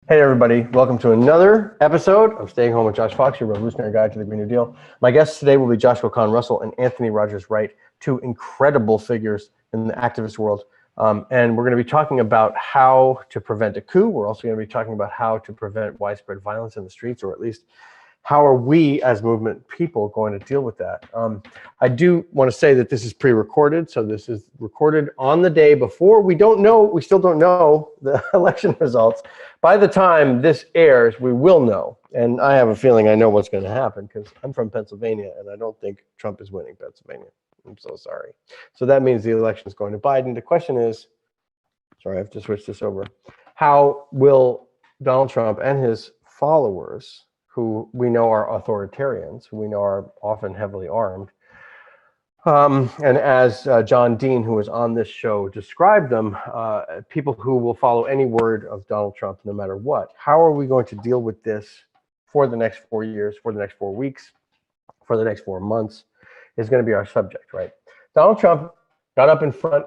Hey everybody, welcome to another episode of Staying Home with Josh Fox, your revolutionary guide to the Green New Deal. My guests today will be Joshua Kahn Russell and Anthony Rogers Wright, two incredible figures in the activist world. And we're going to be talking about how to prevent a coup. We're also going to be talking about how to prevent widespread violence in the streets, or at least how are we as movement people going to deal with that? I do want to say that this is pre-recorded, so this is recorded on the day before. We still don't know the election results. By the time this airs, we will know. And I have a feeling I know what's going to happen because I'm from Pennsylvania and I don't think Trump is winning Pennsylvania. I'm so sorry. So that means the election is going to Biden. The question is, sorry, I have to switch this over. How will Donald Trump and his followers, who we know are authoritarians, who we know are often heavily armed, and as John Dean, who was on this show, described them, people who will follow any word of Donald Trump no matter what. How are we going to deal with this for the next 4 years, for the next 4 weeks, for the next 4 months is going to be our subject, right? Donald Trump got up in front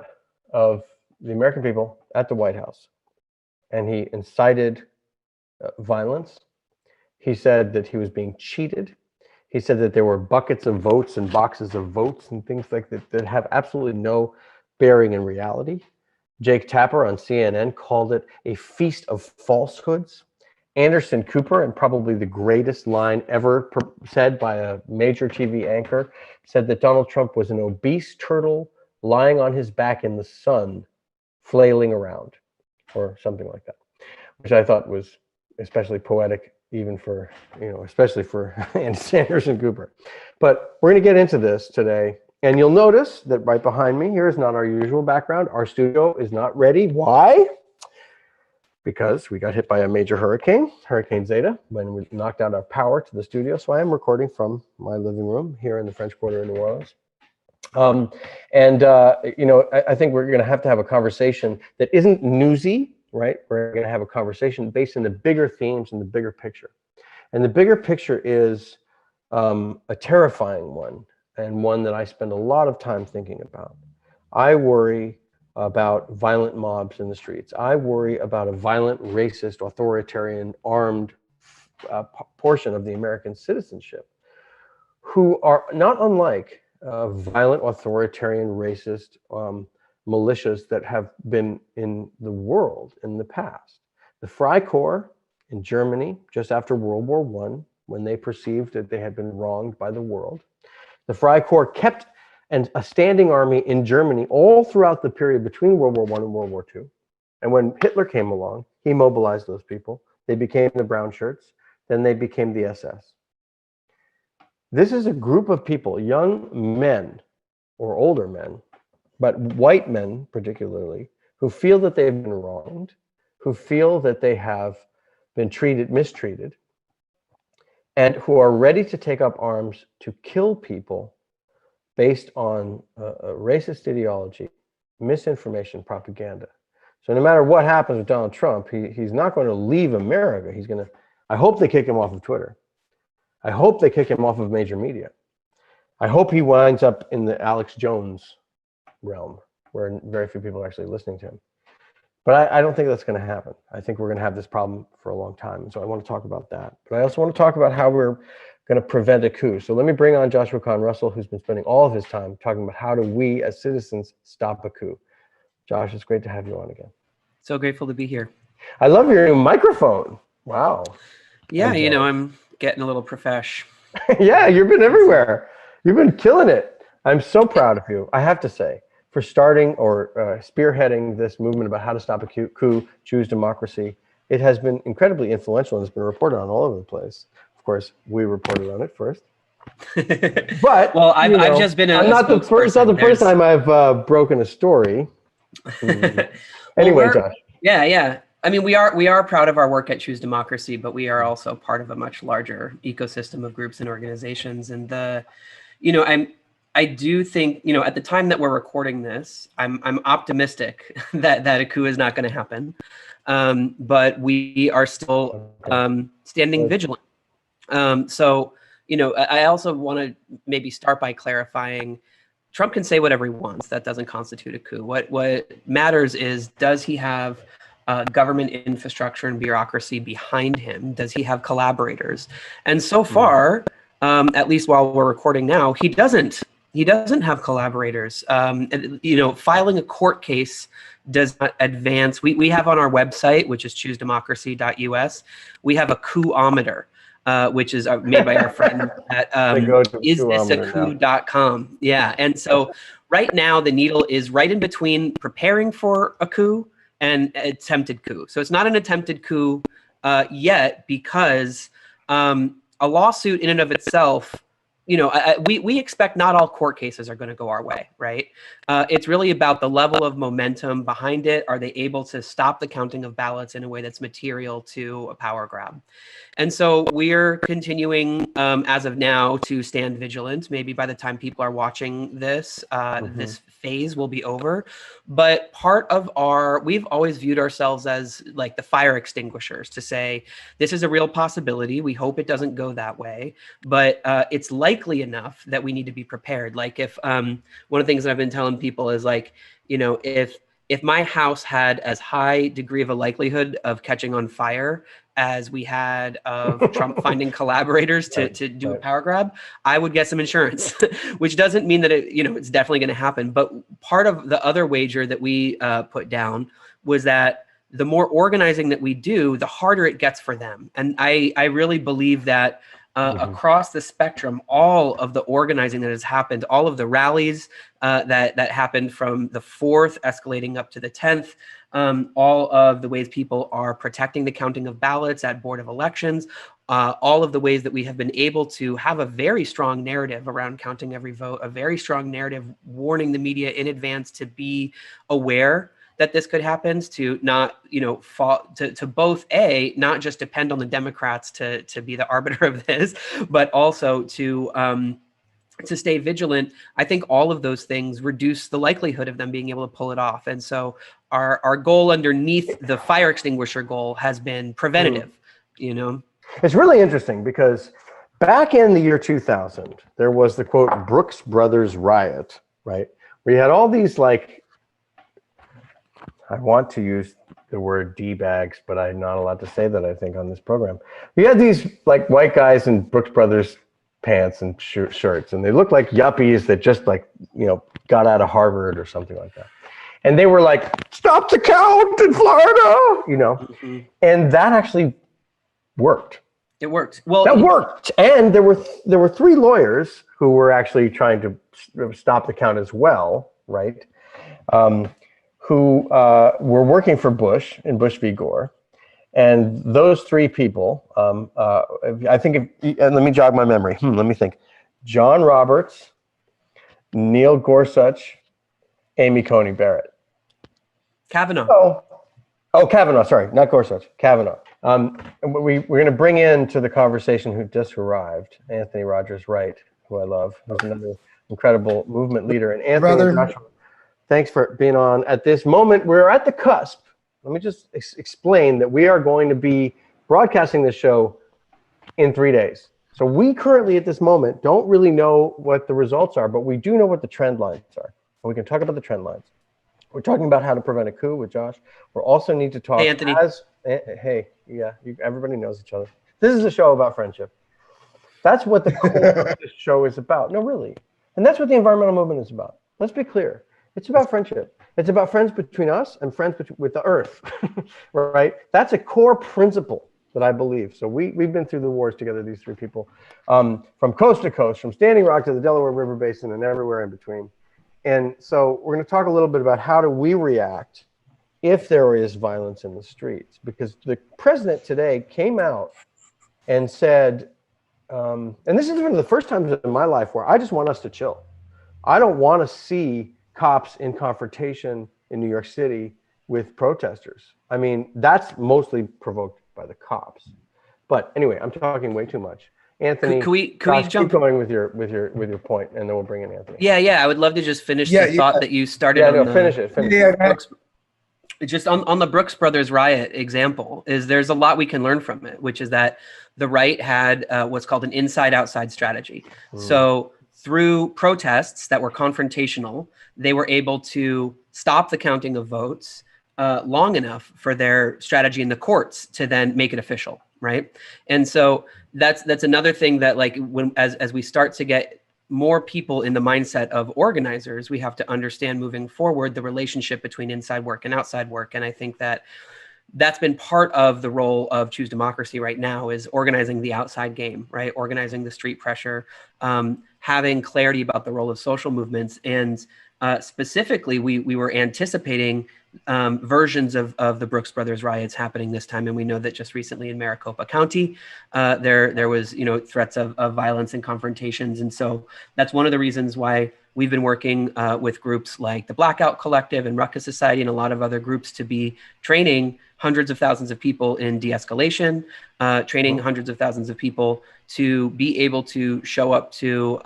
of the American people at the White House and he incited violence. He said that he was being cheated. He said that there were buckets of votes and boxes of votes and things like that that have absolutely no bearing in reality. Jake Tapper on CNN called it a feast of falsehoods. Anderson Cooper, and probably the greatest line ever said by a major TV anchor, said that Donald Trump was an obese turtle lying on his back in the sun, flailing around, or something like that, which I thought was especially poetic, even for, especially for Anderson Cooper. But we're going to get into this today. And you'll notice that right behind me here is not our usual background. Our studio is not ready. Why? Because we got hit by a major hurricane, Hurricane Zeta, when we knocked out our power to the studio. So I am recording from my living room here in the French Quarter in New Orleans. I think we're going to have a conversation that isn't newsy, right? We're going to have a conversation based on the bigger themes and the bigger picture. And the bigger picture is a terrifying one, and one that I spend a lot of time thinking about. I worry about violent mobs in the streets. I worry about a violent, racist, authoritarian, armed portion of the American citizenship who are not unlike violent, authoritarian, racist militias that have been in the world in the past. The Freikorps in Germany, just after World War I, when they perceived that they had been wronged by the world, the Freikorps kept a standing army in Germany all throughout the period between World War I and World War II. And when Hitler came along, he mobilized those people. They became the brown shirts. Then they became the SS. This is a group of people, young men or older men, but white men particularly, who feel that they've been wronged, who feel that they have been mistreated, and who are ready to take up arms to kill people based on a racist ideology, misinformation, propaganda. So no matter what happens with Donald Trump, he's not going to leave America. I hope they kick him off of Twitter. I hope they kick him off of major media. I hope he winds up in the Alex Jones realm, where very few people are actually listening to him. But I don't think that's going to happen. I think we're going to have this problem for a long time. And so I want to talk about that. But I also want to talk about how we're going to prevent a coup. So let me bring on Joshua Kahn Russell, who's been spending all of his time talking about how do we as citizens stop a coup. Josh, it's great to have you on again. So grateful to be here. I love your new microphone. Wow. Yeah, I'm getting a little profesh. Yeah, you've been everywhere. You've been killing it. I'm so proud of you, I have to say, for starting or spearheading this movement about how to stop a coup, choose democracy. It has been incredibly influential and it's been reported on all over the place. Of course, we reported on it first. But well, I've just been I'm not the first. It's not the first time I've broken a story. Anyway, Josh. Yeah. I mean, we are proud of our work at Choose Democracy, but we are also part of a much larger ecosystem of groups and organizations. And I do think, at the time that we're recording this, I'm optimistic that a coup is not going to happen, but we are still standing vigilant. I also want to maybe start by clarifying, Trump can say whatever he wants. That doesn't constitute a coup. What matters is, does he have government infrastructure and bureaucracy behind him? Does he have collaborators? And so far, at least while we're recording now, he doesn't. He doesn't have collaborators. Filing a court case does not advance. We have on our website, which is choosedemocracy.us, we have a coup-ometer, which is made by our friend at isthisacoup.com. Yeah, and so right now the needle is right in between preparing for a coup and attempted coup. So it's not an attempted coup yet, because a lawsuit in and of itself, we expect not all court cases are going to go our way, right? It's really about the level of momentum behind it. Are they able to stop the counting of ballots in a way that's material to a power grab? And so we're continuing, as of now, to stand vigilant. Maybe by the time people are watching this, this phase will be over. But we've always viewed ourselves as like the fire extinguishers, to say, this is a real possibility. We hope it doesn't go that way, but it's likely enough that we need to be prepared. Like if one of the things that I've been telling people is like, if my house had as high degree of a likelihood of catching on fire as we had of Trump finding collaborators to do a power grab, I would get some insurance, which doesn't mean that it's definitely going to happen. But part of the other wager that we put down was that the more organizing that we do, the harder it gets for them. And I really believe that across the spectrum, all of the organizing that has happened, all of the rallies that happened from the 4th escalating up to the 10th, all of the ways people are protecting the counting of ballots at Board of Elections, all of the ways that we have been able to have a very strong narrative around counting every vote, a very strong narrative warning the media in advance to be aware that this could happen, to not, fall to both not just depend on the Democrats to be the arbiter of this, but also to stay vigilant. I think all of those things reduce the likelihood of them being able to pull it off. And so our goal underneath the fire extinguisher goal has been preventative, It's really interesting because back in the year 2000, there was the quote Brooks Brothers riot, right? We had all these I want to use the word D-bags, but I'm not allowed to say that, I think, on this program. We had these white guys in Brooks Brothers pants and shirts, and they looked like yuppies that just got out of Harvard or something like that. And they were like, stop the count in Florida, and that actually worked. It worked. Well, that worked. And there were 3 lawyers who were actually trying to stop the count as well, right? Who were working for Bush in Bush v. Gore. And those 3 people, I think, and let me jog my memory. Let me think. John Roberts, Neil Gorsuch, Amy Coney Barrett. Kavanaugh. Oh, Kavanaugh, sorry, not Gorsuch, Kavanaugh. We're going to bring into the conversation who just arrived, Anthony Rogers Wright, who I love, who's another incredible movement leader. And Anthony and Joshua, thanks for being on. At this moment, we're at the cusp. Let me just explain that we are going to be broadcasting this show in 3 days. So we currently, at this moment, don't really know what the results are, but we do know what the trend lines are. And we can talk about the trend lines. We're talking about how to prevent a coup with Josh. We also need to talk. Hey, Anthony. Everybody knows each other. This is a show about friendship. That's what the core of this show is about. No, really. And that's what the environmental movement is about. Let's be clear. It's about friendship. It's about friends between us and friends with the earth, right? That's a core principle that I believe. So we've been through the wars together, these 3 people, from coast to coast, from Standing Rock to the Delaware River Basin and everywhere in between. And so we're going to talk a little bit about how do we react if there is violence in the streets, because the president today came out and said, and this is one of the first times in my life where I just want us to chill. I don't want to see cops in confrontation in New York City with protesters. I mean, that's mostly provoked by the cops. But anyway, I'm talking way too much. Anthony, can we jump going with your point, and then we'll bring in Anthony. Yeah. I would love to just finish the thought that you started. Finish it. Just on the Brooks Brothers riot example, there's a lot we can learn from it, which is that the right had what's called an inside-outside strategy. So through protests that were confrontational, they were able to stop the counting of votes, long enough for their strategy in the courts to then make it official, right? And so that's another thing that, like, when as we start to get more people in the mindset of organizers, we have to understand moving forward the relationship between inside work and outside work. And I think that that's been part of the role of Choose Democracy right now, is organizing the outside game, right? Organizing the street pressure, having clarity about the role of social movements. And specifically, we were anticipating versions of the Brooks Brothers riots happening this time. And we know that just recently in Maricopa County, there was, threats of violence and confrontations. And so that's one of the reasons why we've been working with groups like the Blackout Collective and Ruckus Society and a lot of other groups to be training hundreds of thousands of people in de-escalation, training hundreds of thousands of people to be able to show up to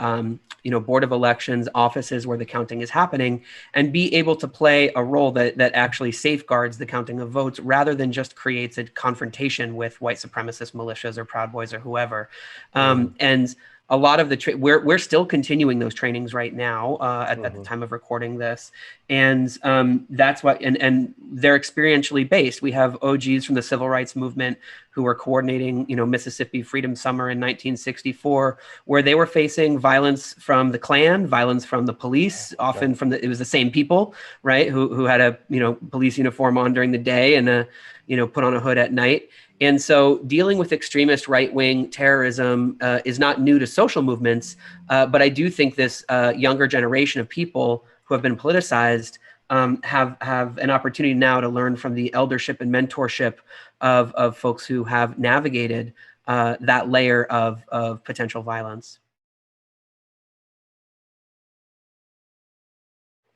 Board of Elections offices where the counting is happening, and be able to play a role that actually safeguards the counting of votes, rather than just creates a confrontation with white supremacist militias or Proud Boys or whoever. And a lot of the we're still continuing those trainings right now at the time of recording this, and that's what and they're experientially based. We have OGs from the civil rights movement who were coordinating, Mississippi Freedom Summer in 1964, where they were facing violence from the Klan, violence from the police, often it was the same people, right, who had a police uniform on during the day and put on a hood at night. And so dealing with extremist right-wing terrorism is not new to social movements, but I do think this younger generation of people who have been politicized have an opportunity now to learn from the eldership and mentorship of folks who have navigated that layer of potential violence.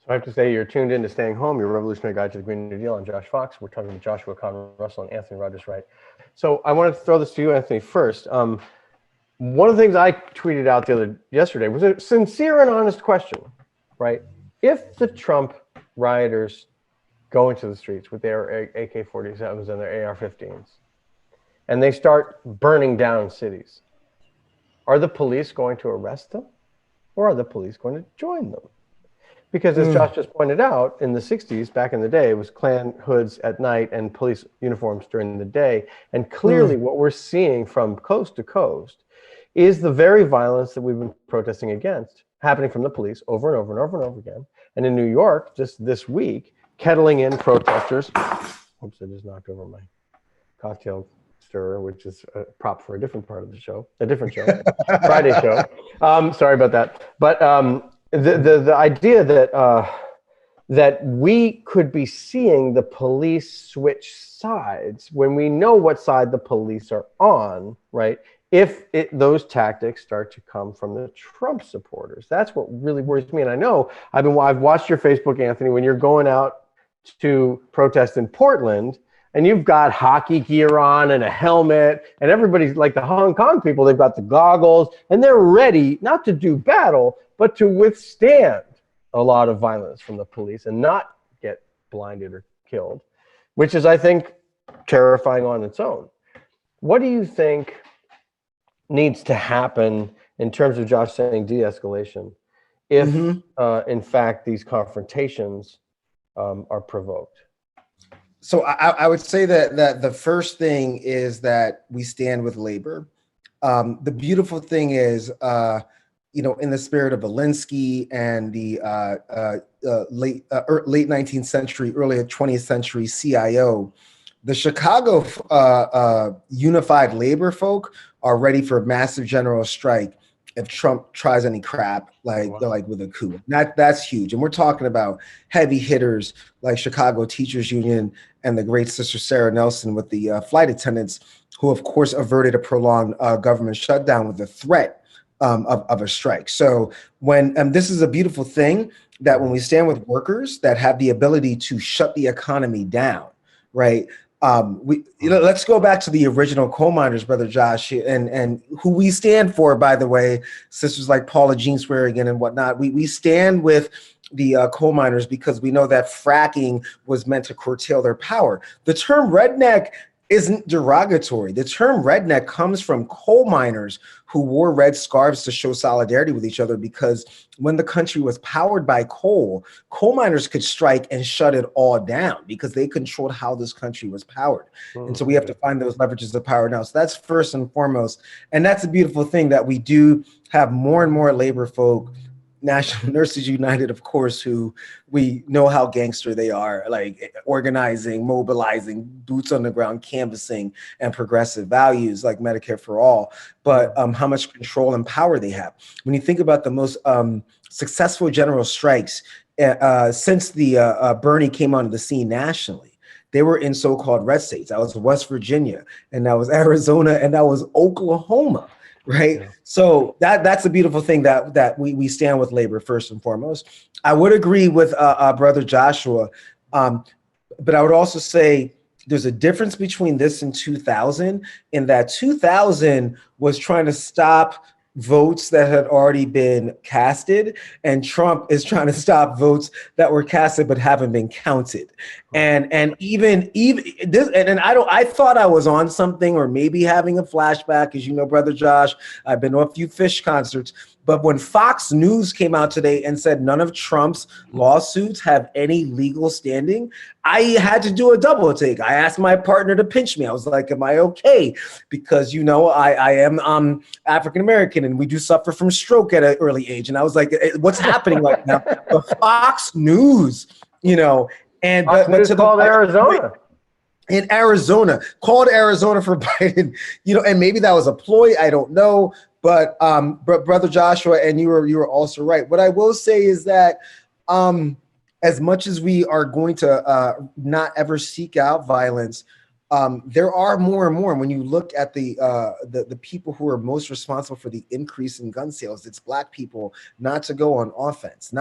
So I have to say, you're tuned in to Staying Home, your revolutionary guide to the Green New Deal. I'm Josh Fox. We're talking with Joshua Kahn Russell and Anthony Rogers Wright. So I wanted to throw this to you, Anthony, first. One of the things I tweeted out yesterday was a sincere and honest question, right? If the Trump rioters go into the streets with their AK-47s and their AR-15s, and they start burning down cities, are the police going to arrest them, or are the police going to join them? Because as Josh just pointed out, in the 60s, back in the day, it was Klan hoods at night and police uniforms during the day. And clearly what we're seeing from coast to coast is the very violence that we've been protesting against happening from the police over and over and over and over again. And in New York, just this week, kettling in protesters. Oops, I just knocked over my cocktail stirrer, which is a prop for a different part of the show, a different show, Friday show. Sorry about that. But the idea that we could be seeing the police switch sides when we know what side the police are on, right? If those tactics start to come from the Trump supporters, that's what really worries me. And I know I've watched your Facebook, Anthony, when you're going out to protest in Portland, and you've got hockey gear on and a helmet, and everybody's like the Hong Kong people, they've got the goggles, and they're ready not to do battle, but to withstand a lot of violence from the police and not get blinded or killed, which is, I think, terrifying on its own. What do you think needs to happen in terms of Josh saying de-escalation if, in fact, these confrontations are provoked? So I would say that the first thing is that we stand with labor. The beautiful thing is, in the spirit of Alinsky and the late 19th century, early 20th century CIO, the Chicago unified labor folk are ready for a massive general strike if Trump tries any crap, like with a coup. That's huge. And we're talking about heavy hitters like Chicago Teachers Union and the great Sister Sarah Nelson with the flight attendants, who of course averted a prolonged government shutdown with the threat of a strike. So when this is a beautiful thing, that when we stand with workers that have the ability to shut the economy down, right? Let's go back to the original coal miners, Brother Josh, and who we stand for, by the way, sisters like Paula Jean Swearigan and whatnot. We stand with the coal miners because we know that fracking was meant to curtail their power. The term redneck isn't derogatory. The term redneck comes from coal miners who wore red scarves to show solidarity with each other, because when the country was powered by coal miners could strike and shut it all down because they controlled how this country was powered. And so we have to find those leverages of power now. So that's first and foremost. And that's a beautiful thing that we do have more and more labor folk, National Nurses United, of course, who we know how gangster they are, like organizing, mobilizing, boots on the ground, canvassing, and progressive values like Medicare for all, but how much control and power they have. When you think about the most successful general strikes since the Bernie came onto the scene nationally, they were in so-called red states. That was West Virginia, and that was Arizona, and that was Oklahoma. Right. Yeah. So that's a beautiful thing that we stand with labor first and foremost. I would agree with Brother Joshua, but I would also say there's a difference between this and 2000, in that 2000 was trying to stop votes that had already been casted, and Trump is trying to stop votes that were casted but haven't been counted. And even this, and I thought I was on something, or maybe having a flashback, as you know, Brother Josh, I've been to a few Fish concerts. But when Fox News came out today and said none of Trump's lawsuits have any legal standing, I had to do a double take. I asked my partner to pinch me. I was like, am I okay? Because, you know, I am African-American, and we do suffer from stroke at an early age. And I was like, what's happening right now? But Fox News, you know, and Fox News called Arizona. In Arizona, called Arizona for Biden, you know, and maybe that was a ploy. I don't know. But Brother Joshua, and you were also right. What I will say is that as much as we are going to not ever seek out violence, there are more and more. When you look at the people who are most responsible for the increase in gun sales, it's Black people, not to go on offense,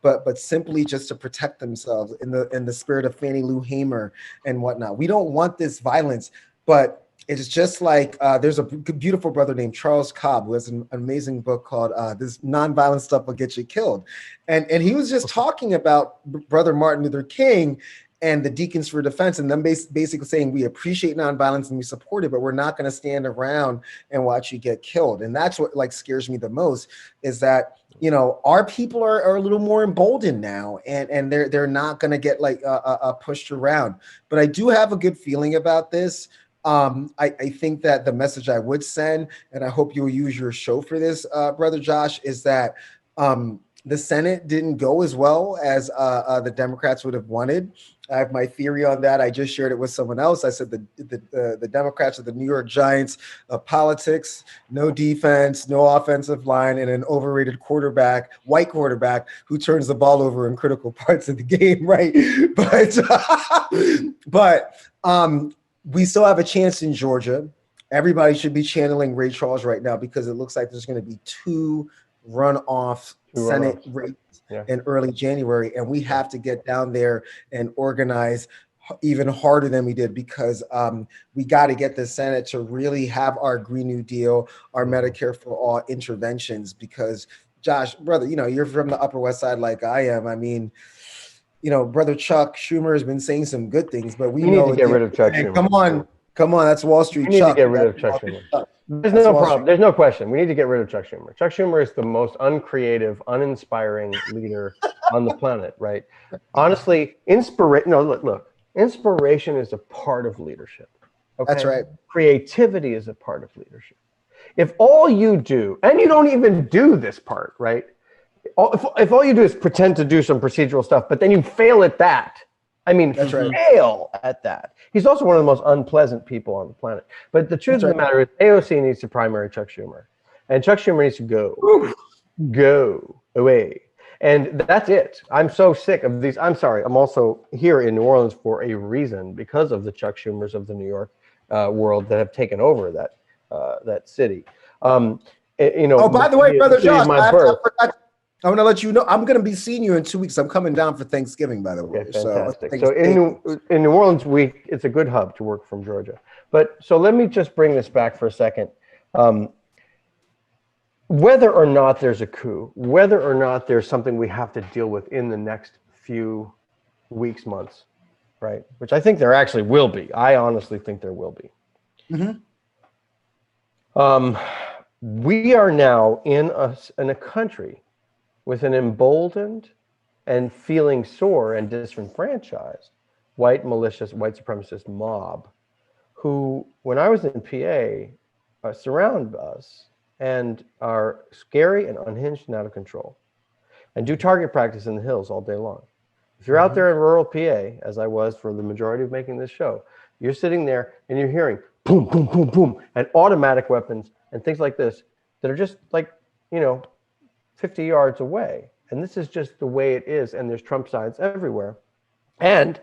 but simply just to protect themselves in the spirit of Fannie Lou Hamer and whatnot. We don't want this violence, but it's just like there's a beautiful brother named Charles Cobb who has an amazing book called This Nonviolent Stuff Will Get You Killed. And he was just talking about Brother Martin Luther King and the Deacons for Defense, and them basically saying we appreciate nonviolence and we support it, but we're not going to stand around and watch you get killed. And that's what like scares me the most, is that, you know, our people are a little more emboldened now, and they're not going to get like pushed around. But I do have a good feeling about this. I think that the message I would send, and I hope you'll use your show for this, Brother Josh, is that the Senate didn't go as well as the Democrats would have wanted. I have my theory on that. I just shared it with someone else. I said the Democrats are the New York Giants of politics, no defense, no offensive line, and an overrated white quarterback who turns the ball over in critical parts of the game, right? But we still have a chance in Georgia. Everybody should be channeling Ray Charles right now, because it looks like there's going to be two runoff Senate races in early January, and we have to get down there and organize even harder than we did, because we got to get the Senate to really have our Green New Deal, our Medicare for all interventions. Because Josh, brother, you know, you're from the Upper West Side like I am. I mean, you know, Brother Chuck Schumer has been saying some good things, but we know need to get rid of Chuck Schumer. Come on, that's Wall Street. We need to get rid of Chuck Schumer. There's no problem. There's no question. We need to get rid of Chuck Schumer. Chuck Schumer is the most uncreative, uninspiring leader on the planet, right? Honestly, look, inspiration is a part of leadership. Okay? That's right. Creativity is a part of leadership. If all you do, and you don't even do this part, right? If all you do is pretend to do some procedural stuff, but then you fail at that, I mean, fail at that. He's also one of the most unpleasant people on the planet. But the truth of the matter is, AOC needs to primary Chuck Schumer. And Chuck Schumer needs to go away. And that's it. I'm so sick of these. I'm sorry. I'm also here in New Orleans for a reason, because of the Chuck Schumers of the New York world that have taken over that city. You know. Oh, by the way, Brother Josh, I forgot. I want to let you know I'm going to be seeing you in 2 weeks. I'm coming down for Thanksgiving, by the way. Okay, fantastic. So in New Orleans, it's a good hub to work from Georgia. But so let me just bring this back for a second. Whether or not there's a coup, whether or not there's something we have to deal with in the next few weeks, months, right? Which I think there actually will be. I honestly think there will be. Mhm. We are now in a country with an emboldened and feeling sore and disenfranchised white malicious, white supremacist mob who, when I was in PA, surround us and are scary and unhinged and out of control and do target practice in the hills all day long. If you're out there in rural PA, as I was for the majority of making this show, you're sitting there and you're hearing boom, boom, boom, boom, and automatic weapons and things like this that are just like, 50 yards away. And this is just the way it is. And there's Trump signs everywhere. And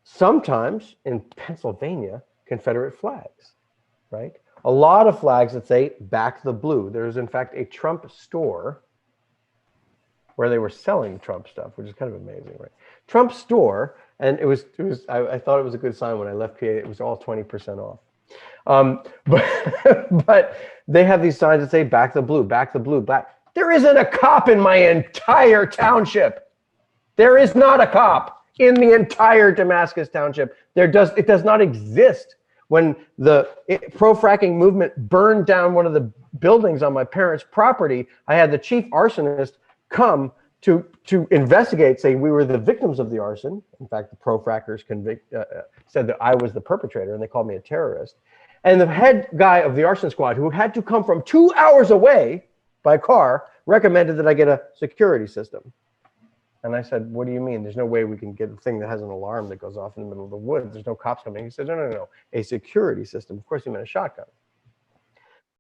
sometimes in Pennsylvania, Confederate flags, right? A lot of flags that say back the blue. There's in fact a Trump store where they were selling Trump stuff, which is kind of amazing, right? Trump store, and I thought it was a good sign when I left PA, it was all 20% off. But they have these signs that say back the blue, black. There isn't a cop in my entire township. There is not a cop in the entire Damascus township. It does not exist. When the pro-fracking movement burned down one of the buildings on my parents' property, I had the chief arsonist come to investigate, saying we were the victims of the arson. In fact, the pro-frackers said that I was the perpetrator, and they called me a terrorist. And the head guy of the arson squad, who had to come from 2 hours away by car, recommended that I get a security system. And I said, what do you mean? There's no way we can get a thing that has an alarm that goes off in the middle of the woods. There's no cops coming. He said, no, a security system. Of course, he meant a shotgun.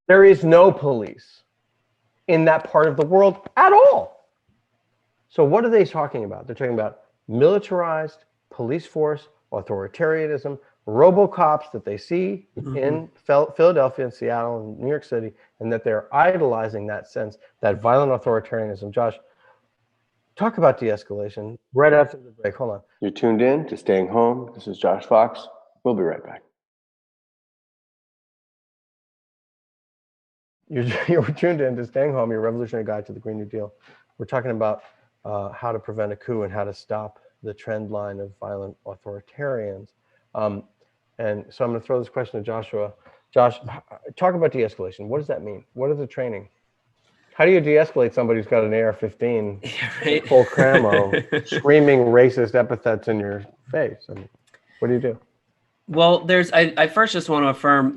There is no police in that part of the world at all. So what are they talking about? They're talking about militarized police force, authoritarianism, RoboCops that they see in Philadelphia and Seattle and New York City, and that they're idolizing that sense, that violent authoritarianism. Josh, talk about de-escalation right after the break. Hold on. You're tuned in to Staying Home. This is Josh Fox. We'll be right back. You're tuned in to Staying Home, your revolutionary guide to the Green New Deal. We're talking about how to prevent a coup and how to stop the trend line of violent authoritarians. And so I'm going to throw this question to Joshua. Josh, talk about de-escalation. What does that mean? What is the training? How do you de-escalate somebody who's got an AR-15, right? Full camo, screaming racist epithets in your face? I mean, what do you do? Well, I first just want to affirm,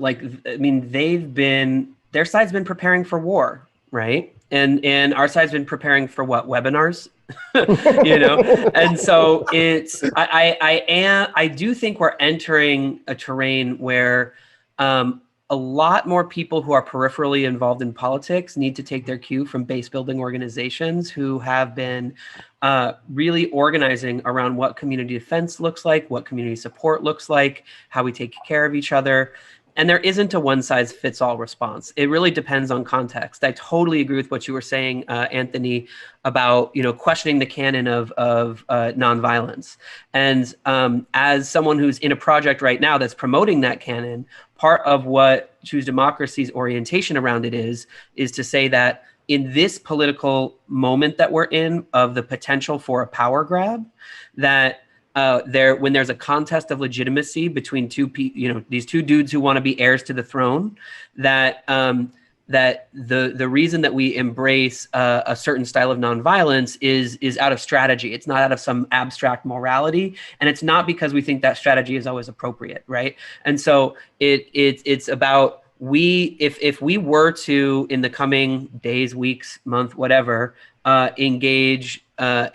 their side's been preparing for war, right? And our side's been preparing for what? Webinars, And so I do think we're entering a terrain where a lot more people who are peripherally involved in politics need to take their cue from base building organizations who have been really organizing around what community defense looks like, what community support looks like, how we take care of each other. And there isn't a one-size-fits-all response. It really depends on context. I totally agree with what you were saying, Anthony, about questioning the canon of nonviolence. And as someone who's in a project right now that's promoting that canon, part of what Choose Democracy's orientation around it is to say that in this political moment that we're in, of the potential for a power grab, that when there's a contest of legitimacy between these two dudes who want to be heirs to the throne, that the reason that we embrace a certain style of nonviolence is out of strategy. It's not out of some abstract morality, and it's not because we think that strategy is always appropriate, right? And so it's about if we were to, in the coming days, weeks, month, whatever, engage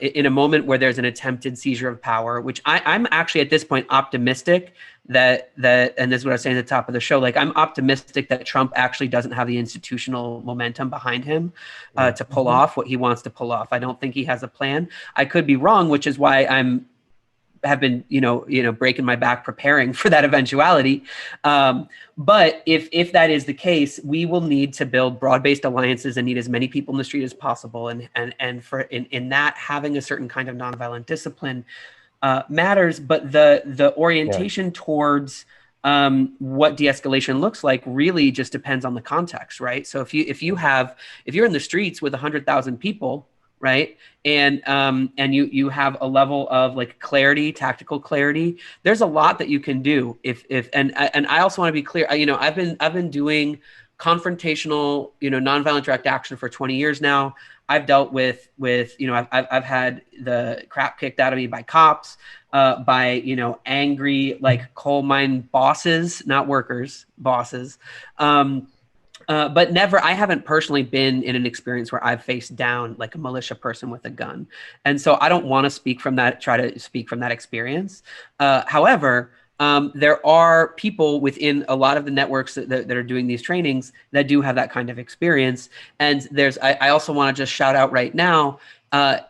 in a moment where there's an attempted seizure of power, which I'm actually at this point optimistic that, and this is what I was saying at the top of the show, I'm optimistic that Trump actually doesn't have the institutional momentum behind him to pull off what he wants to pull off. I don't think he has a plan. I could be wrong, which is why have been breaking my back preparing for that eventuality. But if that is the case, we will need to build broad-based alliances and need as many people in the street as possible. And for in that, having a certain kind of nonviolent discipline matters. But the orientation towards what de-escalation looks like really just depends on the context, right? So if you're in the streets with 100,000 people, right? And you have a level of like clarity, tactical clarity. There's a lot that you can do and I also want to be clear. I've been doing confrontational, nonviolent direct action for 20 years now. I've dealt with I've had the crap kicked out of me by cops, by angry like coal mine bosses, not workers, bosses. But I haven't personally been in an experience where I've faced down like a militia person with a gun. And so I don't want to try to speak from that experience. However, there are people within a lot of the networks that are doing these trainings that do have that kind of experience. And I also want to just shout out right now,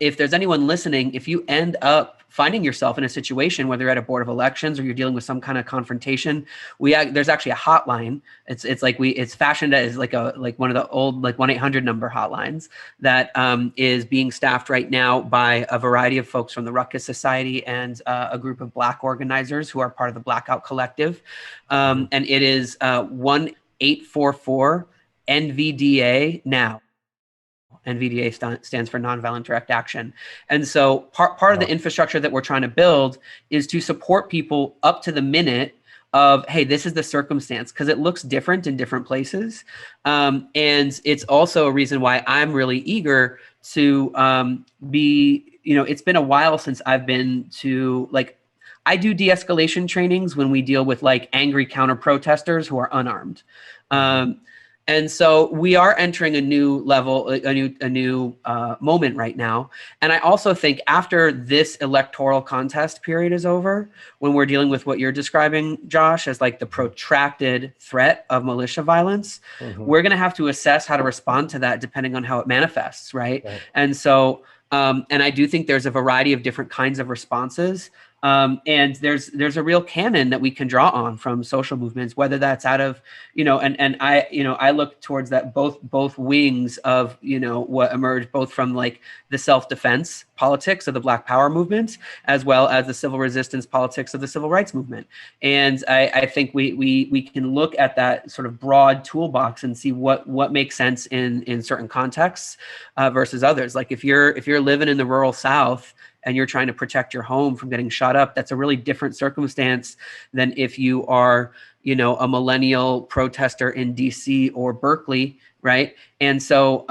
if there's anyone listening, if you end up finding yourself in a situation, whether you're at a board of elections or you're dealing with some kind of confrontation, there's actually a hotline. It's fashioned as like one of the old like 1-800 number hotlines that is being staffed right now by a variety of folks from the Ruckus Society and a group of Black organizers who are part of the Blackout Collective, and it is 1-844 NVDA now. NVDA stands for Nonviolent Direct Action. And so part of the infrastructure that we're trying to build is to support people up to the minute of, hey, this is the circumstance, because it looks different in different places. And it's also a reason why I'm really eager to it's been a while since I've been to I do de-escalation trainings when we deal with like angry counter protesters who are unarmed. And so we are entering a new level, a new moment right now. And I also think after this electoral contest period is over, when we're dealing with what you're describing, Josh, as like the protracted threat of militia violence, we're going to have to assess how to respond to that depending on how it manifests, right? And so, and I do think there's a variety of different kinds of responses. And there's a real canon that we can draw on from social movements, whether that's out of, and I look towards that both wings of, what emerged both from like the self-defense politics of the Black Power movement, as well as the civil resistance politics of the civil rights movement. And I think we can look at that sort of broad toolbox and see what makes sense in certain contexts versus others. Like if you're living in the rural South and you're trying to protect your home from getting shot up, that's a really different circumstance than if you are, a millennial protester in DC or Berkeley, right? And so,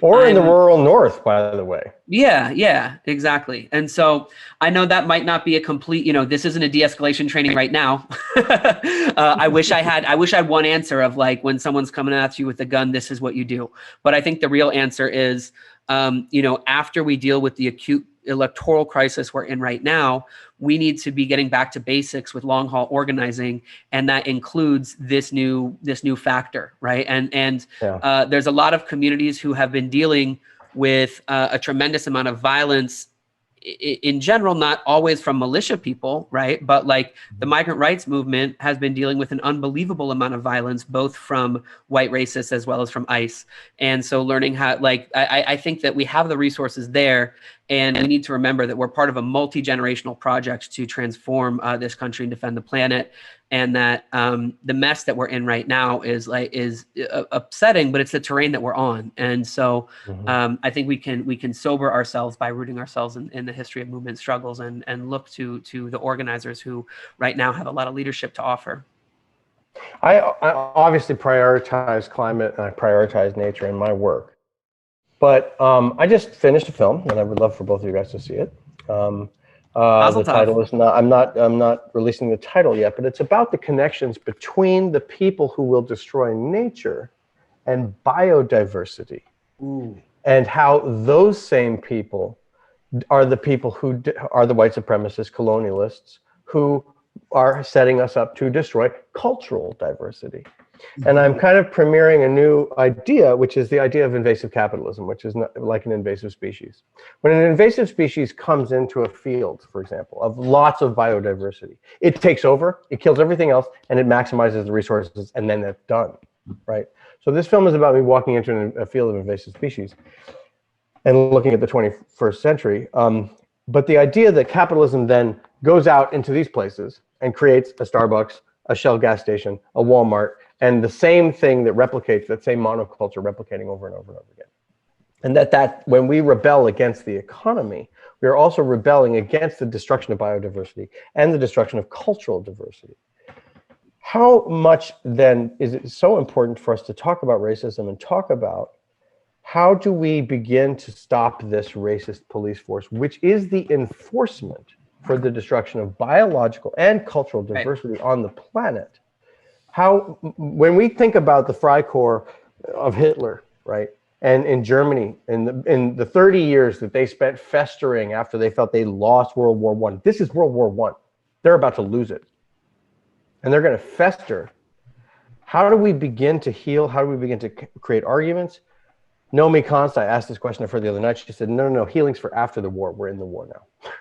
or in the rural North, by the way. Yeah, exactly. And so I know that might not be a complete, this isn't a de-escalation training right now. I wish I had one answer of like, when someone's coming at you with a gun, this is what you do. But I think the real answer is, after we deal with the acute electoral crisis we're in right now, we need to be getting back to basics with long haul organizing, and that includes this new factor, right? And there's a lot of communities who have been dealing with a tremendous amount of violence in general, not always from militia people, right? But like the migrant rights movement has been dealing with an unbelievable amount of violence, both from white racists as well as from ICE. And so learning how, I think that we have the resources there, and we need to remember that we're part of a multi-generational project to transform this country and defend the planet. And that the mess that we're in right now is upsetting, but it's the terrain that we're on. And so I think we can sober ourselves by rooting ourselves in the history of movement struggles and look to the organizers who right now have a lot of leadership to offer. I obviously prioritize climate and I prioritize nature in my work. But I just finished a film, and I would love for both of you guys to see it. The title is not. I'm not releasing the title yet, but it's about the connections between the people who will destroy nature and biodiversity, and how those same people are the people who are the white supremacist colonialists who are setting us up to destroy cultural diversity. And I'm kind of premiering a new idea, which is the idea of invasive capitalism, which is not like an invasive species. When an invasive species comes into a field, for example, of lots of biodiversity, it takes over, it kills everything else, and it maximizes the resources, and then it's done, right? So this film is about me walking into a field of invasive species and looking at the 21st century. But the idea that capitalism then goes out into these places and creates a Starbucks, a Shell gas station, a Walmart, and the same thing that replicates that same monoculture replicating over and over and over again. And that when we rebel against the economy, we are also rebelling against the destruction of biodiversity and the destruction of cultural diversity. How much then is it so important for us to talk about racism and talk about how do we begin to stop this racist police force, which is the enforcement for the destruction of biological and cultural diversity on the planet? How, when we think about the Freikorps of Hitler, right, and in Germany, in the 30 years that they spent festering after they felt they lost World War I, this is World War I. They're about to lose it. And they're going to fester. How do we begin to heal? How do we begin to create arguments? Nomi Konst, I asked this question of her the other night. She said, no, healing's for after the war. We're in the war now.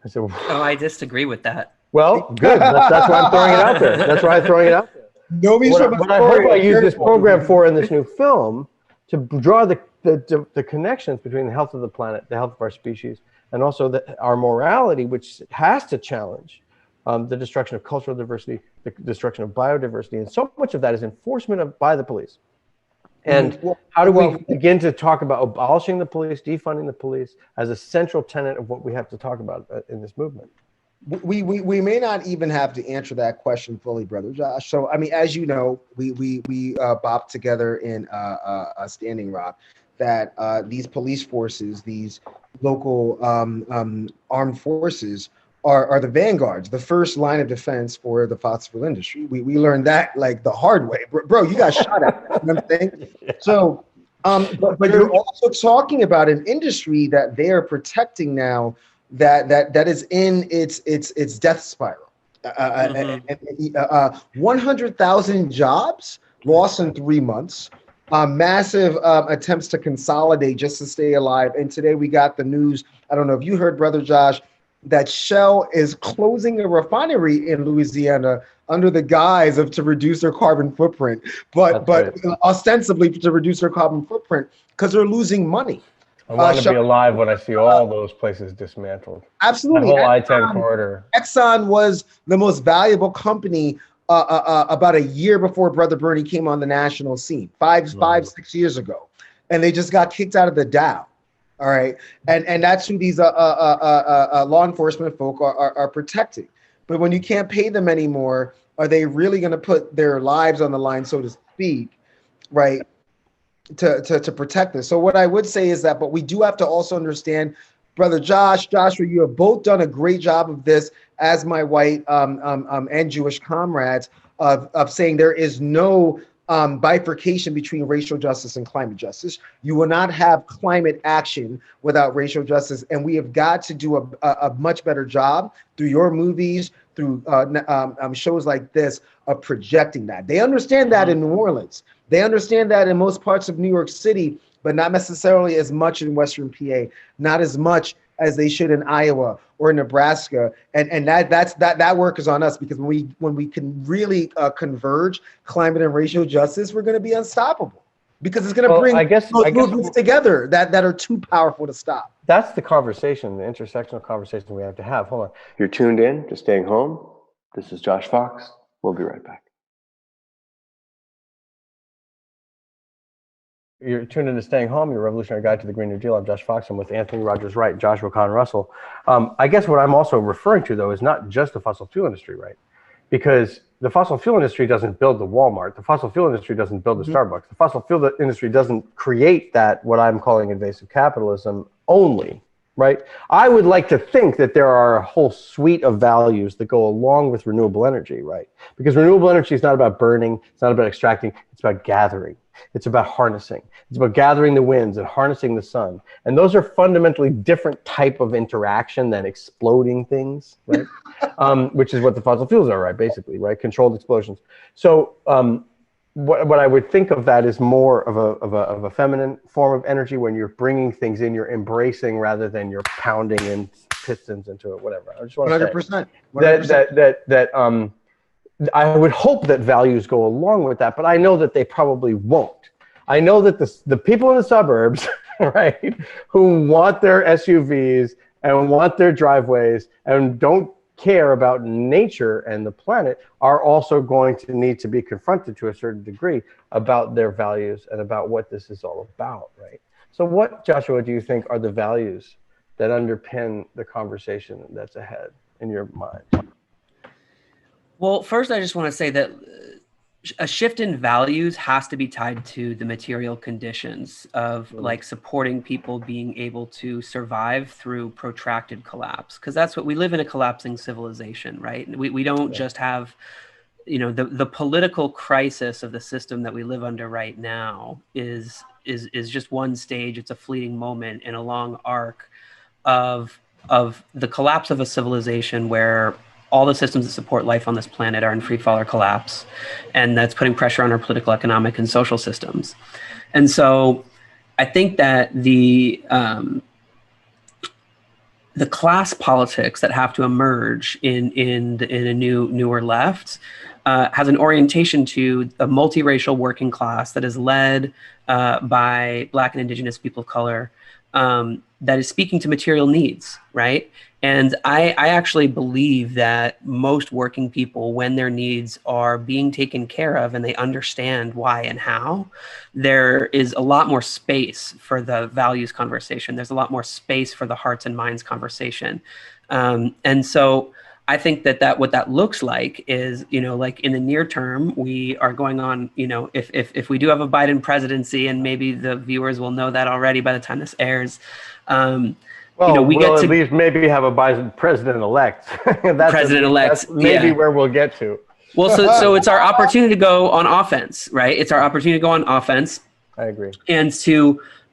I said, oh, I disagree with that. Well, good. That's why I'm throwing it out there. That's why I'm throwing it out there. What I hope I use this program for in this new film to draw the connections between the health of the planet, the health of our species, and also our morality, which has to challenge the destruction of cultural diversity, the destruction of biodiversity, and so much of that is enforcement by the police. And how do we begin to talk about abolishing the police, defunding the police as a central tenet of what we have to talk about in this movement? We may not even have to answer that question fully, Brother Josh. So, I mean, as you know, we bopped together in a Standing Rock that these police forces, these local armed forces, are the vanguards, the first line of defense for the fossil fuel industry. We learned that like the hard way. Bro, you got shot at. You know what I'm saying? Yeah. So, but you're also talking about an industry that they are protecting now that is in its death spiral. 100,000 jobs lost in 3 months. Massive attempts to consolidate just to stay alive. And today we got the news. I don't know if you heard, Brother Josh, that Shell is closing a refinery in Louisiana under the guise of to reduce their carbon footprint, but ostensibly to reduce their carbon footprint because they're losing money. I want to be alive when I see all those places dismantled. Absolutely. The whole I-10 corridor. Exxon was the most valuable company about a year before Brother Bernie came on the national scene, 6 years ago. And they just got kicked out of the Dow. All right. And that's who these law enforcement folk are protecting. But when you can't pay them anymore, are they really going to put their lives on the line, so to speak, right, to protect this? So what I would say is that, but we do have to also understand, Brother Joshua, you have both done a great job of this, as my white and Jewish comrades, of saying there is no bifurcation between racial justice and climate justice. You will not have climate action without racial justice. And we have got to do a much better job through your movies, through shows like this, of projecting that. They understand that in New Orleans. They understand that in most parts of New York City, but not necessarily as much in Western PA, not as much as they should in Iowa or Nebraska, and that work is on us, because when we can really converge climate and racial justice, we're going to be unstoppable, because it's going to bring those movements together that are too powerful to stop. That's the conversation, the intersectional conversation we have to have. Hold on. You're tuned in to Staying Home. This is Josh Fox. We'll be right back. You're tuned into Staying Home, your revolutionary guide to the Green New Deal. I'm Josh Fox. I'm with Anthony Rogers Wright, Joshua Kahn Russell. I guess what I'm also referring to, though, is not just the fossil fuel industry, right? Because the fossil fuel industry doesn't build the Walmart. The fossil fuel industry doesn't build the Starbucks. The fossil fuel industry doesn't create that, what I'm calling invasive capitalism only, right? I would like to think that there are a whole suite of values that go along with renewable energy, right? Because renewable energy is not about burning, it's not about extracting, it's about gathering. It's about harnessing. It's about gathering the winds and harnessing the sun. And those are fundamentally different type of interaction than exploding things, right? Which is what the fossil fuels are, right? Basically, right? Controlled explosions. So what I would think of that is more of a feminine form of energy. When you're bringing things in, you're embracing rather than you're pounding in pistons into it, whatever. I just want to 100%. that I would hope that values go along with that, but I know that they probably won't. I know that the people in the suburbs, right, who want their SUVs and want their driveways and don't care about nature and the planet are also going to need to be confronted to a certain degree about their values and about what this is all about, right? So what, Joshua, do you think are the values that underpin the conversation that's ahead in your mind? Well, first, I just want to say that a shift in values has to be tied to the material conditions of like supporting people being able to survive through protracted collapse, because that's what we live in, a collapsing civilization, right? We don't just have, you know, the political crisis of the system that we live under right now is just one stage. It's a fleeting moment in a long arc of the collapse of a civilization where all the systems that support life on this planet are in free fall or collapse, and that's putting pressure on our political, economic, and social systems. And so, I think that the class politics that have to emerge in a newer left has an orientation to a multiracial working class that is led by Black and Indigenous people of color, that is speaking to material needs, right? And I actually believe that most working people, when their needs are being taken care of and they understand why and how, there is a lot more space for the values conversation. There's a lot more space for the hearts and minds conversation. And so I think that what that looks like is, you know, like in the near term, we are going on, you know, if we do have a Biden presidency, and maybe the viewers will know that already by the time this airs, Well, you know, we'll at least maybe have a Biden president-elect. That's maybe where we'll get to. Well, so it's our opportunity to go on offense, right? It's our opportunity to go on offense. I agree.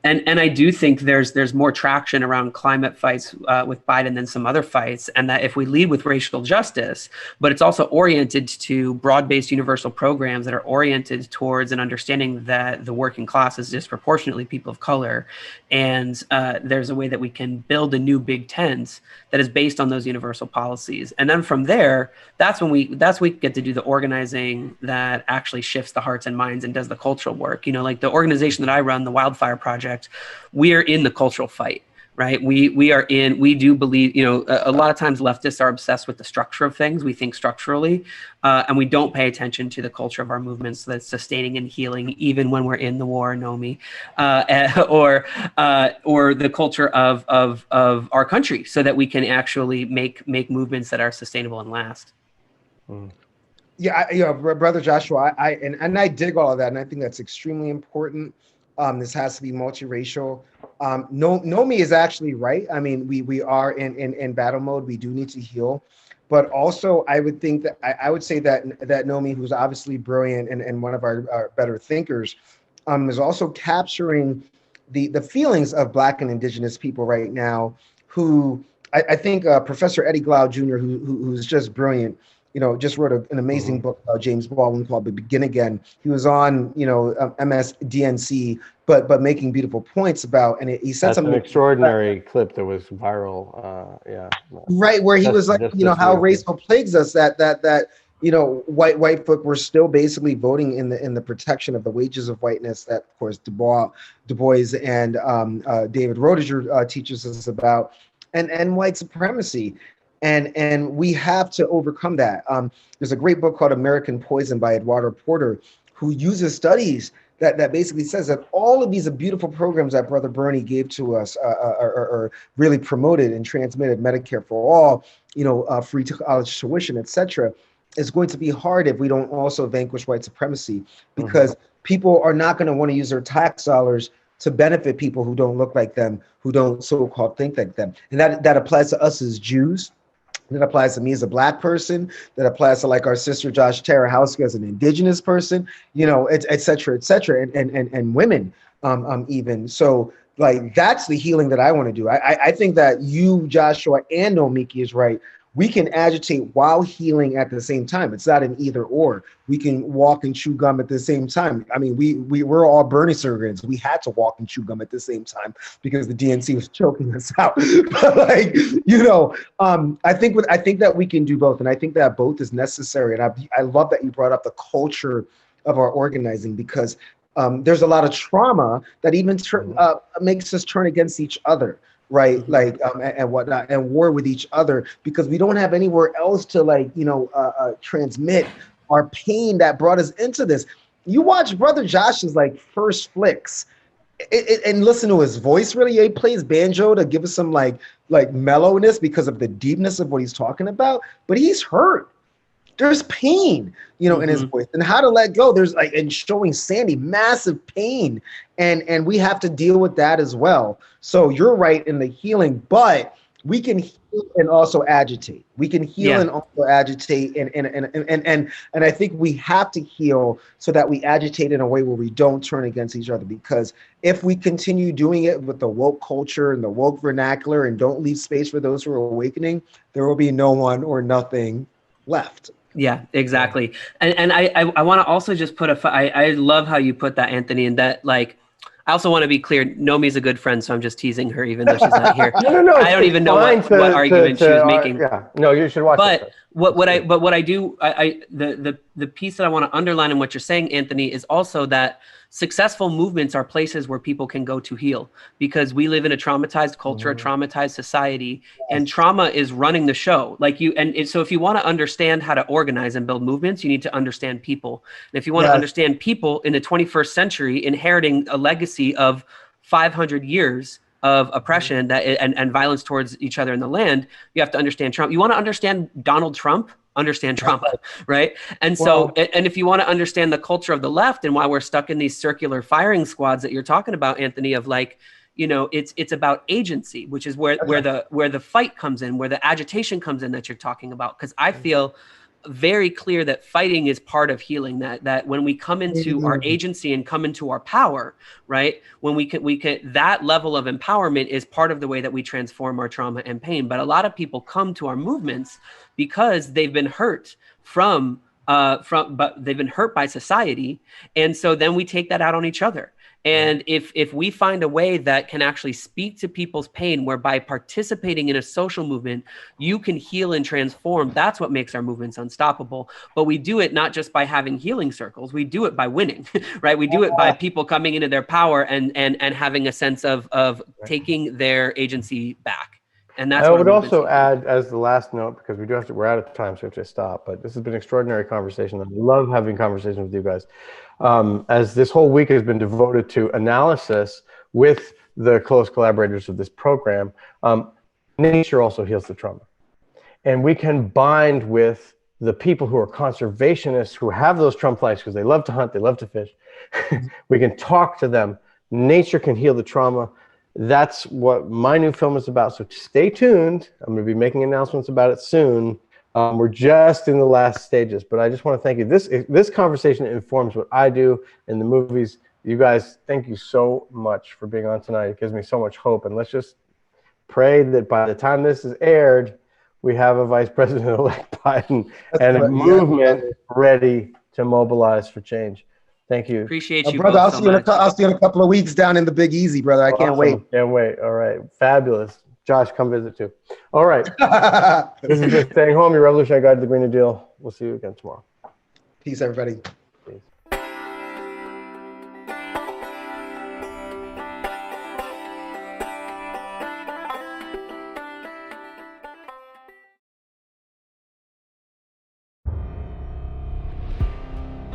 And I do think there's more traction around climate fights with Biden than some other fights, and that if we lead with racial justice, but it's also oriented to broad-based universal programs that are oriented towards an understanding that the working class is disproportionately people of color, and there's a way that we can build a new big tent that is based on those universal policies. And then from there, that's when we get to do the organizing that actually shifts the hearts and minds and does the cultural work. You know, like the organization that I run, the Wildfire Project, we are in the cultural fight, right? We do believe, you know, a lot of times leftists are obsessed with the structure of things. We think structurally, and we don't pay attention to the culture of our movements that's sustaining and healing, even when we're in the war, Nomi, or the culture of our country, so that we can actually make movements that are sustainable and last. Yeah, brother Joshua, I dig all of that, and I think that's extremely important. This has to be multiracial. Nomi is actually right. I mean, we are in battle mode. We do need to heal, but also I would think that I would say that Nomi, who's obviously brilliant and one of our better thinkers, is also capturing the feelings of Black and Indigenous people right now. Who I think Professor Eddie Glaude Jr., who's just brilliant, you know, just wrote an amazing book about James Baldwin called Begin Again. He was on, you know, MSDNC, but making beautiful points about, and he said something. That's an extraordinary clip that was viral. Yeah. Right, where he was like, you know, how racial plagues us, that you know, white folk were still basically voting in the protection of the wages of whiteness that, of course, Du Bois and David Rodiger teaches us about, and white supremacy. And we have to overcome that. There's a great book called American Poison by Eduardo Porter, who uses studies that basically says that all of these beautiful programs that Brother Bernie gave to us are really promoted and transmitted, Medicare for all, you know, free college tuition, etc. It's going to be hard if we don't also vanquish white supremacy, because people are not going to want to use their tax dollars to benefit people who don't look like them, who don't so-called think like them. And that applies to us as Jews. That applies to me as a Black person. That applies to like our sister Josh Tarahowski as an Indigenous person, you know, et cetera, and women even. So like that's the healing that I want to do. I think that you, Joshua, and Nomiki is right. We can agitate while healing at the same time. It's not an either or. We can walk and chew gum at the same time. I mean, we're all Bernie surrogates. We had to walk and chew gum at the same time because the DNC was choking us out. But like, you know, I think that we can do both, and I think that both is necessary. And I love that you brought up the culture of our organizing, because there's a lot of trauma that even makes us turn against each other. Right, like and whatnot, and war with each other, because we don't have anywhere else to, like, you know, transmit our pain that brought us into this. You watch Brother Josh's like first flicks, and listen to his voice. Really, he plays banjo to give us some like mellowness because of the deepness of what he's talking about. But he's hurt. There's pain, in his voice, and how to let go. There's and showing Sandy massive pain, and we have to deal with that as well. So you're right in the healing, but we can heal and also agitate. We can heal and also agitate, and I think we have to heal so that we agitate in a way where we don't turn against each other. Because if we continue doing it with the woke culture and the woke vernacular and don't leave space for those who are awakening, there will be no one or nothing left. Yeah, exactly. And I want to also just put I love how you put that, Anthony, and that I also want to be clear. Nomi's a good friend, so I'm just teasing her, even though she's not here. No. I don't even know what argument she was making. No, you should watch it. The piece that I want to underline in what you're saying, Anthony, is also that successful movements are places where people can go to heal, because we live in a traumatized culture, a traumatized society, and trauma is running the show. So if you want to understand how to organize and build movements, you need to understand people. And if you want to understand people in the 21st century inheriting a legacy of 500 years of oppression and violence towards each other in the land, you have to understand Trump. You want to understand Donald Trump? Understand trauma, right? And so, and if you want to understand the culture of the left and why we're stuck in these circular firing squads that you're talking about, Anthony, of it's about agency, which is where the fight comes in, where the agitation comes in that you're talking about. Because I feel very clear that fighting is part of healing, that when we come into our agency and come into our power, right, when we can that level of empowerment is part of the way that we transform our trauma and pain. But a lot of people come to our movements because they've been hurt but they've been hurt by society, and so then we take that out on each other. And if we find a way that can actually speak to people's pain, whereby participating in a social movement, you can heal and transform, that's what makes our movements unstoppable. But we do it not just by having healing circles, we do it by winning, right? We do it by people coming into their power and having a sense of taking their agency back. And that's I would also add, as the last note, because we're out of time, so we have to stop, but this has been an extraordinary conversation. I love having conversations with you guys. As this whole week has been devoted to analysis with the close collaborators of this program, nature also heals the trauma. And we can bind with the people who are conservationists, who have those Trump lives because they love to hunt, they love to fish. We can talk to them. Nature can heal the trauma. That's what my new film is about. So stay tuned. I'm going to be making announcements about it soon. We're just in the last stages, but I just want to thank you. This conversation informs what I do in the movies. You guys, thank you so much for being on tonight. It gives me so much hope. And let's just pray that by the time this is aired, we have a Vice President-elect Biden and a movement ready to mobilize for change. Thank you. Appreciate you, brother. I'll see you in a couple of weeks down in the Big Easy, brother. I can't wait. Can't wait. All right. Fabulous. Josh, come visit too. All right. This is just Staying Home, your revolutionary guide to the Green New Deal. We'll see you again tomorrow. Peace, everybody. Peace.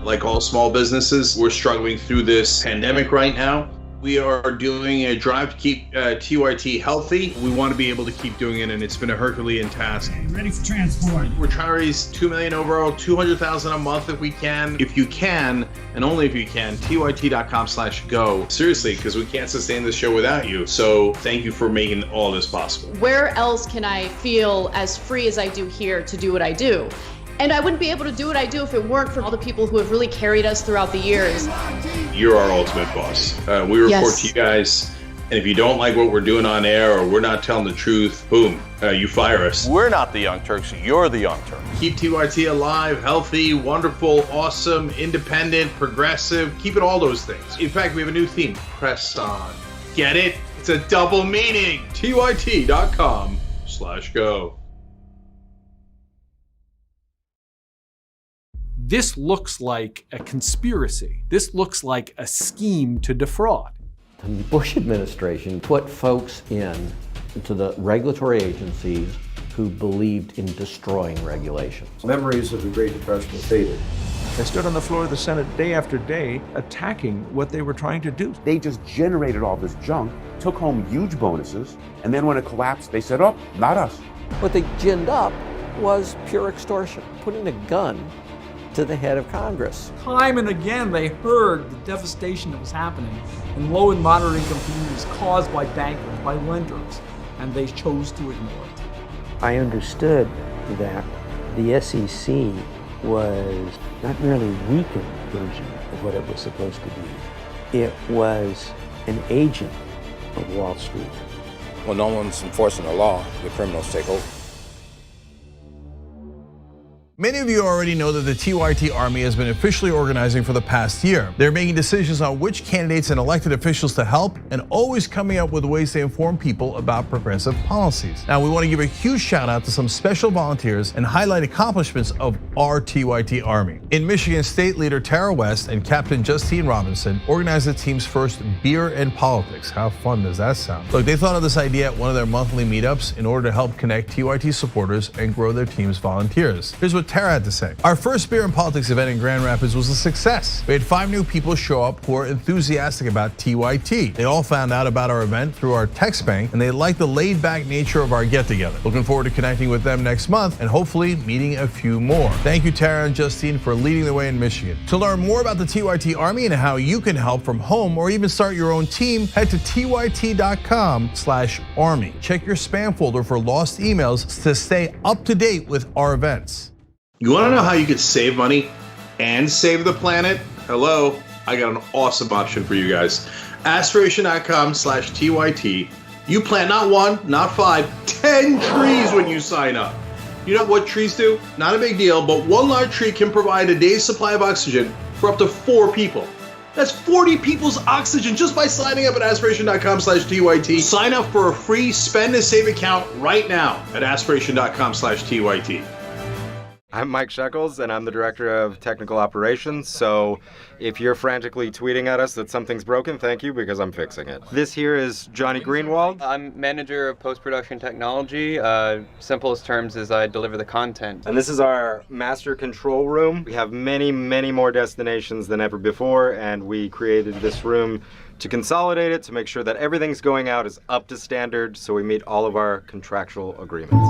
Like all small businesses, we're struggling through this pandemic right now. We are doing a drive to keep TYT healthy. We want to be able to keep doing it, and it's been a Herculean task. Ready for transport. We're trying to raise $2 million overall, $200,000 a month if we can. If you can, and only if you can, tyt.com/go. Seriously, because we can't sustain this show without you. So thank you for making all this possible. Where else can I feel as free as I do here to do what I do? And I wouldn't be able to do what I do if it weren't for all the people who have really carried us throughout the years. You're our ultimate boss. We report to you guys, and if you don't like what we're doing on air or we're not telling the truth, boom, you fire us. We're not the Young Turks, you're the Young Turks. Keep TYT alive, healthy, wonderful, awesome, independent, progressive. Keep it all those things. In fact, we have a new theme, Press On. Get it? It's a double meaning. tyt.com/go. This looks like a conspiracy. This looks like a scheme to defraud. The Bush administration put folks into the regulatory agencies who believed in destroying regulation. Memories of the Great Depression faded. They stood on the floor of the Senate day after day attacking what they were trying to do. They just generated all this junk, took home huge bonuses, and then when it collapsed, they said, oh, not us. What they ginned up was pure extortion, putting a gun to the head of Congress. Time and again, they heard the devastation that was happening in low and moderate income communities caused by bankers, by lenders, and they chose to ignore it. I understood that the SEC was not merely a weakened version of what it was supposed to be. It was an agent of Wall Street. When no one's enforcing the law, the criminals take over. Many of you already know that the TYT Army has been officially organizing for the past year. They're making decisions on which candidates and elected officials to help and always coming up with ways to inform people about progressive policies. Now, we want to give a huge shout out to some special volunteers and highlight accomplishments of our TYT Army. In Michigan, State Leader Tara West and Captain Justine Robinson organized the team's first Beer and Politics. How fun does that sound? Look, they thought of this idea at one of their monthly meetups in order to help connect TYT supporters and grow their team's volunteers. Here's what Tara had to say. Our first Beer and Politics event in Grand Rapids was a success. We had 5 new people show up who are enthusiastic about TYT. They all found out about our event through our text bank, and they liked the laid-back nature of our get-together. Looking forward to connecting with them next month and hopefully meeting a few more. Thank you, Tara and Justine, for leading the way in Michigan. To learn more about the TYT Army and how you can help from home or even start your own team, head to tyt.com/army. Check your spam folder for lost emails to stay up to date with our events. You want to know how you could save money and save the planet? Hello, I got an awesome option for you guys. Aspiration.com/TYT. You plant not 1, not 5, 10 trees when you sign up. You know what trees do? Not a big deal, but one large tree can provide a day's supply of oxygen for up to 4 people. That's 40 people's oxygen just by signing up at aspiration.com/TYT. Sign up for a free spend and save account right now at aspiration.com/TYT. I'm Mike Shekels, and I'm the Director of Technical Operations, so if you're frantically tweeting at us that something's broken, thank you, because I'm fixing it. This here is Johnny Greenwald. I'm Manager of Post-Production Technology. Simplest terms is I deliver the content. And this is our master control room. We have many, many more destinations than ever before, and we created this room to consolidate it, to make sure that everything's going out is up to standard, so we meet all of our contractual agreements.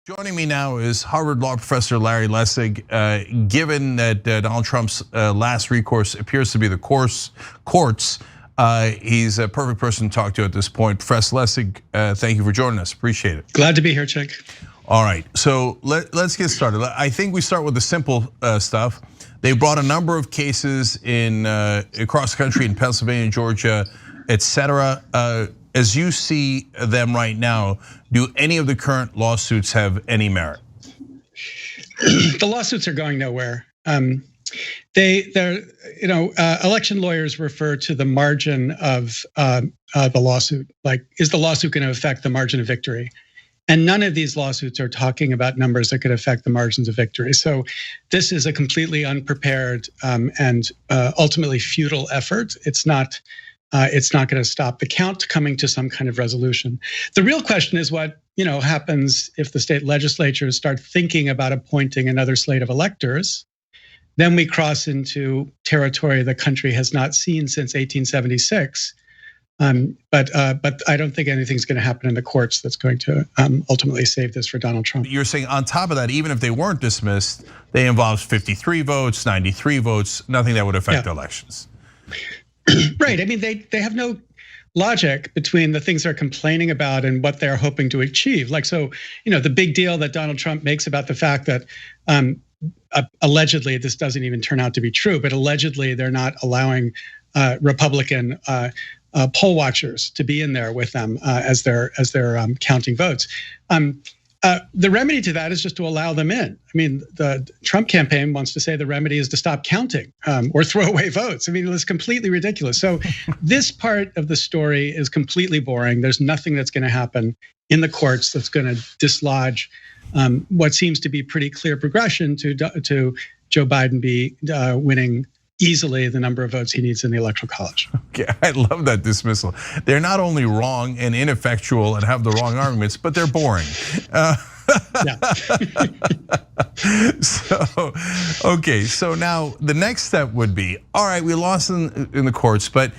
Joining me now is Harvard Law professor Larry Lessig. Given that Donald Trump's last recourse appears to be the courts, he's a perfect person to talk to at this point. Professor Lessig, thank you for joining us. Appreciate it. Glad to be here, Chuck. All right, so let's get started. I think we start with the simple stuff. They brought a number of cases in across the country in Pennsylvania, Georgia, etc. As you see them right now, do any of the current lawsuits have any merit? The lawsuits are going nowhere. Election lawyers refer to the margin of the lawsuit. Like, is the lawsuit going to affect the margin of victory? And none of these lawsuits are talking about numbers that could affect the margins of victory. So this is a completely unprepared and ultimately futile effort. It's not going to stop the count coming to some kind of resolution. The real question is what happens if the state legislatures start thinking about appointing another slate of electors. Then we cross into territory the country has not seen since 1876. But I don't think anything's going to happen in the courts that's going to ultimately save this for Donald Trump. You're saying on top of that, even if they weren't dismissed, they involve 53 votes, 93 votes, nothing that would affect elections. Right. I mean, they have no logic between the things they're complaining about and what they're hoping to achieve. Like, so, the big deal that Donald Trump makes about the fact that allegedly, this doesn't even turn out to be true, but allegedly they're not allowing Republican poll watchers to be in there with them as they're counting votes. The remedy to that is just to allow them in. I mean, the Trump campaign wants to say the remedy is to stop counting or throw away votes. I mean, it's completely ridiculous. So this part of the story is completely boring. There's nothing that's going to happen in the courts that's going to dislodge what seems to be pretty clear progression to Joe Biden be winning easily the number of votes he needs in the Electoral College. Okay, I love that dismissal. They're not only wrong and ineffectual and have the wrong arguments, but they're boring. So now the next step would be, all right, we lost in the courts, but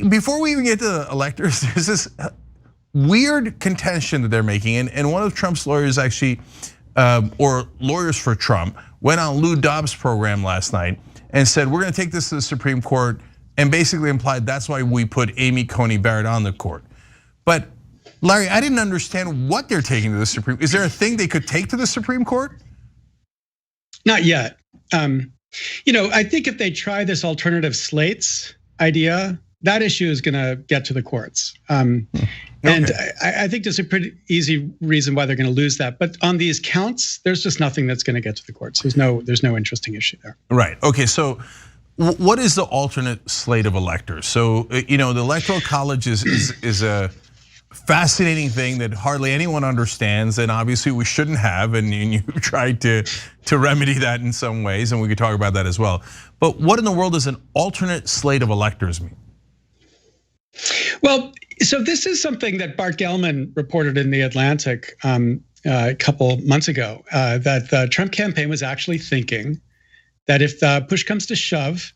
before we even get to the electors, there's this weird contention that they're making, and one of Trump's lawyers actually, or lawyers for Trump, went on Lou Dobbs' program last night and said, we're going to take this to the Supreme Court, and basically implied that's why we put Amy Coney Barrett on the court. But Larry, I didn't understand what they're taking to the Supreme. Is there a thing they could take to the Supreme Court? Not yet. I think if they try this alternative slates idea, that issue is going to get to the courts. And I think there's a pretty easy reason why they're going to lose that. But on these counts, there's just nothing that's going to get to the courts. There's no interesting issue there. Right. Okay. So what is the alternate slate of electors? So the Electoral College is a fascinating thing that hardly anyone understands, and obviously we shouldn't have. And you've tried to remedy that in some ways, and we could talk about that as well. But what in the world does an alternate slate of electors mean? Well, so this is something that Bart Gellman reported in The Atlantic a couple months ago, that the Trump campaign was actually thinking that if the push comes to shove,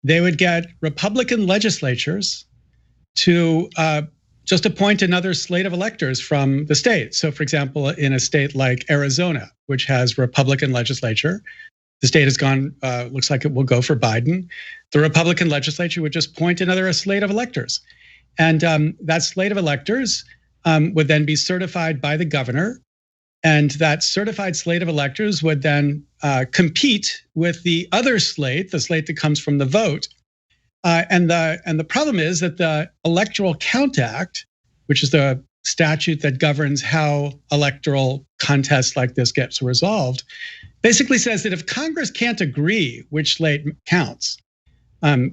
they would get Republican legislatures to just appoint another slate of electors from the state. So for example, in a state like Arizona, which has Republican legislature, the state has gone, looks like it will go for Biden. The Republican legislature would just appoint another slate of electors. And that slate of electors would then be certified by the governor. And that certified slate of electors would then compete with the other slate, the slate that comes from the vote. And the problem is that the Electoral Count Act, which is the statute that governs how electoral contests like this gets resolved, basically says that if Congress can't agree which slate counts,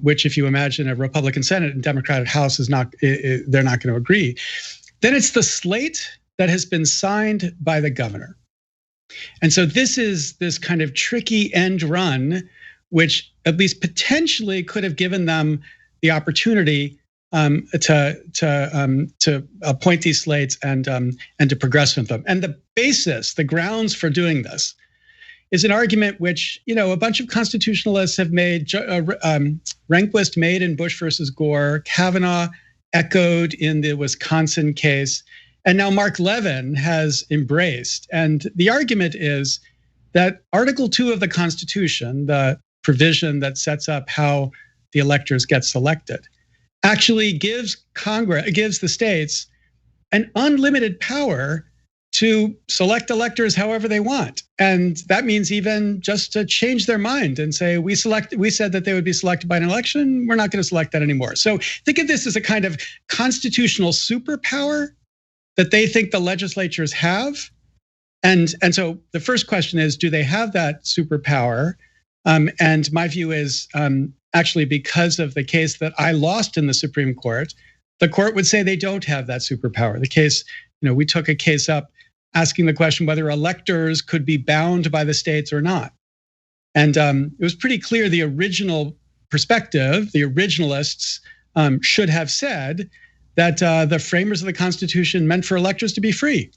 which if you imagine a Republican Senate and Democratic House they're not going to agree, then it's the slate that has been signed by the governor. And so this is this kind of tricky end run, which at least potentially could have given them the opportunity to appoint these slates and to progress with them. And the basis, the grounds for doing this, is an argument which a bunch of constitutionalists have made. Rehnquist made in Bush versus Gore, Kavanaugh echoed in the Wisconsin case, and now Mark Levin has embraced. And the argument is that Article 2 of the Constitution, the provision that sets up how the electors get selected, actually gives the states an unlimited power to select electors however they want. And that means even just to change their mind and say, we said that they would be selected by an election, we're not going to select that anymore. So think of this as a kind of constitutional superpower that they think the legislatures have. And so the first question is, do they have that superpower? And my view is actually, because of the case that I lost in the Supreme Court, the court would say they don't have that superpower. The case, we took a case up asking the question whether electors could be bound by the states or not. And it was pretty clear the original perspective, the originalists should have said that the framers of the Constitution meant for electors to be free.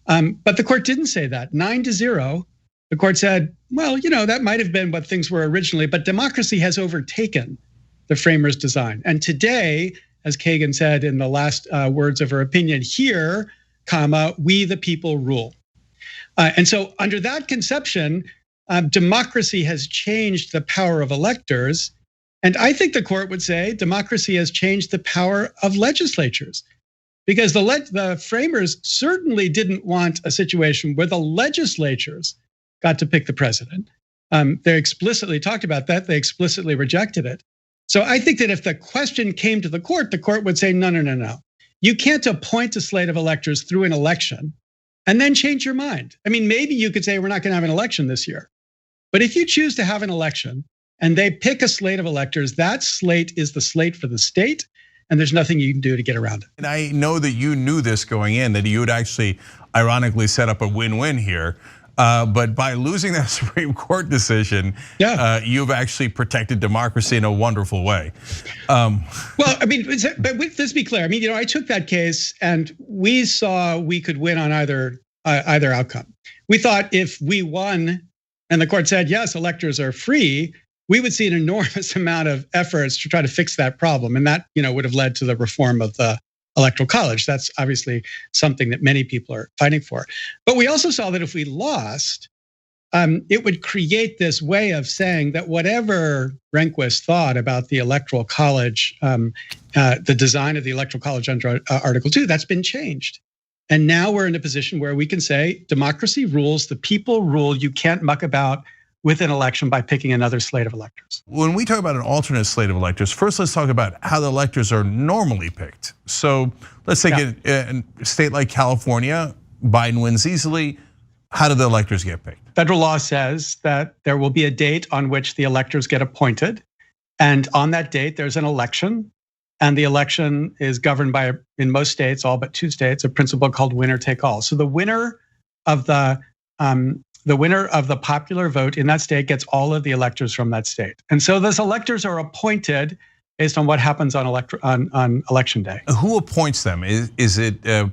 But the court didn't say that. 9-0, the court said, well, that might have been what things were originally, but democracy has overtaken the framers' design. And today, as Kagan said in the last words of her opinion, here, we the people rule. And so under that conception, democracy has changed the power of electors. And I think the court would say democracy has changed the power of legislatures, because the framers certainly didn't want a situation where the legislatures got to pick the president. They explicitly talked about that. They explicitly rejected it. So I think that if the question came to the court would say, no. You can't appoint a slate of electors through an election and then change your mind. I mean, maybe you could say we're not going to have an election this year. But if you choose to have an election and they pick a slate of electors, that slate is the slate for the state, and there's nothing you can do to get around it. And I know that you knew this going in, that you would actually ironically set up a win-win here. But by losing that Supreme Court decision, you've actually protected democracy in a wonderful way. Well, I mean, but let's be clear. I mean, I took that case and we saw we could win on either outcome. We thought if we won and the court said, yes, electors are free, we would see an enormous amount of efforts to try to fix that problem. And that, would have led to the reform of the Electoral College. That's obviously something that many people are fighting for. But we also saw that if we lost, it would create this way of saying that whatever Rehnquist thought about the Electoral College, the design of the Electoral College under Article 2, that's been changed. And now we're in a position where we can say democracy rules, the people rule. You can't muck about with an election by picking another slate of electors. When we talk about an alternate slate of electors, first let's talk about how the electors are normally picked. So let's take a state like California, Biden wins easily. How do the electors get picked? Federal law says that there will be a date on which the electors get appointed. And on that date, there's an election. And the election is governed by, in most states, all but 2 states, a principle called winner take all. So the winner of the popular vote in that state gets all of the electors from that state. And so those electors are appointed based on what happens on election day. Who appoints them? Is it a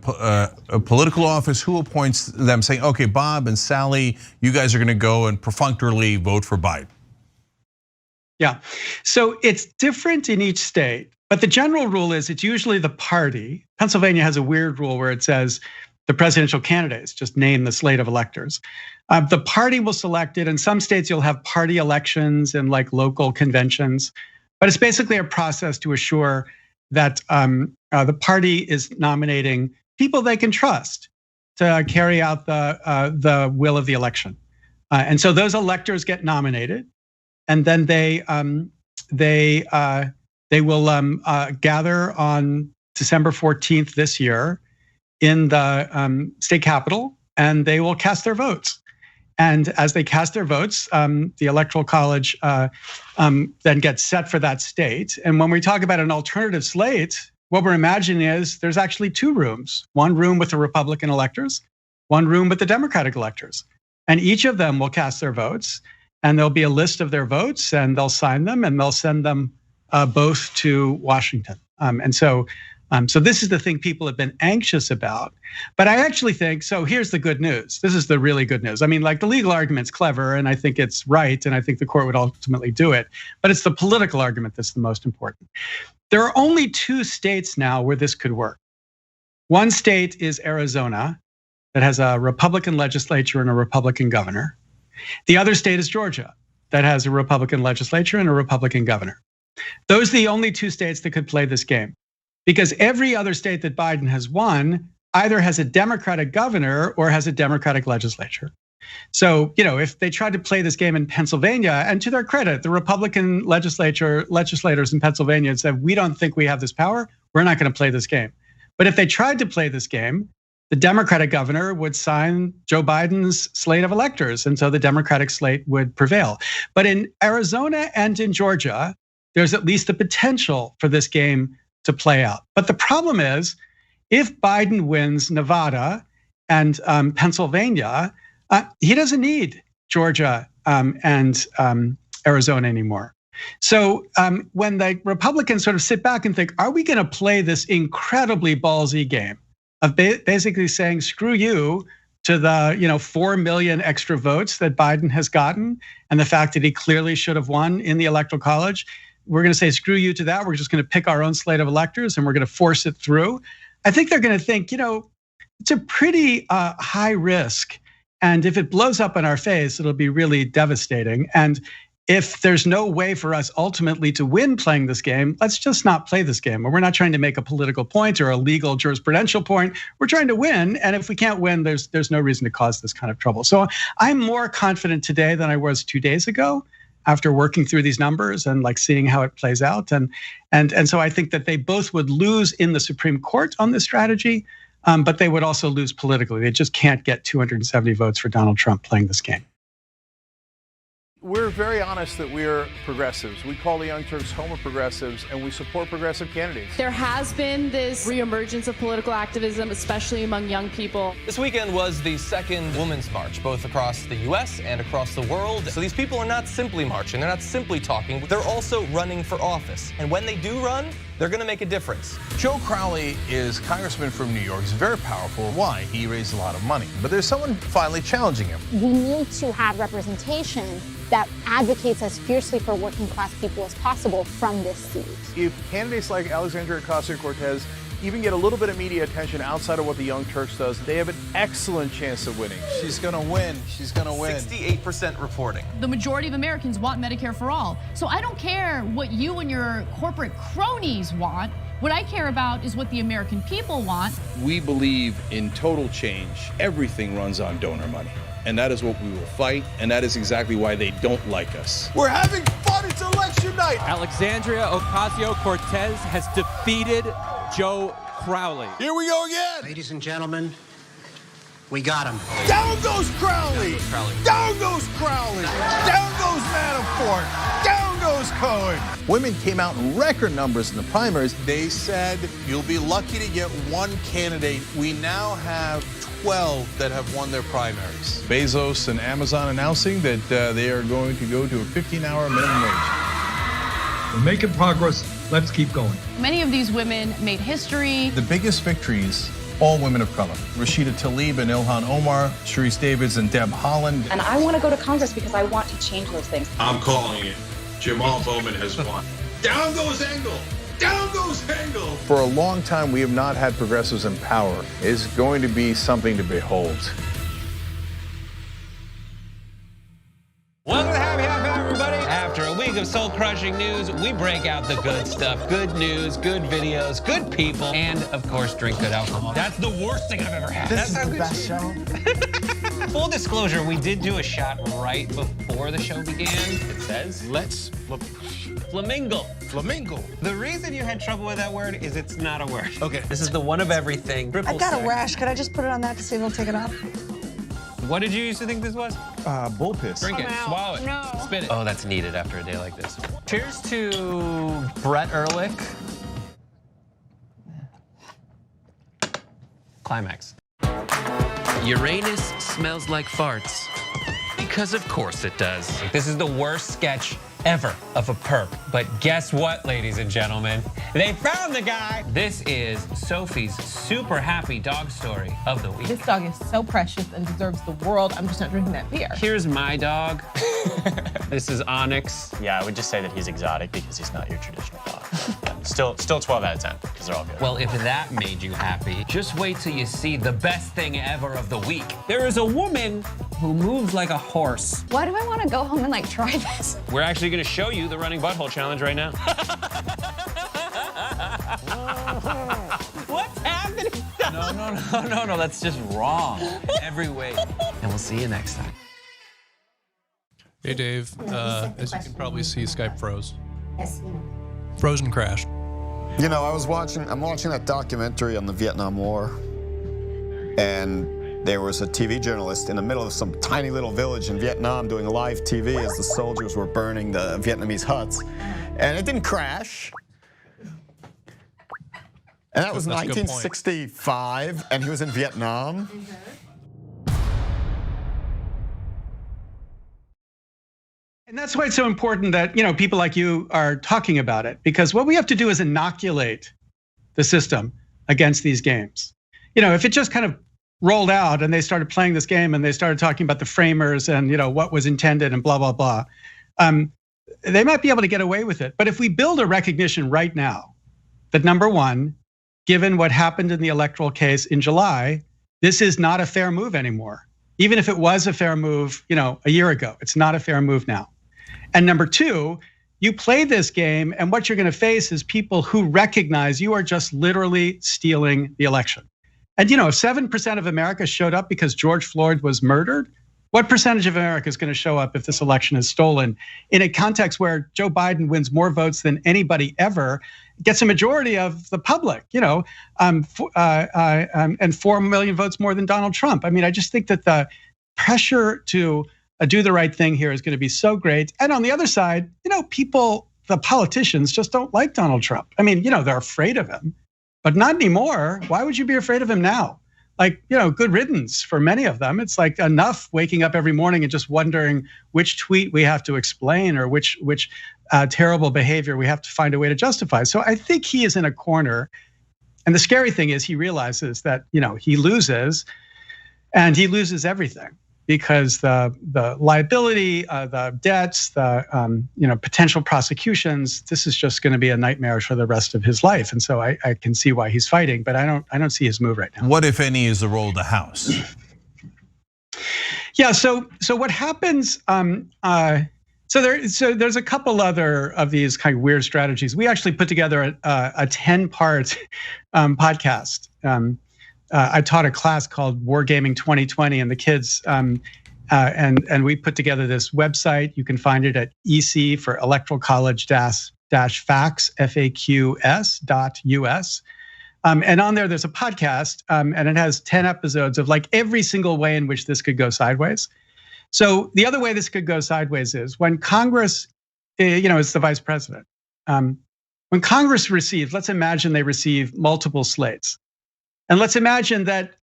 political office? Who appoints them, saying, okay, Bob and Sally, you guys are gonna go and perfunctorily vote for Biden? Yeah, so it's different in each state, but the general rule is it's usually the party. Pennsylvania has a weird rule where it says the presidential candidates just name the slate of electors. The party will select it. In some states, you'll have party elections and like local conventions, but it's basically a process to assure that the party is nominating people they can trust to carry out the will of the election. And so those electors get nominated, and then they will gather on December 14th this year in the state capitol, and they will cast their votes. And as they cast their votes, the Electoral College then gets set for that state. And when we talk about an alternative slate, what we're imagining is there's actually 2 rooms. One room with the Republican electors, one room with the Democratic electors. And each of them will cast their votes, and there'll be a list of their votes, and they'll sign them, and they'll send them both to Washington. So this is the thing people have been anxious about. But I actually think, so here's the good news. This is the really good news. I mean, like the legal argument's clever, and I think it's right, and I think the court would ultimately do it. But it's the political argument that's the most important. There are only 2 states now where this could work. One state is Arizona that has a Republican legislature and a Republican governor. The other state is Georgia that has a Republican legislature and a Republican governor. Those are the only two states that could play this game, because every other state that Biden has won either has a Democratic governor or has a Democratic legislature. So, if they tried to play this game in Pennsylvania, and to their credit, the Republican legislators in Pennsylvania said, we don't think we have this power, we're not going to play this game. But if they tried to play this game, the Democratic governor would sign Joe Biden's slate of electors, and so the Democratic slate would prevail. But in Arizona and in Georgia, there's at least the potential for this game to play out. But the problem is, if Biden wins Nevada and Pennsylvania, he doesn't need Georgia and Arizona anymore. So when the Republicans sort of sit back and think, are we going to play this incredibly ballsy game of basically saying, screw you to the 4 million extra votes that Biden has gotten and the fact that he clearly should have won in the Electoral College? We're going to say, screw you to that. We're just going to pick our own slate of electors and we're going to force it through. I think they're going to think, it's a pretty high risk. And if it blows up in our face, it'll be really devastating. And if there's no way for us ultimately to win playing this game, let's just not play this game. We're not trying to make a political point or a legal jurisprudential point. We're trying to win. And if we can't win, there's no reason to cause this kind of trouble. So I'm more confident today than I was 2 days ago after working through these numbers and seeing how it plays out. And so I think that they both would lose in the Supreme Court on this strategy, but they would also lose politically. They just can't get 270 votes for Donald Trump playing this game. We're very honest that we're progressives. We call the Young Turks home of progressives, and we support progressive candidates. There has been this reemergence of political activism, especially among young people. This weekend was the second Women's March, both across the US and across the world. So these people are not simply marching, they're not simply talking, they're also running for office. And when they do run, they're going to make a difference. Joe Crowley is congressman from New York. He's very powerful. Why? He raised a lot of money. But there's someone finally challenging him. We need to have representation that advocates as fiercely for working class people as possible from this seat. If candidates like Alexandria Ocasio-Cortez even get a little bit of media attention outside of what the Young Turks does, they have an excellent chance of winning. She's going to win. She's going to win. 68% reporting. The majority of Americans want Medicare for all. So I don't care what you and your corporate cronies want. What I care about is what the American people want. We believe in total change. Everything runs on donor money. And that is what we will fight, and that is exactly why they don't like us. We're having fun, it's election night! Alexandria Ocasio-Cortez has defeated Joe Crowley. Here we go again! Ladies and gentlemen, we got him. Down goes Crowley! Down goes Crowley! Down goes Manafort! Down goes Cohen! Women came out in record numbers in the primaries. They said, you'll be lucky to get one candidate. We now have 12 that have won their primaries. Bezos and Amazon announcing that they are going to go to a 15-hour minimum wage. We're making progress. Let's keep going. Many of these women made history. The biggest victories, all women of color. Rashida Tlaib and Ilhan Omar, Sharice Davids and Deb Haaland. And I want to go to Congress because I want to change those things. I'm calling it. Jamal Bowman has won. Down goes Engel. Down goes Engel. For a long time, we have not had progressives in power. It's going to be something to behold. Welcome to Happy Half Hour, everybody. After a week of soul-crushing news, we break out the good stuff. Good news, good videos, good people, and, of course, drink good alcohol. That's the worst thing I've ever had. This That's is the best show. Full disclosure, we did do a shot right before the show began. It says, let's flamingo. Flamingo. The reason you had trouble with that word is it's not a word. Okay. This is the one of everything. I've got a rash. Could I just put it on that to see if it'll take it off? What did you used to think this was? Bull piss. Drink it, swallow it, No. spit it. Oh, that's needed after a day like this. Cheers to Brett Ehrlich. Climax. Uranus smells like farts. Because of course it does. This is the worst sketch ever of a perp. But guess what, ladies and gentlemen? They found the guy. This is Sophie's super happy dog story of the week. This dog is so precious and deserves the world. I'm just not drinking that beer. Here's my dog. This is Onyx. Yeah, I would just say that he's exotic because he's not your traditional dog. Still 12 out of 10, because they're all good. Well, if that made you happy, just wait till you see the best thing ever of the week. There is a woman who moves like a horse. Why do I want to go home and like try this? We're actually going to show you the running butthole challenge right now. What's happening? No, that's just wrong in every way. And we'll see you next time. Hey, Dave. As you can probably see, Skype froze. Yes. Frozen crashed. You know, I'm watching that documentary on the Vietnam War, and there was a TV journalist in the middle of some tiny little village in Vietnam doing live TV as the soldiers were burning the Vietnamese huts, and it didn't crash. And that was 1965, and he was in Vietnam. And that's why it's so important that, people like you are talking about it, because what we have to do is inoculate the system against these games. If it just kind of rolled out and they started playing this game and they started talking about the framers and, what was intended and blah, blah, blah, they might be able to get away with it. But if we build a recognition right now that, number one, given what happened in the electoral case in July, this is not a fair move anymore. Even if it was a fair move, a year ago, it's not a fair move now. And number two, you play this game and what you're going to face is people who recognize you are just literally stealing the election. And if 7% of America showed up because George Floyd was murdered, what percentage of America is going to show up if this election is stolen in a context where Joe Biden wins more votes than anybody ever, gets a majority of the public, and 4 million votes more than Donald Trump? I mean, I just think that the pressure to do the right thing here is going to be so great. And on the other side, people, the politicians just don't like Donald Trump. I mean, they're afraid of him, but not anymore. Why would you be afraid of him now? Like, good riddance for many of them. It's like enough waking up every morning and just wondering which tweet we have to explain or which terrible behavior we have to find a way to justify. So I think he is in a corner. And the scary thing is he realizes that, he loses and he loses everything because the liability, the debts, the potential prosecutions, this is just going to be a nightmare for the rest of his life. And so I can see why he's fighting, but I don't see his move right now. What, if any, is the role of the House? Yeah, so what happens? So there's a couple other of these kind of weird strategies. We actually put together a 10-part podcast. I taught a class called Wargaming 2020, and the kids and we put together this website. You can find it at EC for Electoral College -facts FAQS.us. And on there's a podcast, and it has 10 episodes of like every single way in which this could go sideways. So the other way this could go sideways is when Congress, is the vice president. When Congress receives, let's imagine they receive multiple slates. And let's imagine that,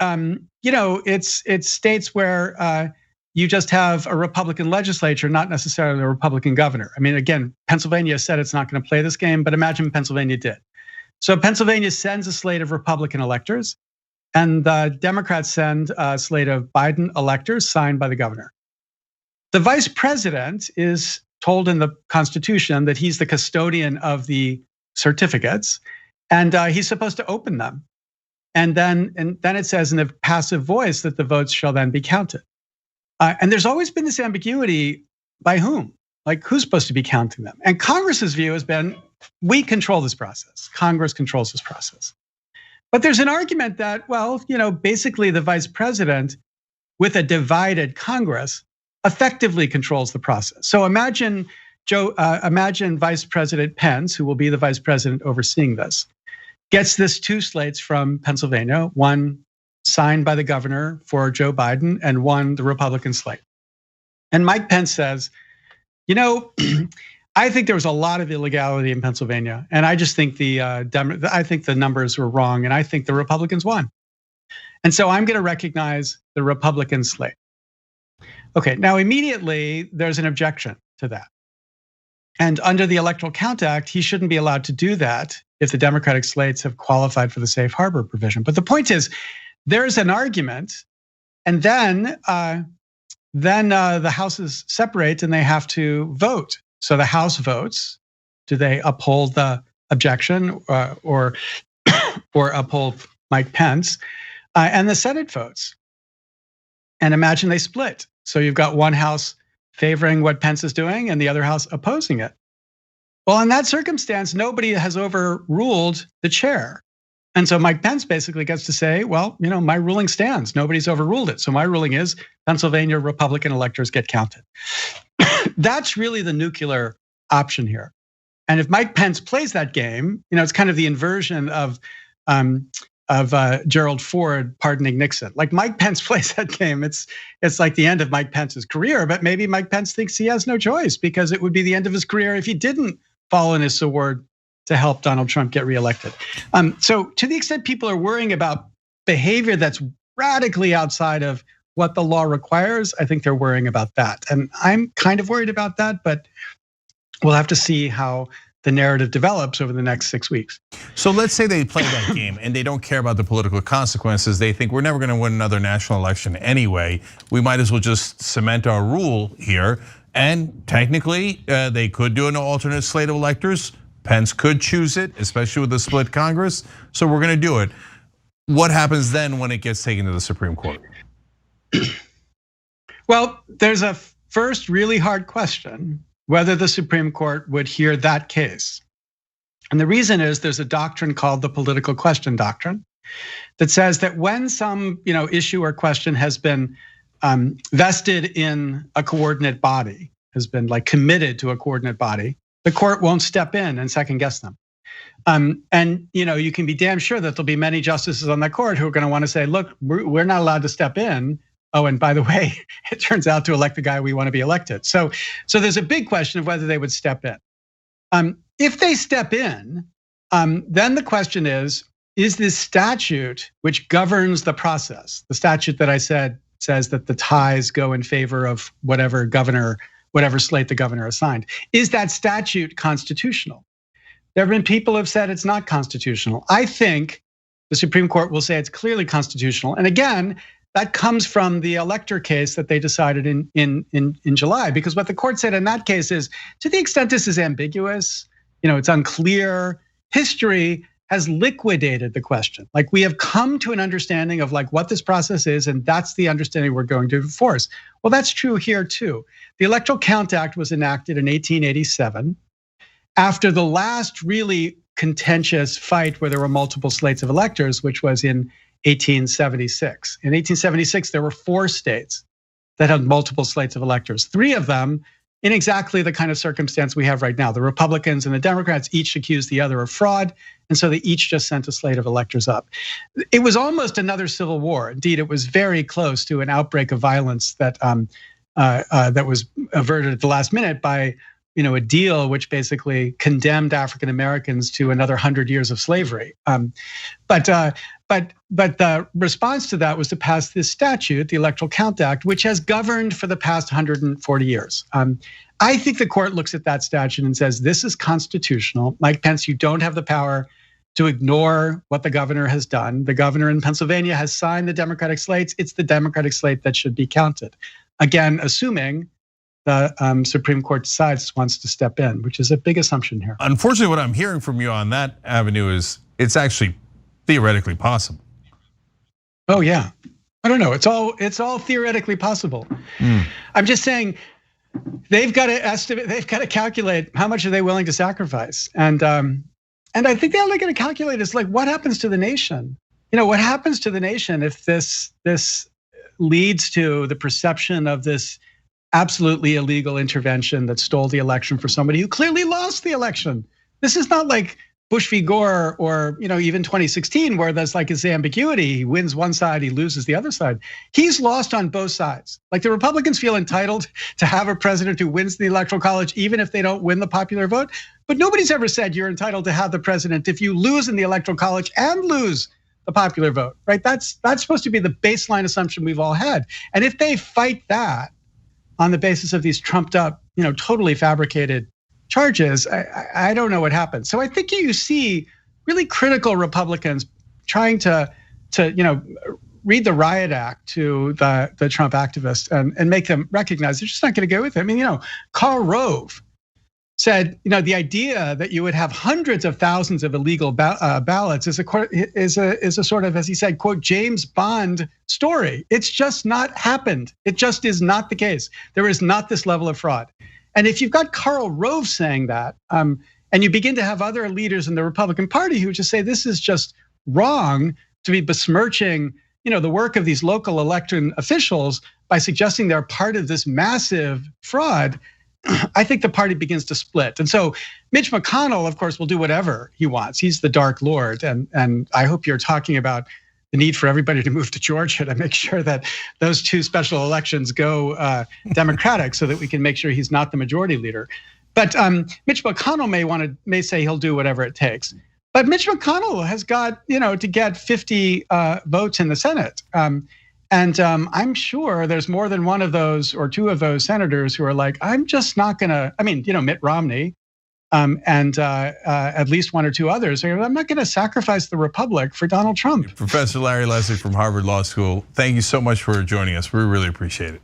it's states where you just have a Republican legislature, not necessarily a Republican governor. I mean, again, Pennsylvania said it's not going to play this game, but imagine Pennsylvania did. So Pennsylvania sends a slate of Republican electors, and the Democrats send a slate of Biden electors signed by the governor. The vice president is told in the Constitution that he's the custodian of the certificates, and he's supposed to open them. And then it says in a passive voice that the votes shall then be counted. And there's always been this ambiguity by whom? Like, who's supposed to be counting them? And Congress's view has been, we control this process. Congress controls this process. But there's an argument that, basically the vice president with a divided Congress effectively controls the process. So imagine Vice President Pence, who will be the vice president overseeing this, gets this 2 slates from Pennsylvania, one signed by the governor for Joe Biden and one the Republican slate. And Mike Pence says, I think there was a lot of illegality in Pennsylvania, and I just think I think the numbers were wrong, and I think the Republicans won. And so I'm going to recognize the Republican slate. Okay, now immediately there's an objection to that. And under the Electoral Count Act, he shouldn't be allowed to do that if the Democratic slates have qualified for the safe harbor provision. But the point is, there's an argument, and then the houses separate and they have to vote. So the House votes. Do they uphold the objection or uphold Mike Pence, and the Senate votes. And imagine they split. So you've got one house favoring what Pence is doing and the other house opposing it. Well, in that circumstance, nobody has overruled the chair. And so Mike Pence basically gets to say, well, my ruling stands. Nobody's overruled it. So my ruling is Pennsylvania Republican electors get counted. That's really the nuclear option here. And if Mike Pence plays that game, it's kind of the inversion of Gerald Ford pardoning Nixon. Like Mike Pence plays that game, it's like the end of Mike Pence's career. But maybe Mike Pence thinks he has no choice because it would be the end of his career if he didn't fall on his sword to help Donald Trump get reelected. So to the extent people are worrying about behavior that's radically outside of what the law requires, I think they're worrying about that. And I'm kind of worried about that, but we'll have to see how the narrative develops over the next 6 weeks. So let's say they play that game and they don't care about the political consequences. They think we're never gonna win another national election anyway. We might as well just cement our rule here. And technically, they could do an alternate slate of electors. Pence could choose it, especially with a split Congress. So we're gonna do it. What happens then when it gets taken to the Supreme Court? Well, there's a first really hard question whether the Supreme Court would hear that case. And the reason is there's a doctrine called the political question doctrine that says that when some issue or question has been vested in a coordinate body, has been like committed to a coordinate body, the court won't step in and second guess them. And you can be damn sure that there'll be many justices on that court who are going to want to say, look, we're not allowed to step in. Oh, and by the way, it turns out to elect the guy we want to be elected. So there's a big question of whether they would step in. If they step in, then the question is this statute which governs the process, the statute that I said says that the ties go in favor of whatever slate the governor assigned, is that statute constitutional? There have been people who have said it's not constitutional. I think the Supreme Court will say it's clearly constitutional. And again, that comes from the elector case that they decided in July, because what the court said in that case is, to the extent this is ambiguous, it's unclear, history has liquidated the question. Like we have come to an understanding of like what this process is, and that's the understanding we're going to enforce. Well, that's true here too. The Electoral Count Act was enacted in 1887 after the last really contentious fight where there were multiple slates of electors, which was in 1876. In 1876, there were 4 states that had multiple slates of electors. 3 of them in exactly the kind of circumstance we have right now. The Republicans and the Democrats each accused the other of fraud, and so they each just sent a slate of electors up. It was almost another civil war. Indeed, it was very close to an outbreak of violence that was averted at the last minute by a deal which basically condemned African Americans to another 100 years of slavery. But the response to that was to pass this statute, the Electoral Count Act, which has governed for the past 140 years. I think the court looks at that statute and says, this is constitutional. Mike Pence, you don't have the power to ignore what the governor has done. The governor in Pennsylvania has signed the Democratic slates. It's the Democratic slate that should be counted. Again, assuming the Supreme Court decides wants to step in, which is a big assumption here. Unfortunately, what I'm hearing from you on that avenue is it's actually theoretically possible. Oh yeah, I don't know. It's all theoretically possible. I'm just saying they've got to estimate, they've got to calculate how much are they willing to sacrifice, and I think they're only going to calculate is like what happens to the nation. What happens to the nation if this leads to the perception of this absolutely illegal intervention that stole the election for somebody who clearly lost the election. This is not like Bush v. Gore or even 2016 where there's like this ambiguity. He wins one side, he loses the other side. He's lost on both sides. Like the Republicans feel entitled to have a president who wins the Electoral College even if they don't win the popular vote. But nobody's ever said you're entitled to have the president if you lose in the Electoral College and lose the popular vote, right? That's supposed to be the baseline assumption we've all had. And if they fight that on the basis of these trumped up, totally fabricated charges, I don't know what happens. So I think you see really critical Republicans trying to read the riot act to the Trump activists and make them recognize they're just not going to go with it. I mean, Karl Rove said, the idea that you would have hundreds of thousands of illegal ballots is a sort of, as he said, quote, James Bond story. It's just not happened. It just is not the case. There is not this level of fraud. And if you've got Karl Rove saying that, and you begin to have other leaders in the Republican Party who just say this is just wrong to be besmirching, the work of these local election officials by suggesting they're part of this massive fraud, I think the party begins to split. And so Mitch McConnell, of course, will do whatever he wants. He's the Dark Lord. And I hope you're talking about the need for everybody to move to Georgia to make sure that those two special elections go Democratic so that we can make sure he's not the majority leader. But Mitch McConnell may say he'll do whatever it takes. But Mitch McConnell has got, to get 50 votes in the Senate. And I'm sure there's more than one of those or two of those senators who are like, I'm just not gonna, Mitt Romney, and at least one or two others, I'm not gonna sacrifice the Republic for Donald Trump. Professor Larry Leslie from Harvard Law School, thank you so much for joining us. We really appreciate it.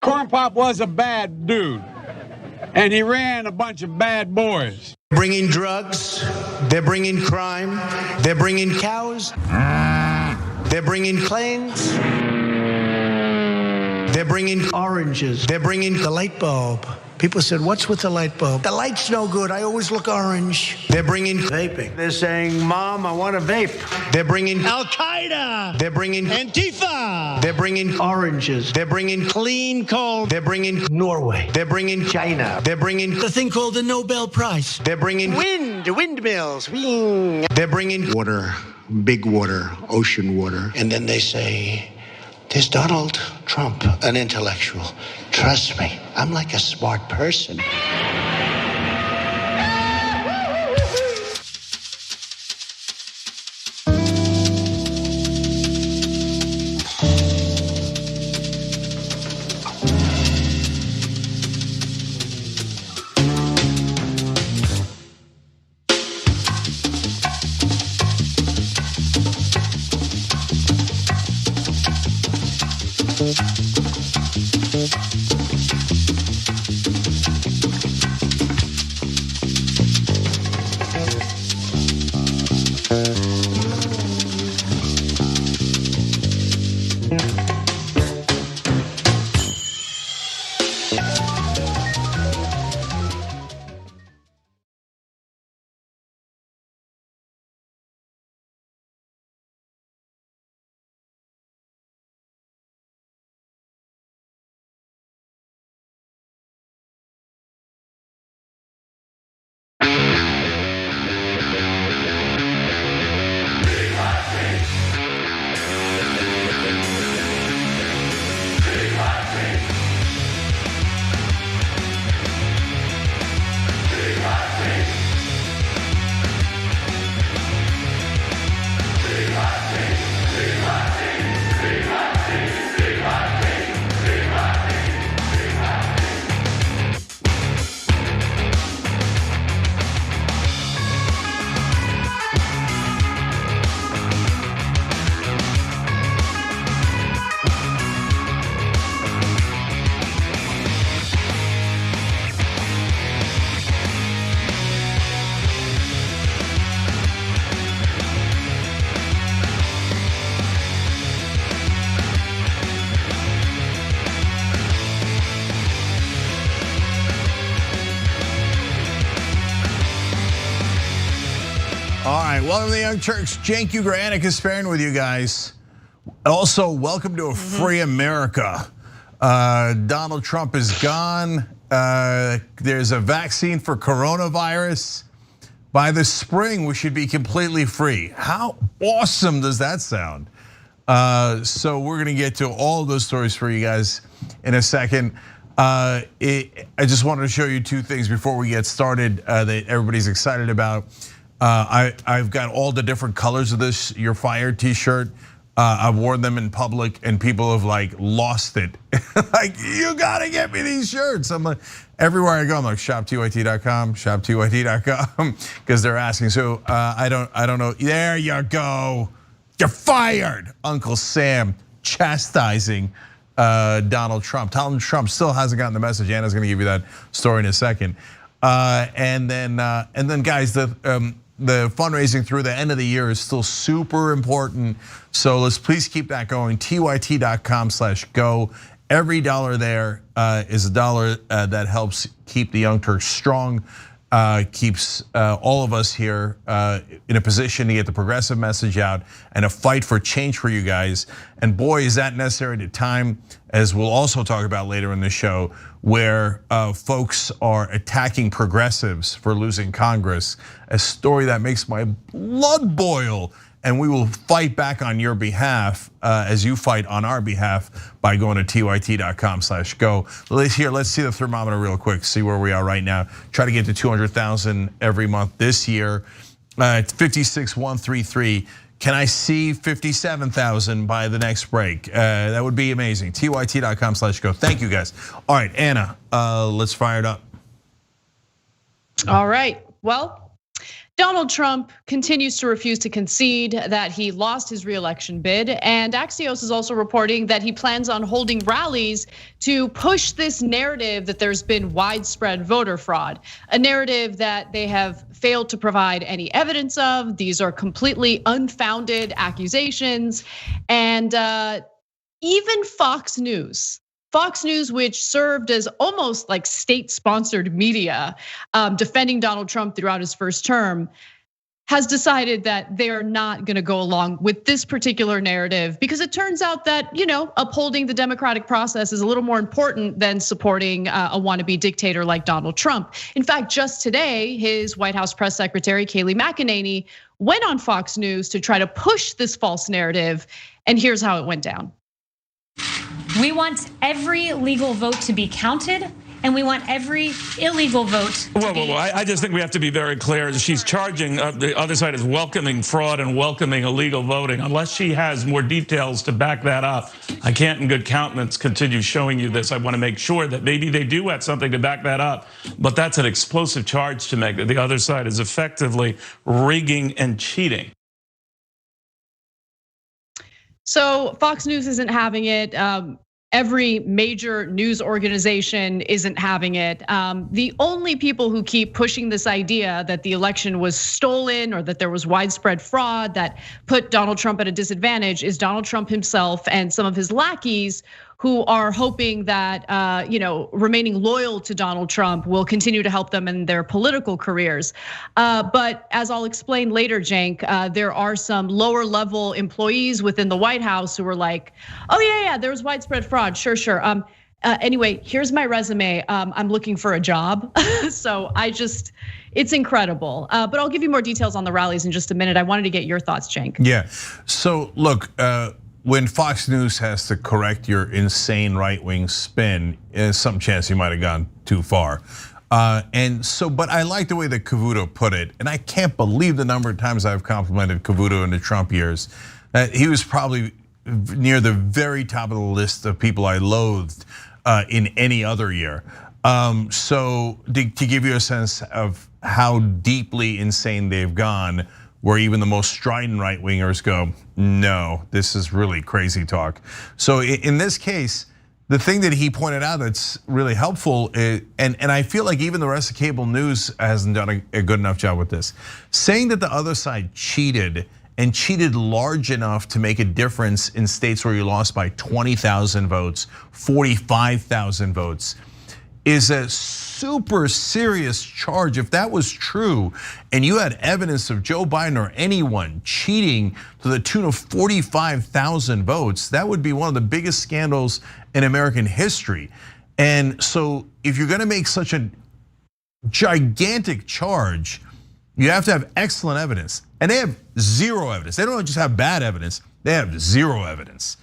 Corn Pop was a bad dude, and he ran a bunch of bad boys. Bringing drugs, they're bringing crime, they're bringing cows, they're bringing planes, they're bringing oranges, they're bringing the light bulb. People said, what's with the light bulb? The light's no good. I always look orange. They're bringing vaping. They're saying, Mom, I want a vape. They're bringing Al-Qaeda. They're bringing Antifa. They're bringing oranges. They're bringing clean coal. They're bringing Norway. They're bringing China. They're bringing the thing called the Nobel Prize. They're bringing windmills. Wing. They're bringing water, big water, ocean water. And then they say, there's Donald Trump, an intellectual. Trust me, I'm like a smart person. right, welcome to the Young Turks. Cenk Ugranic is sparing with you guys. Also, welcome to a free America. Donald Trump is gone. There's a vaccine for coronavirus. By the spring, we should be completely free. How awesome does that sound? So we're gonna get to all of those stories for you guys in a second. I just wanted to show you two things before we get started that everybody's excited about. I've got all the different colors of this "You're Fired" t-shirt. I've worn them in public and people have like lost it. Like, you gotta get me these shirts. I'm like, everywhere I go, I'm like, shoptyt.com, shoptyt.com, because they're asking. So I don't know. There you go. You're fired. Uncle Sam chastising Donald Trump. Donald Trump still hasn't gotten the message. Anna's gonna give you that story in a second. And then guys, the fundraising through the end of the year is still super important. So let's please keep that going. tyt.com/go. Every dollar there is a dollar that helps keep the Young Turks strong, keeps all of us here in a position to get the progressive message out and a fight for change for you guys. And boy, is that necessary at a time, as we'll also talk about later in the show, where folks are attacking progressives for losing Congress, a story that makes my blood boil. And we will fight back on your behalf as you fight on our behalf by going to tyt.com/go. Let's see the thermometer real quick, see where we are right now. Try to get to 200,000 every month this year. It's 56,133. Can I see 57,000 by the next break? That would be amazing. tyt.com/go. Thank you guys. All right, Anna, let's fire it up. All right, well, Donald Trump continues to refuse to concede that he lost his re-election bid, and Axios is also reporting that he plans on holding rallies to push this narrative that there's been widespread voter fraud, a narrative that they have failed to provide any evidence of. These are completely unfounded accusations, and even Fox News, which served as almost like state-sponsored media defending Donald Trump throughout his first term, has decided that they are not gonna go along with this particular narrative because it turns out that, upholding the democratic process is a little more important than supporting a wannabe dictator like Donald Trump. In fact, just today, his White House press secretary, Kayleigh McEnany, went on Fox News to try to push this false narrative, and here's how it went down. We want every legal vote to be counted, and we want every illegal vote. Well, I just think we have to be very clear. She's charging, the other side is welcoming fraud and welcoming illegal voting. Unless she has more details to back that up, I can't in good countenance continue showing you this. I want to make sure that maybe they do have something to back that up, but that's an explosive charge to make, that the other side is effectively rigging and cheating. So Fox News isn't having it. Every major news organization isn't having it. The only people who keep pushing this idea that the election was stolen or that there was widespread fraud that put Donald Trump at a disadvantage is Donald Trump himself and some of his lackeys, who are hoping that remaining loyal to Donald Trump will continue to help them in their political careers. But as I'll explain later, Cenk, there are some lower level employees within the White House who were like, oh yeah, there was widespread fraud, sure. Anyway, here's my resume, I'm looking for a job. So it's incredible. But I'll give you more details on the rallies in just a minute. I wanted to get your thoughts, Cenk. Yeah, so look, when Fox News has to correct your insane right-wing spin, there's some chance you might have gone too far. But I like the way that Cavuto put it, and I can't believe the number of times I've complimented Cavuto in the Trump years. He was probably near the very top of the list of people I loathed in any other year. So to give you a sense of how deeply insane they've gone, where even the most strident right-wingers go, no, this is really crazy talk. So in this case, the thing that he pointed out that's really helpful, and I feel like even the rest of cable news hasn't done a good enough job with this, saying that the other side cheated and cheated large enough to make a difference in states where you lost by 20,000 votes, 45,000 votes, is a super serious charge. If that was true, and you had evidence of Joe Biden or anyone cheating to the tune of 45,000 votes, that would be one of the biggest scandals in American history. And so if you're gonna make such a gigantic charge, you have to have excellent evidence. And they have zero evidence. They don't just have bad evidence, they have zero evidence.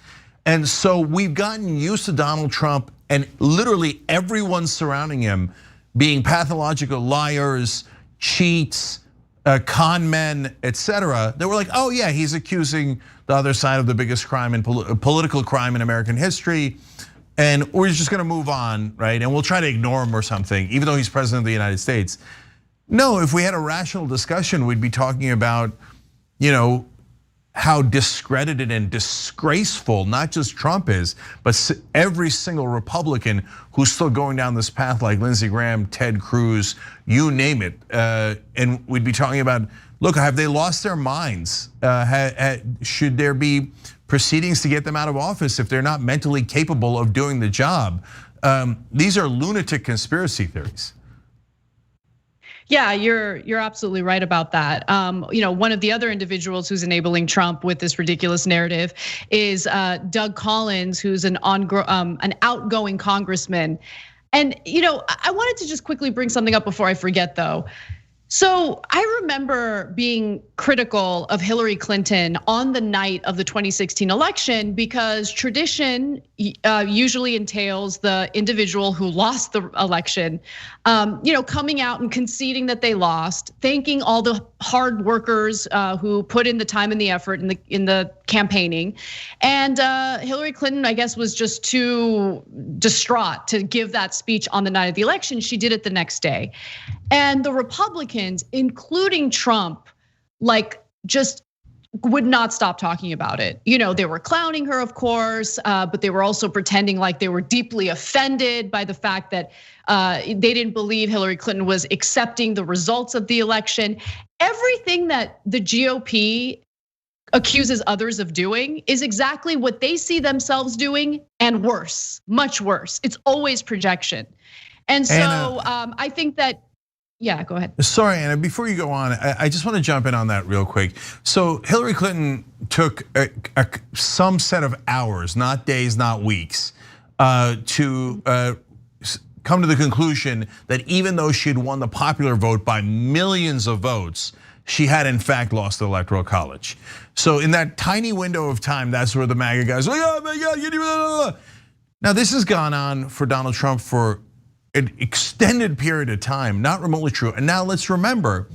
And so we've gotten used to Donald Trump and literally everyone surrounding him being pathological liars, cheats, con men, etc. They were like, oh yeah, he's accusing the other side of the biggest crime and political crime in American history. And we're just gonna move on, right? And we'll try to ignore him or something, even though he's president of the United States. No, if we had a rational discussion, we'd be talking about, how discredited and disgraceful not just Trump is, but every single Republican who's still going down this path, like Lindsey Graham, Ted Cruz, you name it. And we'd be talking about, look, have they lost their minds? Should there be proceedings to get them out of office if they're not mentally capable of doing the job? These are lunatic conspiracy theories. Yeah, you're absolutely right about that. One of the other individuals who's enabling Trump with this ridiculous narrative is Doug Collins, who's an outgoing congressman. And I wanted to just quickly bring something up before I forget, though. So I remember being critical of Hillary Clinton on the night of the 2016 election because tradition usually entails the individual who lost the election, coming out and conceding that they lost, thanking all the hard workers who put in the time and the effort in the campaigning. And Hillary Clinton, I guess, was just too distraught to give that speech on the night of the election. She did it the next day. And the Republicans, including Trump, just would not stop talking about it. They were clowning her, of course, but they were also pretending like they were deeply offended by the fact that they didn't believe Hillary Clinton was accepting the results of the election. Everything that the GOP accuses others of doing is exactly what they see themselves doing, and worse, much worse. It's always projection. And so I think that, yeah, go ahead. Sorry, Anna, before you go on, I just want to jump in on that real quick. So Hillary Clinton took some set of hours, not days, not weeks, to come to the conclusion that even though she had won the popular vote by millions of votes, she had in fact lost the Electoral College. So in that tiny window of time, that's where the MAGA guys are like, oh my God, now this has gone on for Donald Trump for an extended period of time, not remotely true. And now let's remember,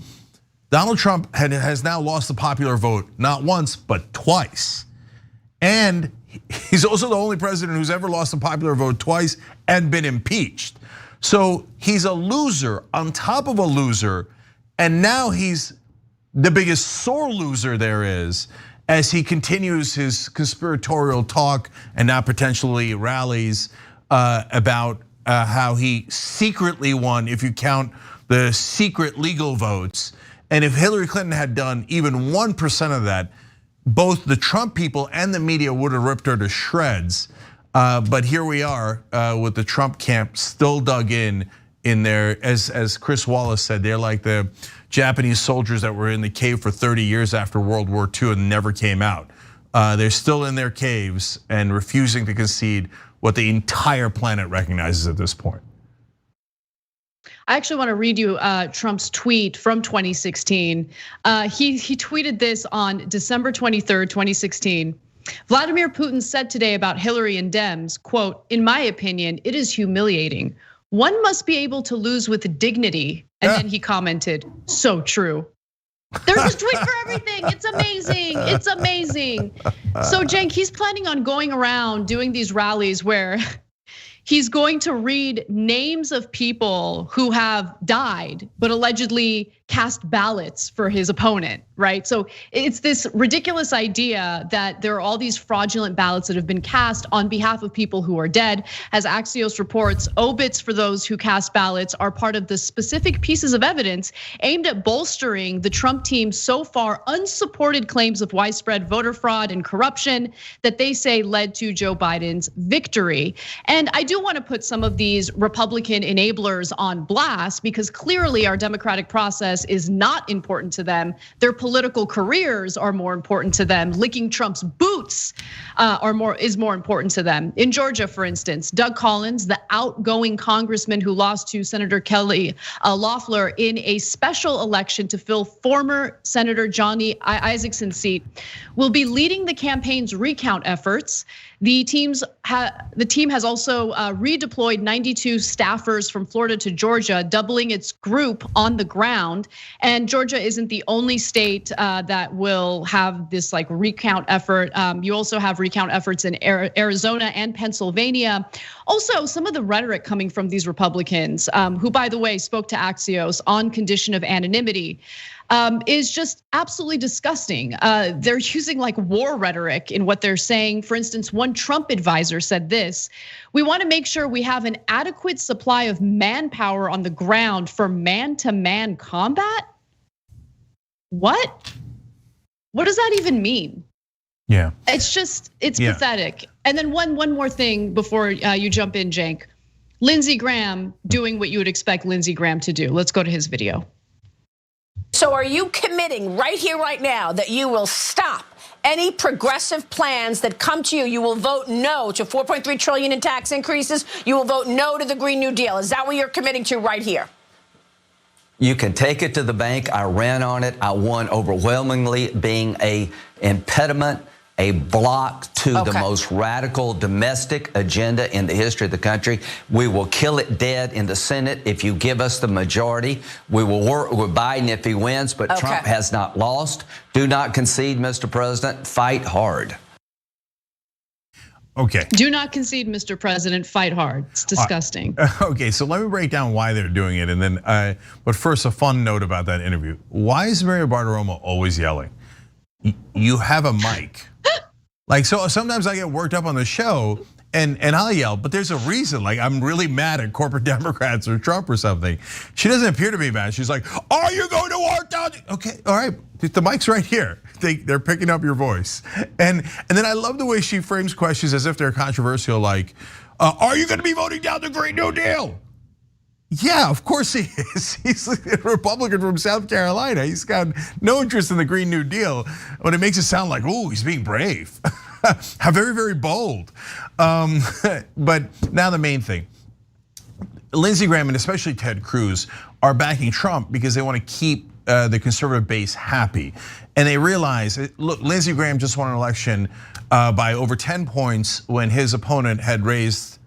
Donald Trump has now lost the popular vote, not once, but twice. And he's also the only president who's ever lost the popular vote twice and been impeached. So he's a loser on top of a loser. And now he's the biggest sore loser there is as he continues his conspiratorial talk and now potentially rallies about how he secretly won, if you count the secret legal votes. And if Hillary Clinton had done even 1% of that, both the Trump people and the media would have ripped her to shreds. But here we are with the Trump camp still dug in there. As Chris Wallace said, they're like the Japanese soldiers that were in the cave for 30 years after World War II and never came out. They're still in their caves and refusing to concede what the entire planet recognizes at this point. I actually want to read you Trump's tweet from 2016. He tweeted this on December 23rd, 2016. Vladimir Putin said today about Hillary and Dems, quote, "In my opinion, it is humiliating. One must be able to lose with dignity." And then he commented, "So true." There's a tweet for everything. It's amazing. It's amazing. So Cenk, he's planning on going around doing these rallies where he's going to read names of people who have died, but allegedly cast ballots for his opponent, right? So it's this ridiculous idea that there are all these fraudulent ballots that have been cast on behalf of people who are dead. As Axios reports, obits for those who cast ballots are part of the specific pieces of evidence aimed at bolstering the Trump team's so far unsupported claims of widespread voter fraud and corruption that they say led to Joe Biden's victory. And I do want to put some of these Republican enablers on blast because clearly our democratic process is not important to them. Their political careers are more important to them. Licking Trump's boots is more important to them. In Georgia, for instance, Doug Collins, the outgoing congressman who lost to Senator Kelly Loeffler in a special election to fill former Senator Johnny Isaacsen's seat, will be leading the campaign's recount efforts. The team has also redeployed 92 staffers from Florida to Georgia, doubling its group on the ground. And Georgia isn't the only state that will have this like recount effort. You also have recount efforts in Arizona and Pennsylvania. Also, some of the rhetoric coming from these Republicans, who by the way spoke to Axios on condition of anonymity, is just absolutely disgusting. They're using like war rhetoric in what they're saying. For instance, one Trump advisor said this: "We want to make sure we have an adequate supply of manpower on the ground for man-to-man combat." What? What does that even mean? Yeah. It's pathetic. And then one more thing before you jump in, Cenk. Lindsey Graham doing what you would expect Lindsey Graham to do. Let's go to his video. So are you committing right here, right now, that you will stop any progressive plans that come to you? You will vote no to 4.3 trillion in tax increases. You will vote no to the Green New Deal. Is that what you're committing to right here? You can take it to the bank. I ran on it. I won overwhelmingly, being a impediment, a block to the most radical domestic agenda in the history of the country. We will kill it dead in the Senate if you give us the majority. We will work with Biden if he wins, but Trump has not lost. Do not concede, Mr. President. Fight hard. Okay. Do not concede, Mr. President. Fight hard. It's disgusting. Okay, so let me break down why they're doing it, and then, but first, a fun note about that interview. Why is Maria Bartiromo always yelling? You have a mic. Like, so sometimes I get worked up on the show and I'll yell, but there's a reason. Like, I'm really mad at corporate Democrats or Trump or something. She doesn't appear to be mad. She's like, "Are you going to work down?" Okay, all right, the mic's right here. They're picking up your voice. And then I love the way she frames questions as if they're controversial, like, "Are you going to be voting down the Green New Deal?" Yeah, of course he is. He's a Republican from South Carolina. He's got no interest in the Green New Deal, but it makes it sound like, oh, he's being brave. How very, very bold. But now the main thing. Lindsey Graham and especially Ted Cruz are backing Trump because they want to keep the conservative base happy. And they realize, look, Lindsey Graham just won an election by over 10 points when his opponent had raised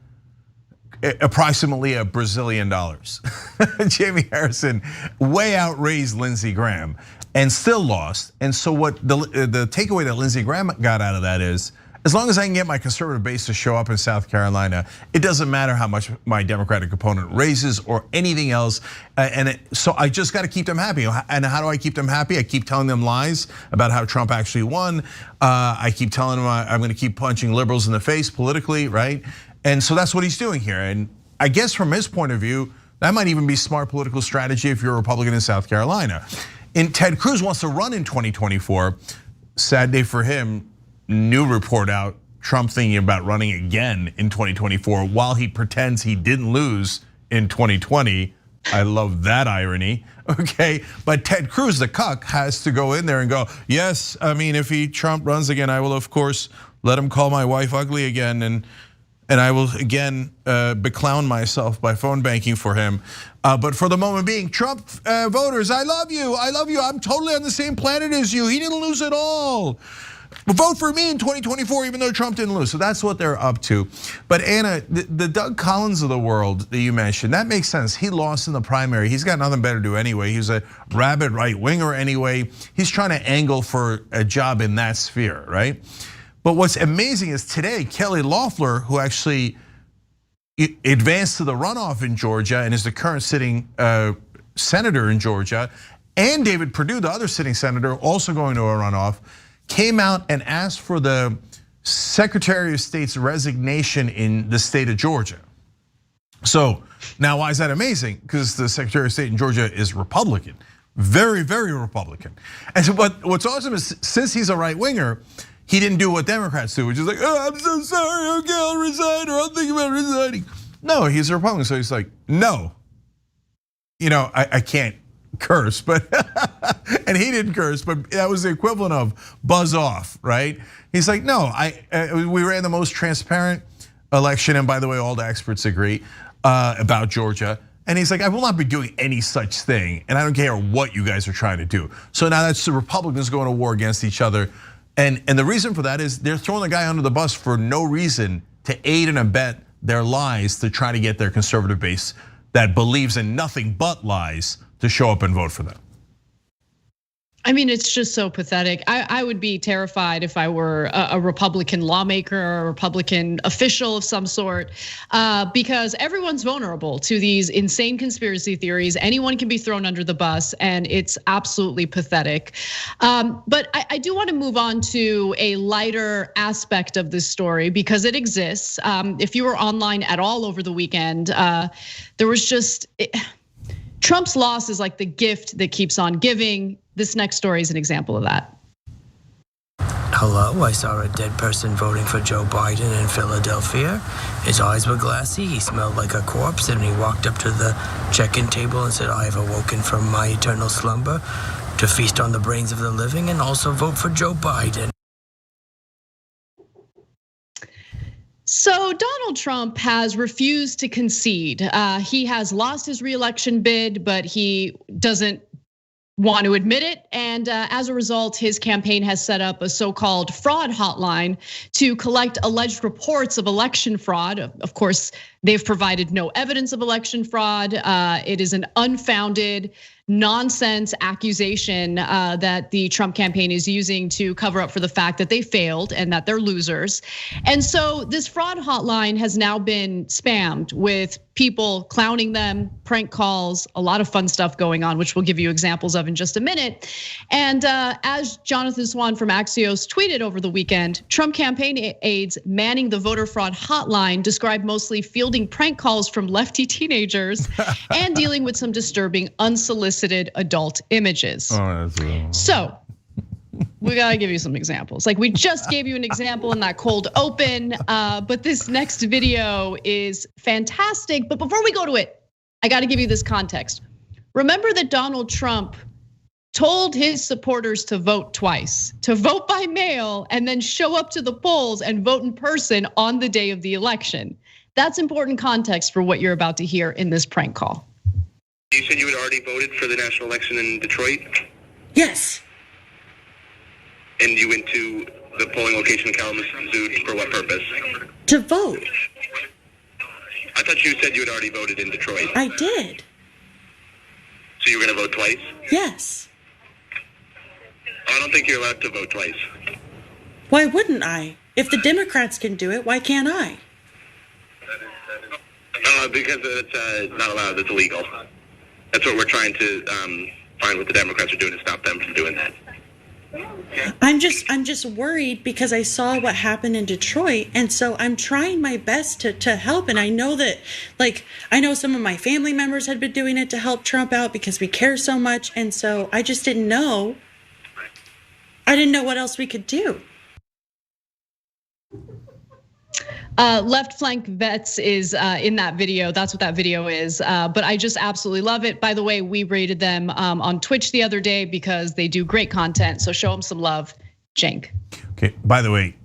approximately $1 Brazilian. Jamie Harrison way outraised Lindsey Graham and still lost. And so what the takeaway that Lindsey Graham got out of that is, as long as I can get my conservative base to show up in South Carolina, it doesn't matter how much my Democratic opponent raises or anything else. So I just got to keep them happy. And how do I keep them happy? I keep telling them lies about how Trump actually won. I keep telling them I'm going to keep punching liberals in the face politically, right? And so that's what he's doing here. And I guess from his point of view, that might even be smart political strategy if you're a Republican in South Carolina. And Ted Cruz wants to run in 2024. Sad day for him. New report out, Trump thinking about running again in 2024 while he pretends he didn't lose in 2020. I love that irony, okay? But Ted Cruz, the cuck, has to go in there and go, yes, I mean, if Trump runs again, I will of course let him call my wife ugly again, and I will again beclown myself by phone banking for him. But for the moment being, Trump voters, I love you, I'm totally on the same planet as you. He didn't lose at all. Vote for me in 2024, even though Trump didn't lose. So that's what they're up to. But Anna, the Doug Collins of the world that you mentioned, that makes sense. He lost in the primary. He's got nothing better to do anyway. He's a rabid right winger anyway. He's trying to angle for a job in that sphere, right? But what's amazing is today, Kelly Loeffler, who actually advanced to the runoff in Georgia and is the current sitting senator in Georgia, and David Perdue, the other sitting senator, also going to a runoff, came out and asked for the Secretary of State's resignation in the state of Georgia. So now why is that amazing? Because the Secretary of State in Georgia is Republican, very, very Republican. And so what's awesome is since he's a right winger, he didn't do what Democrats do, which is like, oh, I'm so sorry, okay, I'll resign, or I'll think about resigning. No, he's a Republican, so he's like, no. I can't curse, but and he didn't curse, but that was the equivalent of buzz off, right? He's like, no, we ran the most transparent election, and by the way, all the experts agree about Georgia. And he's like, I will not be doing any such thing, and I don't care what you guys are trying to do. So now that's the Republicans going to war against each other. And the reason for that is they're throwing the guy under the bus for no reason to aid and abet their lies to try to get their conservative base that believes in nothing but lies to show up and vote for them. I mean, it's just so pathetic. I would be terrified if I were a Republican lawmaker or a Republican official of some sort, because everyone's vulnerable to these insane conspiracy theories. Anyone can be thrown under the bus, and it's absolutely pathetic. But I do want to move on to a lighter aspect of this story because it exists. If you were online at all over the weekend, there was just Trump's loss is like the gift that keeps on giving. This next story is an example of that. Hello, I saw a dead person voting for Joe Biden in Philadelphia. His eyes were glassy, he smelled like a corpse, and he walked up to the check-in table and said, I have awoken from my eternal slumber to feast on the brains of the living and also vote for Joe Biden. So Donald Trump has refused to concede. He has lost his re-election bid, but he doesn't want to admit it. And as a result, his campaign has set up a so-called fraud hotline to collect alleged reports of election fraud. Of course, they've provided no evidence of election fraud. It is an unfounded nonsense accusation that the Trump campaign is using to cover up for the fact that they failed and that they're losers. And so this fraud hotline has now been spammed with people clowning them, prank calls, a lot of fun stuff going on, which we'll give you examples of in just a minute. And as Jonathan Swan from Axios tweeted over the weekend, Trump campaign aides manning the voter fraud hotline described mostly fielding prank calls from lefty teenagers and dealing with some disturbing unsolicited adult images. So we gotta give you some examples. Like we just gave you an example in that cold open, but this next video is fantastic. But before we go to it, I gotta give you this context. Remember that Donald Trump told his supporters to vote twice, to vote by mail and then show up to the polls and vote in person on the day of the election. That's important context for what you're about to hear in this prank call. You said you had already voted for the national election in Detroit? Yes. And you went to the polling location in Kalamazoo for what purpose? To vote. I thought you said you had already voted in Detroit. I did. So you were going to vote twice? Yes. I don't think you're allowed to vote twice. Why wouldn't I? If the Democrats can do it, why can't I? Because it's not allowed, it's illegal. That's what we're trying to find what the Democrats are doing to stop them from doing that. I'm just worried because I saw what happened in Detroit, and so I'm trying my best to help. And I know that, I know some of my family members had been doing it to help Trump out because we care so much, and so I just didn't know. I didn't know what else we could do. Left flank vets is in that video. That's what that video is. But I just absolutely love it. By the way, we rated them on Twitch the other day because they do great content. So show them some love, Cenk. Okay, by the way,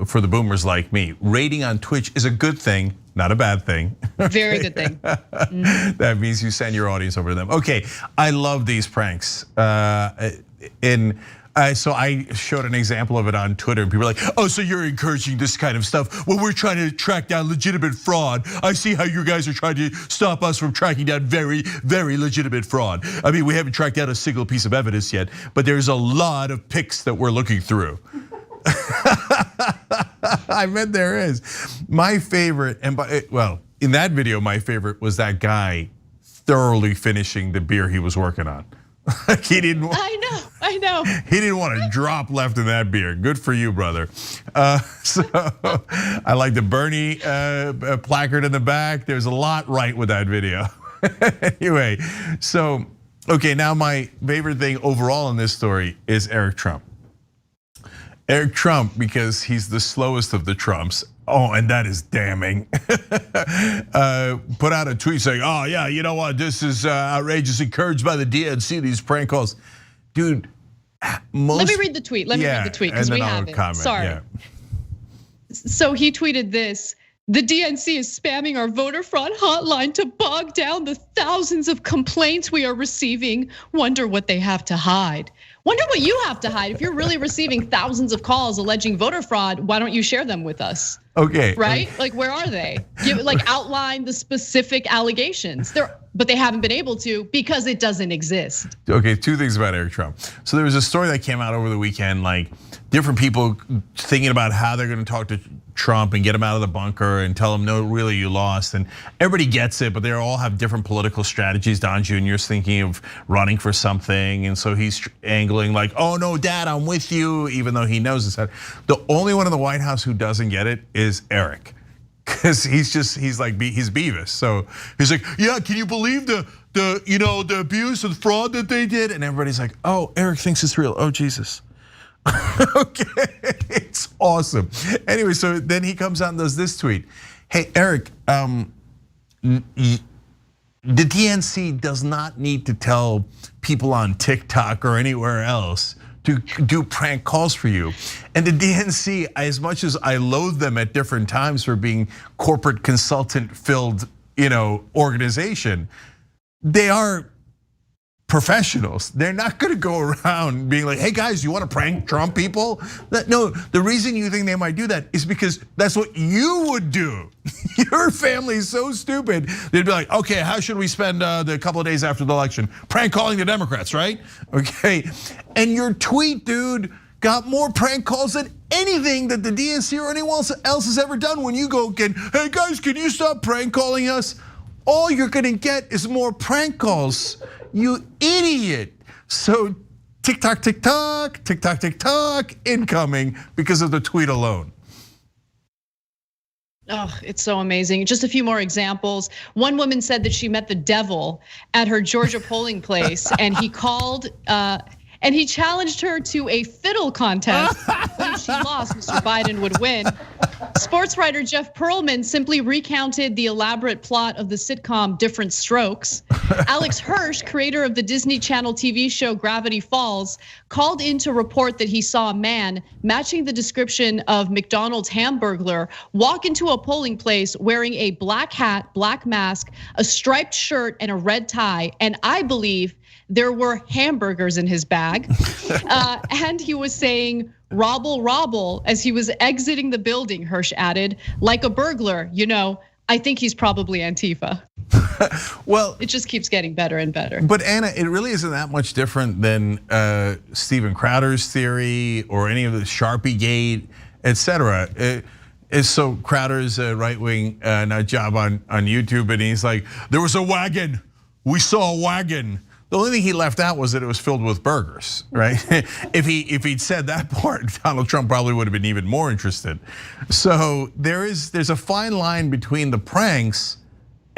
for the boomers like me, rating on Twitch is a good thing, not a bad thing. Very good thing. That means you send your audience over to them. Okay, I love these pranks. So I showed an example of it on Twitter, and people are like, "Oh, so you're encouraging this kind of stuff? Well, we're trying to track down legitimate fraud. I see how you guys are trying to stop us from tracking down very, very legitimate fraud. I mean, we haven't tracked down a single piece of evidence yet, but there's a lot of pics that we're looking through." I bet there is. My favorite, in that video, my favorite was that guy thoroughly finishing the beer he was working on. Like he didn't. I know. He didn't want to drop left in that beer. Good for you, brother. So I like the Bernie placard in the back. There's a lot right with that video. Anyway, so okay, now my favorite thing overall in this story is Eric Trump. Eric Trump, because he's the slowest of the Trumps. Oh, and that is damning. Put out a tweet saying, "Oh yeah, you know what? This is outrageous, encouraged by the DNC. These prank calls, dude." Let me read the tweet. Let me read the tweet because we have it. Sorry. Yeah. So he tweeted this. The DNC is spamming our voter fraud hotline to bog down the thousands of complaints we are receiving. Wonder what they have to hide. Wonder what you have to hide. If you're really receiving thousands of calls alleging voter fraud, why don't you share them with us? Okay. Right? Like, where are they? Outline the specific allegations. But they haven't been able to because it doesn't exist. Okay, two things about Eric Trump. So there was a story that came out over the weekend, like different people thinking about how they're gonna talk to Trump and get him out of the bunker and tell him, no, really, you lost. And everybody gets it, but they all have different political strategies. Don Jr.'s thinking of running for something. And so he's angling like, oh no, Dad, I'm with you, even though he knows it's. The only one in the White House who doesn't get it is Eric. Because he's Beavis. So he's like, yeah, can you believe the abuse and fraud that they did? And everybody's like, oh, Eric thinks it's real. Oh, Jesus. Okay, it's awesome. Anyway, so then he comes out and does this tweet. Hey, Eric, the DNC does not need to tell people on TikTok or anywhere else to do prank calls for you. And the DNC, as much as I loathe them at different times for being corporate consultant filled, organization, they are professionals. They're not gonna go around being like, hey guys, you wanna prank Trump people? No, the reason you think they might do that is because that's what you would do. Your family is so stupid. They'd be like, okay, how should we spend the couple of days after the election? Prank calling the Democrats, right? Okay, and your tweet, dude, got more prank calls than anything that the DNC or anyone else has ever done. When you go, hey guys, can you stop prank calling us? All you're gonna get is more prank calls. You idiot. So TikTok, incoming because of the tweet alone. Oh, it's so amazing. Just a few more examples. One woman said that she met the devil at her Georgia polling place and he called, and he challenged her to a fiddle contest. When she lost, Mr. Biden would win. Sports writer Jeff Pearlman simply recounted the elaborate plot of the sitcom Different Strokes. Alex Hirsch, creator of the Disney Channel TV show Gravity Falls, called in to report that he saw a man matching the description of McDonald's Hamburglar walk into a polling place wearing a black hat, black mask, a striped shirt, and a red tie. And I believe there were hamburgers in his bag. And he was saying, robble, robble, as he was exiting the building, Hirsch added, like a burglar, I think he's probably Antifa. Well, it just keeps getting better and better. But Anna, it really isn't that much different than Steven Crowder's theory or any of the Sharpie Gate, etc. So Crowder's a right-wing nut job on YouTube, and he's like, there was a wagon, we saw a wagon. The only thing he left out was that it was filled with burgers, right? If he'd said that part, Donald Trump probably would have been even more interested. So there's a fine line between the pranks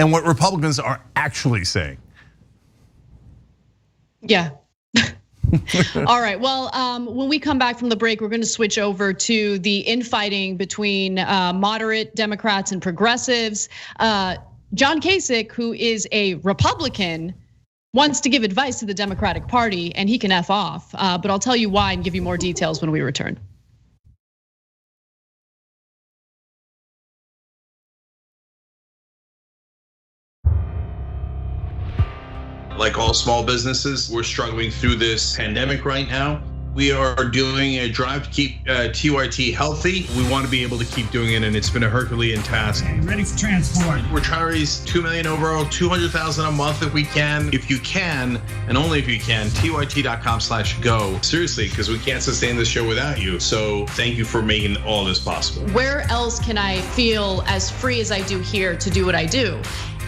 and what Republicans are actually saying. Yeah. All right, well, when we come back from the break, we're gonna switch over to the infighting between moderate Democrats and progressives. John Kasich, who is a Republican, wants to give advice to the Democratic Party, and he can F off. But I'll tell you why and give you more details when we return. Like all small businesses, we're struggling through this pandemic right now. We are doing a drive to keep TYT healthy. We want to be able to keep doing it, and it's been a Herculean task. Ready for transport. We're trying to raise $2 million overall, $200,000 a month if we can. If you can, and only if you can, tyt.com/go. Seriously, because we can't sustain this show without you. So thank you for making all this possible. Where else can I feel as free as I do here to do what I do?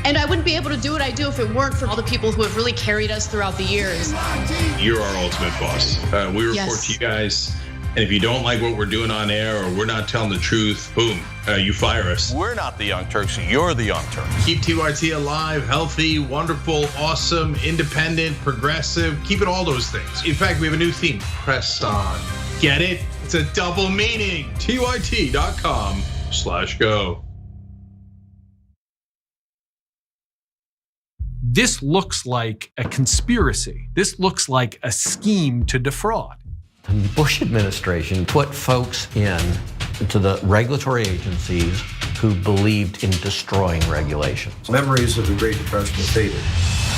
And I wouldn't be able to do what I do if it weren't for all the people who have really carried us throughout the years. You're our ultimate boss. We report Yes. to you guys, and if you don't like what we're doing on air or we're not telling the truth, boom, you fire us. We're not the Young Turks, you're the Young Turks. Keep TYT alive, healthy, wonderful, awesome, independent, progressive. Keep it all those things. In fact, we have a new theme, Press On. Get it? It's a double meaning. TYT.com/go. This looks like a conspiracy. This looks like a scheme to defraud. The Bush administration put folks into the regulatory agencies who believed in destroying regulations. Memories of the Great Depression are faded.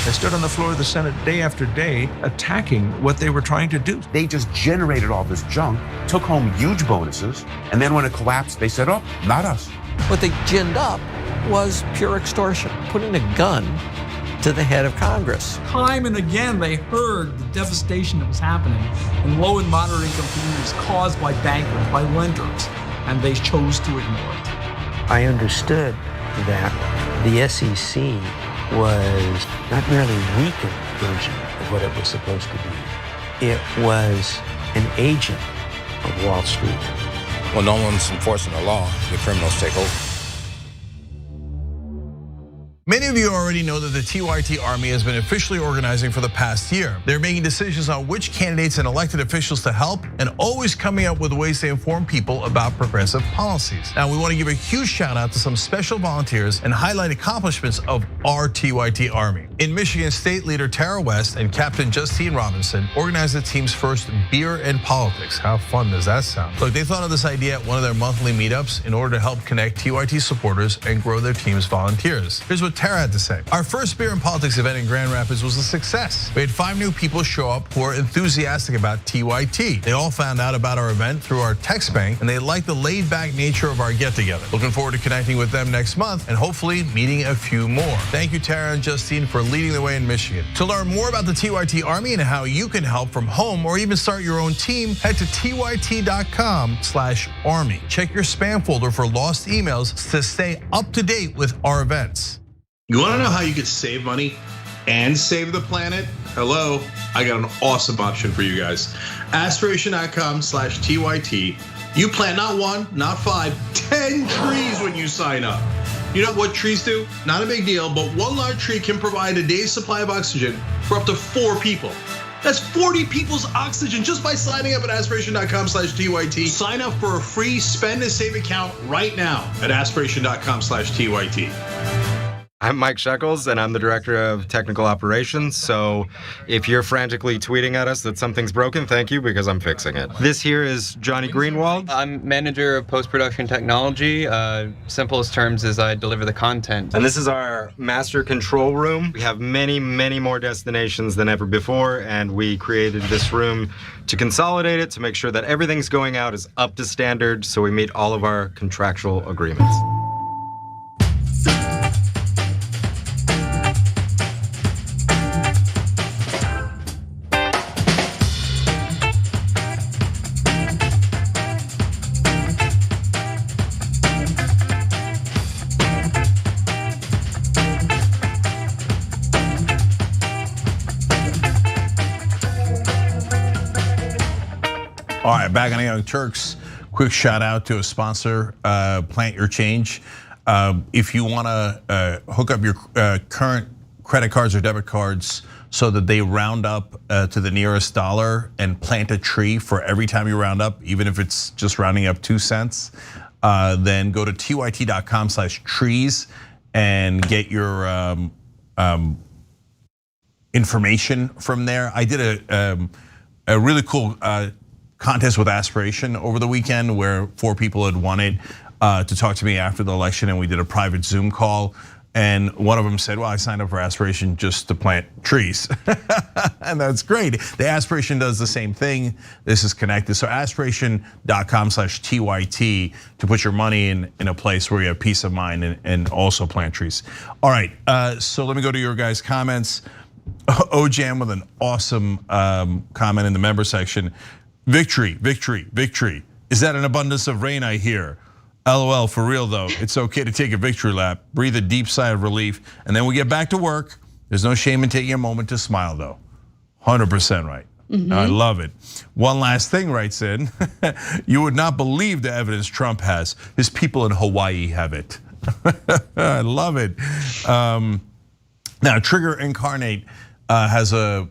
I stood on the floor of the Senate day after day attacking what they were trying to do. They just generated all this junk, took home huge bonuses, and then when it collapsed, they said, oh, not us. What they ginned up was pure extortion, putting a gun to the head of Congress. Time and again, they heard the devastation that was happening in low and moderate income communities caused by bankers, by lenders, and they chose to ignore it. I understood that the SEC was not merely a weakened version of what it was supposed to be. It was an agent of Wall Street. When no one's enforcing the law, the criminals take over. Many of you already know that the TYT Army has been officially organizing for the past year. They're making decisions on which candidates and elected officials to help and always coming up with ways to inform people about progressive policies. Now, we want to give a huge shout out to some special volunteers and highlight accomplishments of our TYT Army. In Michigan, State Leader Tara West and Captain Justine Robinson organized the team's first Beer and Politics. How fun does that sound? Look, they thought of this idea at one of their monthly meetups in order to help connect TYT supporters and grow their team's volunteers. Here's what Tara had to say. Our first Beer and Politics event in Grand Rapids was a success. We had 5 new people show up who are enthusiastic about TYT. They all found out about our event through our text bank, and they liked the laid-back nature of our get-together. Looking forward to connecting with them next month and hopefully meeting a few more. Thank you, Tara and Justine, for leading the way in Michigan. To learn more about the TYT Army and how you can help from home or even start your own team, head to tyt.com/army. Check your spam folder for lost emails to stay up to date with our events. You wanna know how you could save money and save the planet? Hello, I got an awesome option for you guys. Aspiration.com/TYT. You plant not 1, not 5, 10 trees when you sign up. You know what trees do? Not a big deal, but one large tree can provide a day's supply of oxygen for up to 4 people. That's 40 people's oxygen just by signing up at aspiration.com/TYT. Sign up for a free spend and save account right now at aspiration.com/TYT. I'm Mike Shekels, and I'm the Director of Technical Operations. So if you're frantically tweeting at us that something's broken, thank you, because I'm fixing it. This here is Johnny Greenwald. I'm Manager of Post-Production Technology. Simplest terms is I deliver the content. And this is our master control room. We have many, many more destinations than ever before, and we created this room to consolidate it, to make sure that everything's going out is up to standard, so we meet all of our contractual agreements. All right, back on the Young Turks. Quick shout out to a sponsor, Plant Your Change. If you want to hook up your current credit cards or debit cards so that they round up to the nearest dollar and plant a tree for every time you round up, even if it's just rounding up 2 cents, then go to tyt.com/trees and get your information from there. I did a really cool contest with Aspiration over the weekend where 4 people had won it to talk to me after the election, and we did a private Zoom call. And one of them said, well, I signed up for Aspiration just to plant trees. And that's great. The Aspiration does the same thing. This is connected. So aspiration.com/TYT to put your money in a place where you have peace of mind and also plant trees. All right, so let me go to your guys' comments. OJam with an awesome comment in the member section. Victory, victory, victory. Is that an abundance of rain I hear? LOL, for real though, it's okay to take a victory lap, breathe a deep sigh of relief, and then we get back to work. There's no shame in taking a moment to smile though. 100% right. I love it. One last thing writes in, you would not believe the evidence Trump has. His people in Hawaii have it. I love it. Now, Trigger Incarnate has a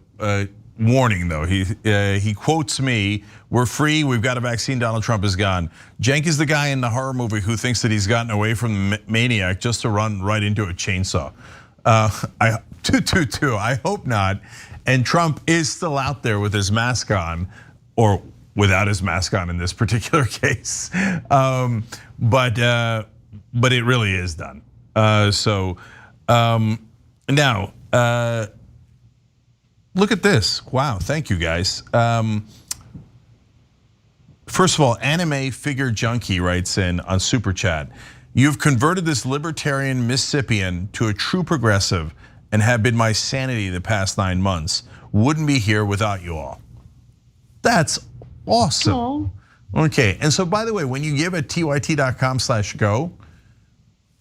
warning though. He quotes me, "We're free, we've got a vaccine, Donald Trump is gone." Cenk is the guy in the horror movie who thinks that he's gotten away from the maniac just to run right into a chainsaw. I hope not. And Trump is still out there with his mask on, or without his mask on in this particular case. But it really is done. Now, look at this. Wow, thank you guys. First of all, Anime Figure Junkie writes in on Super Chat, "You've converted this libertarian Mississippian to a true progressive and have been my sanity the past 9 months. Wouldn't be here without you all." That's awesome. Aww. Okay, and so by the way, when you give at tyt.com/go,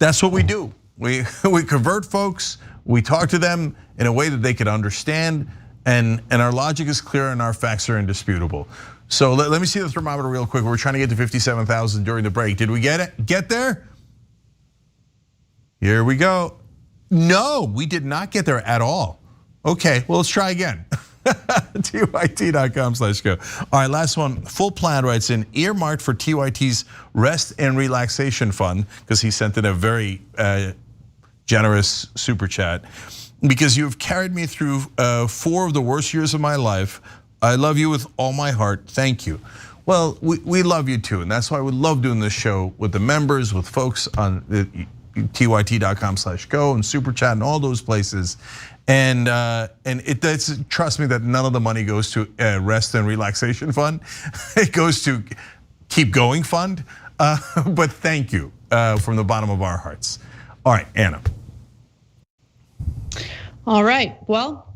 that's what we do. We convert folks, we talk to them in a way that they can understand, and our logic is clear and our facts are indisputable. So let me see the thermometer real quick. We're trying to get to 57,000 during the break. Did we get there? Here we go. No, we did not get there at all. Okay, well, let's try again. tyt.com/go. All right, last one. Full Plan writes in, earmarked for TYT's rest and relaxation fund, because he sent in a very generous super chat. "Because you have carried me through 4 of the worst years of my life. I love you with all my heart. Thank you." Well, we love you too, and that's why we love doing this show with the members, with folks on tyt.com/go and super chat and all those places. And it does, trust me, that none of the money goes to rest and relaxation fund. It goes to Keep Going Fund. But thank you from the bottom of our hearts. All right, Anna. All right, well,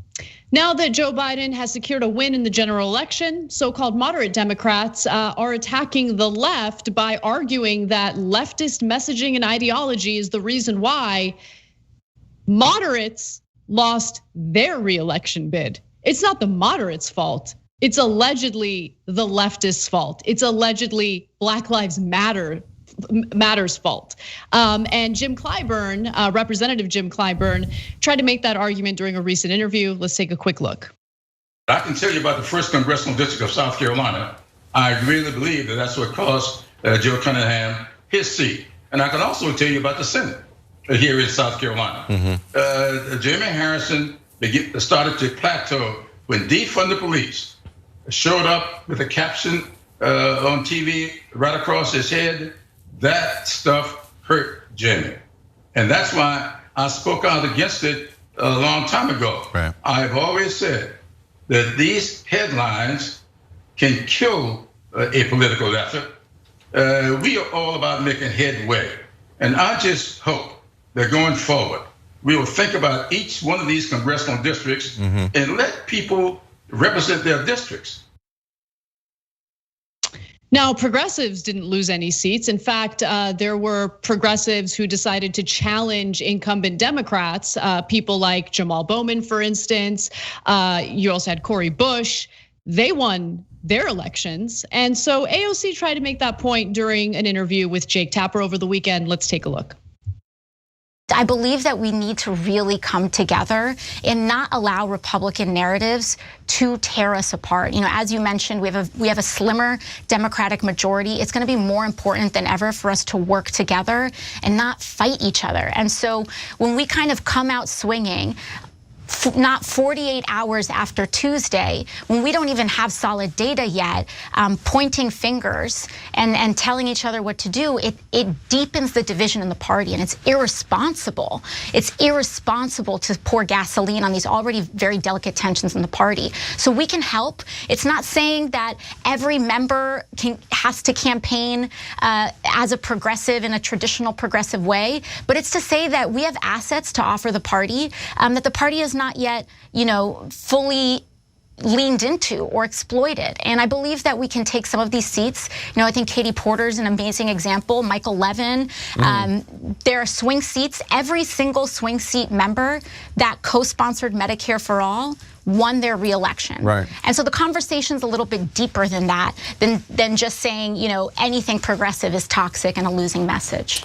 now that Joe Biden has secured a win in the general election, so-called moderate Democrats are attacking the left by arguing that leftist messaging and ideology is the reason why moderates lost their re-election bid. It's not the moderates' fault. It's allegedly the leftists' fault. It's allegedly Black Lives Matter's fault. And Jim Clyburn, Representative Jim Clyburn, tried to make that argument during a recent interview. Let's take a quick look. I can tell you about the 1st Congressional District of South Carolina. I really believe that that's what cost Joe Cunningham his seat. And I can also tell you about the Senate here in South Carolina. Jimmy Harrison started to plateau when defund the police showed up with a caption on TV right across his head. That stuff hurt Jimmy. And that's why I spoke out against it a long time ago. Right. I've always said that these headlines can kill a political effort. We are all about making headway. And I just hope that going forward, we will think about each one of these congressional districts and let people represent their districts. Now, progressives didn't lose any seats. In fact, there were progressives who decided to challenge incumbent Democrats, people like Jamal Bowman, for instance. You also had Cori Bush. They won their elections. And so AOC tried to make that point during an interview with Jake Tapper over the weekend. Let's take a look. I believe that we need to really come together and not allow Republican narratives to tear us apart. You know, as you mentioned, we have a slimmer Democratic majority. It's going to be more important than ever for us to work together and not fight each other. And so when we kind of come out swinging, not 48 hours after Tuesday, when we don't even have solid data yet, pointing fingers and telling each other what to do, it deepens the division in the party, and it's irresponsible. It's irresponsible to pour gasoline on these already very delicate tensions in the party. So we can help. It's not saying that every member has to campaign as a progressive in a traditional progressive way, but it's to say that we have assets to offer the party, that the party is not yet, fully leaned into or exploited. And I believe that we can take some of these seats. You know, I think Katie Porter's an amazing example. Michael Levin. There are swing seats. Every single swing seat member that co-sponsored Medicare for All won their reelection. Right. And so the conversation's a little bit deeper than that, than just saying, you know, anything progressive is toxic and a losing message.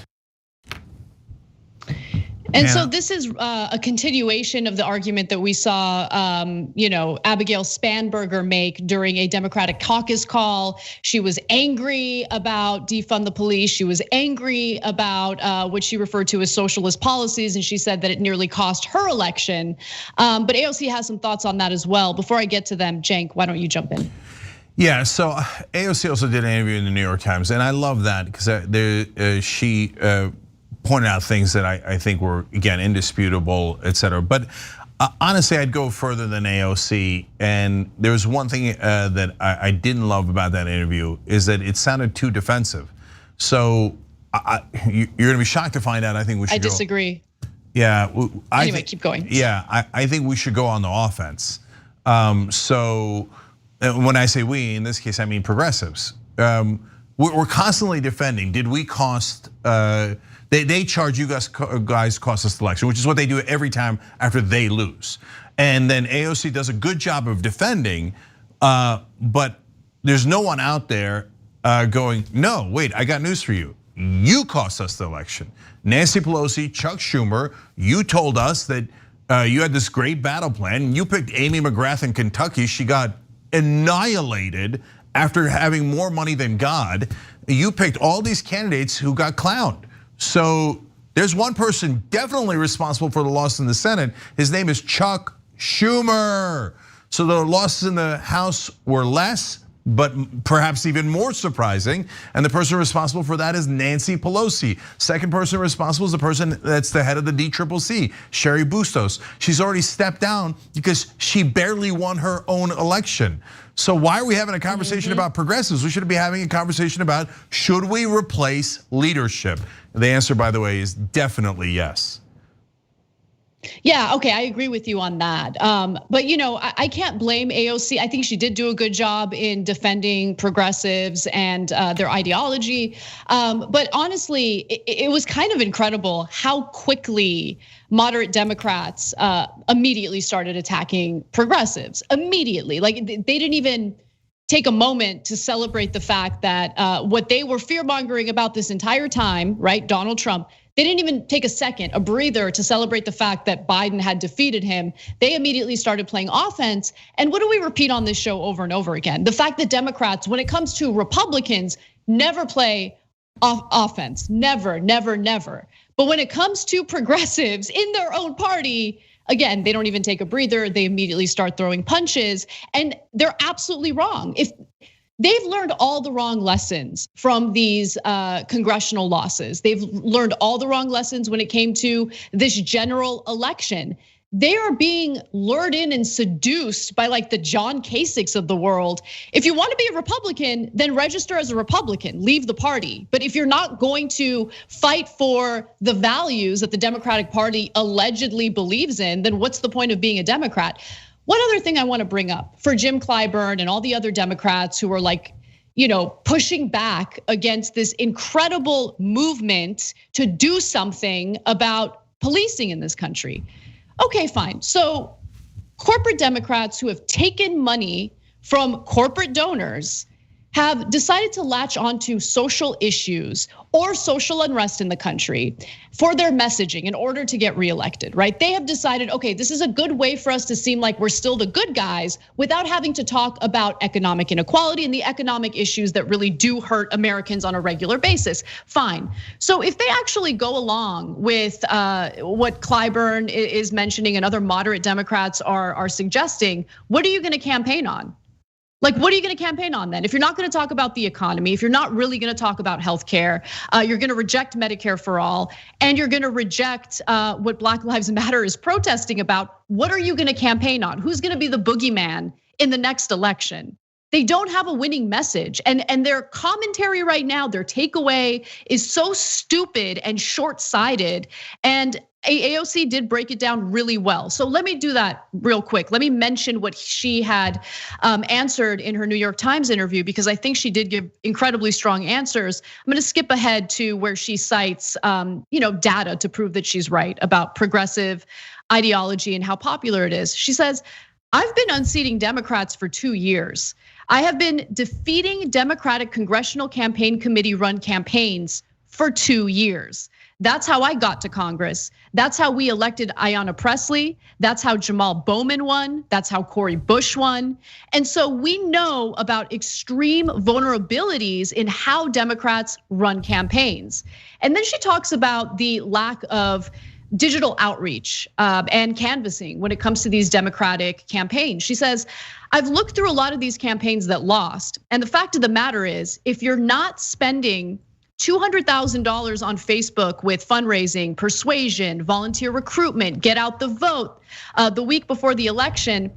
And so this is a continuation of the argument that we saw, you know, Abigail Spanberger make during a Democratic caucus call. She was angry about defund the police. She was angry about what she referred to as socialist policies, and she said that it nearly cost her election. But AOC has some thoughts on that as well. Before I get to them, Cenk, why don't you jump in? Yeah, so AOC also did an interview in the New York Times, and I love that because she pointed out things that I think were, again, indisputable, et cetera. But honestly, I'd go further than AOC. And there was one thing that I didn't love about that interview is that it sounded too defensive. So you're gonna be shocked to find out, I think we should I disagree. Yeah. Anyway, keep going. Yeah, I think we should go on the offense. So when I say we, in this case, I mean progressives. We're constantly defending. Did we cost? They charge you guys cost us the election, which is what they do every time after they lose. And then AOC does a good job of defending, but there's no one out there going, no, wait, I got news for you. You cost us the election. Nancy Pelosi, Chuck Schumer, you told us that you had this great battle plan. You picked Amy McGrath in Kentucky. She got annihilated after having more money than God. You picked all these candidates who got clowned. So there's one person definitely responsible for the loss in the Senate. His name is Chuck Schumer. So the losses in the House were less, but perhaps even more surprising. And the person responsible for that is Nancy Pelosi. Second person responsible is the person that's the head of the DCCC, Sherry Bustos. She's already stepped down because she barely won her own election. So why are we having a conversation about progressives? We should be having a conversation about, should we replace leadership? The answer, by the way, is definitely yes. Yeah, okay, I agree with you on that. But you know, I can't blame AOC. I think she did do a good job in defending progressives and their ideology. But honestly, it was kind of incredible how quickly moderate Democrats immediately started attacking progressives. Immediately, like they didn't even take a moment to celebrate the fact that what they were fear-mongering about this entire time, right, Donald Trump, they didn't even take a second, a breather to celebrate the fact that Biden had defeated him. They immediately started playing offense. And what do we repeat on this show over and over again? The fact that Democrats, when it comes to Republicans, never play offense, never, never, never. But when it comes to progressives in their own party, again, they don't even take a breather. They immediately start throwing punches, and they're absolutely wrong. If they've learned all the wrong lessons from these congressional losses, they've learned all the wrong lessons when it came to this general election. They are being lured in and seduced by like the John Kasichs of the world. If you want to be a Republican, then register as a Republican, leave the party. But if you're not going to fight for the values that the Democratic Party allegedly believes in, then what's the point of being a Democrat? One other thing I want to bring up for Jim Clyburn and all the other Democrats who are like, you know, pushing back against this incredible movement to do something about policing in this country. Okay, fine. So corporate Democrats who have taken money from corporate donors have decided to latch onto social issues or social unrest in the country for their messaging in order to get reelected, right? They have decided, okay, this is a good way for us to seem like we're still the good guys without having to talk about economic inequality and the economic issues that really do hurt Americans on a regular basis. Fine. So if they actually go along with what Clyburn is mentioning and other moderate Democrats are suggesting, what are you gonna campaign on? Like, what are you gonna campaign on then? If you're not gonna talk about the economy, if you're not really gonna talk about healthcare, you're gonna reject Medicare for all, and you're gonna reject what Black Lives Matter is protesting about, what are you gonna campaign on? Who's gonna be the boogeyman in the next election? They don't have a winning message. And their commentary right now, their takeaway is so stupid and short-sighted. And AOC did break it down really well. So let me do that real quick. Let me mention what she had answered in her New York Times interview, because I think she did give incredibly strong answers. I'm gonna skip ahead to where she cites data to prove that she's right about progressive ideology and how popular it is. She says, I've been unseating Democrats for 2 years. I have been defeating Democratic Congressional Campaign Committee run campaigns for 2 years. That's how I got to Congress. That's how we elected Ayanna Pressley. That's how Jamal Bowman won. That's how Cori Bush won. And so we know about extreme vulnerabilities in how Democrats run campaigns. And then she talks about the lack of digital outreach and canvassing when it comes to these Democratic campaigns. She says, I've looked through a lot of these campaigns that lost. And the fact of the matter is, if you're not spending $200,000 on Facebook with fundraising, persuasion, volunteer recruitment, get out the vote the week before the election,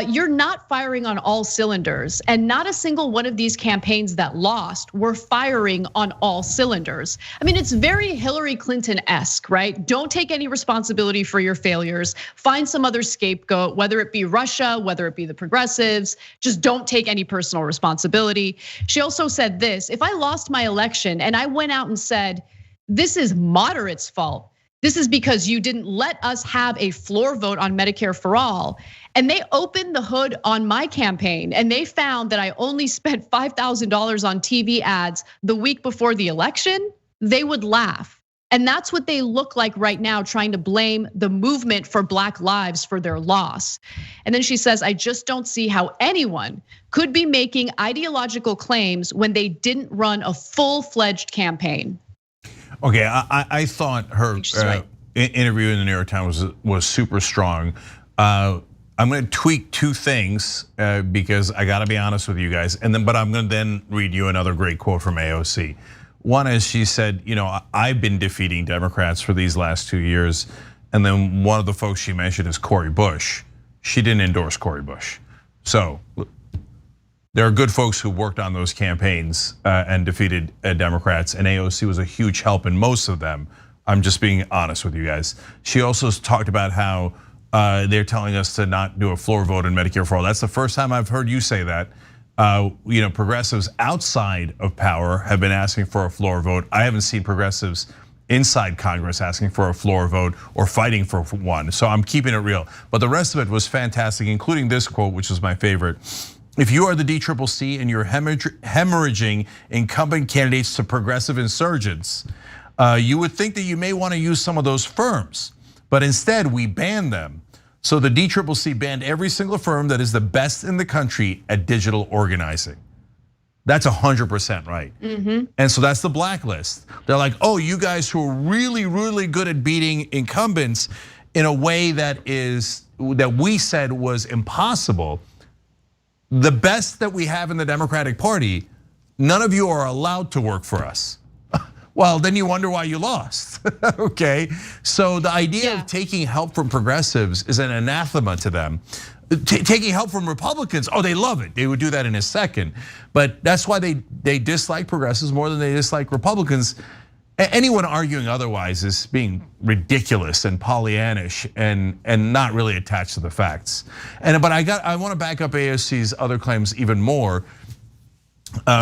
you're not firing on all cylinders. And not a single one of these campaigns that lost were firing on all cylinders. I mean, it's very Hillary Clinton-esque, right? Don't take any responsibility for your failures. Find some other scapegoat, whether it be Russia, whether it be the progressives, just don't take any personal responsibility. She also said this, if I lost my election and I went out and said, this is moderates' fault, this is because you didn't let us have a floor vote on Medicare for all. And they opened the hood on my campaign and they found that I only spent $5,000 on TV ads the week before the election, they would laugh. And that's what they look like right now, trying to blame the movement for Black lives for their loss. And then she says, I just don't see how anyone could be making ideological claims when they didn't run a full-fledged campaign. Okay, I thought her interview in the New York Times was super strong. I'm going to tweak two things because I got to be honest with you guys, but I'm going to then read you another great quote from AOC. One is she said, I've been defeating Democrats for these last 2 years, and then one of the folks she mentioned is Cori Bush. She didn't endorse Cori Bush, so. There are good folks who worked on those campaigns and defeated Democrats, and AOC was a huge help in most of them. I'm just being honest with you guys. She also talked about how they're telling us to not do a floor vote in Medicare for all. That's the first time I've heard you say that. Progressives outside of power have been asking for a floor vote. I haven't seen progressives inside Congress asking for a floor vote or fighting for one. So I'm keeping it real. But the rest of it was fantastic, including this quote, which was my favorite. If you are the DCCC and you're hemorrhaging incumbent candidates to progressive insurgents, you would think that you may want to use some of those firms, but instead we banned them. So the DCCC banned every single firm that is the best in the country at digital organizing. That's 100% right. And so that's the blacklist. They're like, oh, you guys who are really, really good at beating incumbents in a way that we said was impossible. The best that we have in the Democratic Party, none of you are allowed to work for us. Well, then you wonder why you lost, okay? So the idea of taking help from progressives is an anathema to them. Taking help from Republicans, oh, they love it. They would do that in a second. But that's why they dislike progressives more than they dislike Republicans. Anyone arguing otherwise is being ridiculous and Pollyannish and not really attached to the facts. But I want to back up AOC's other claims even more.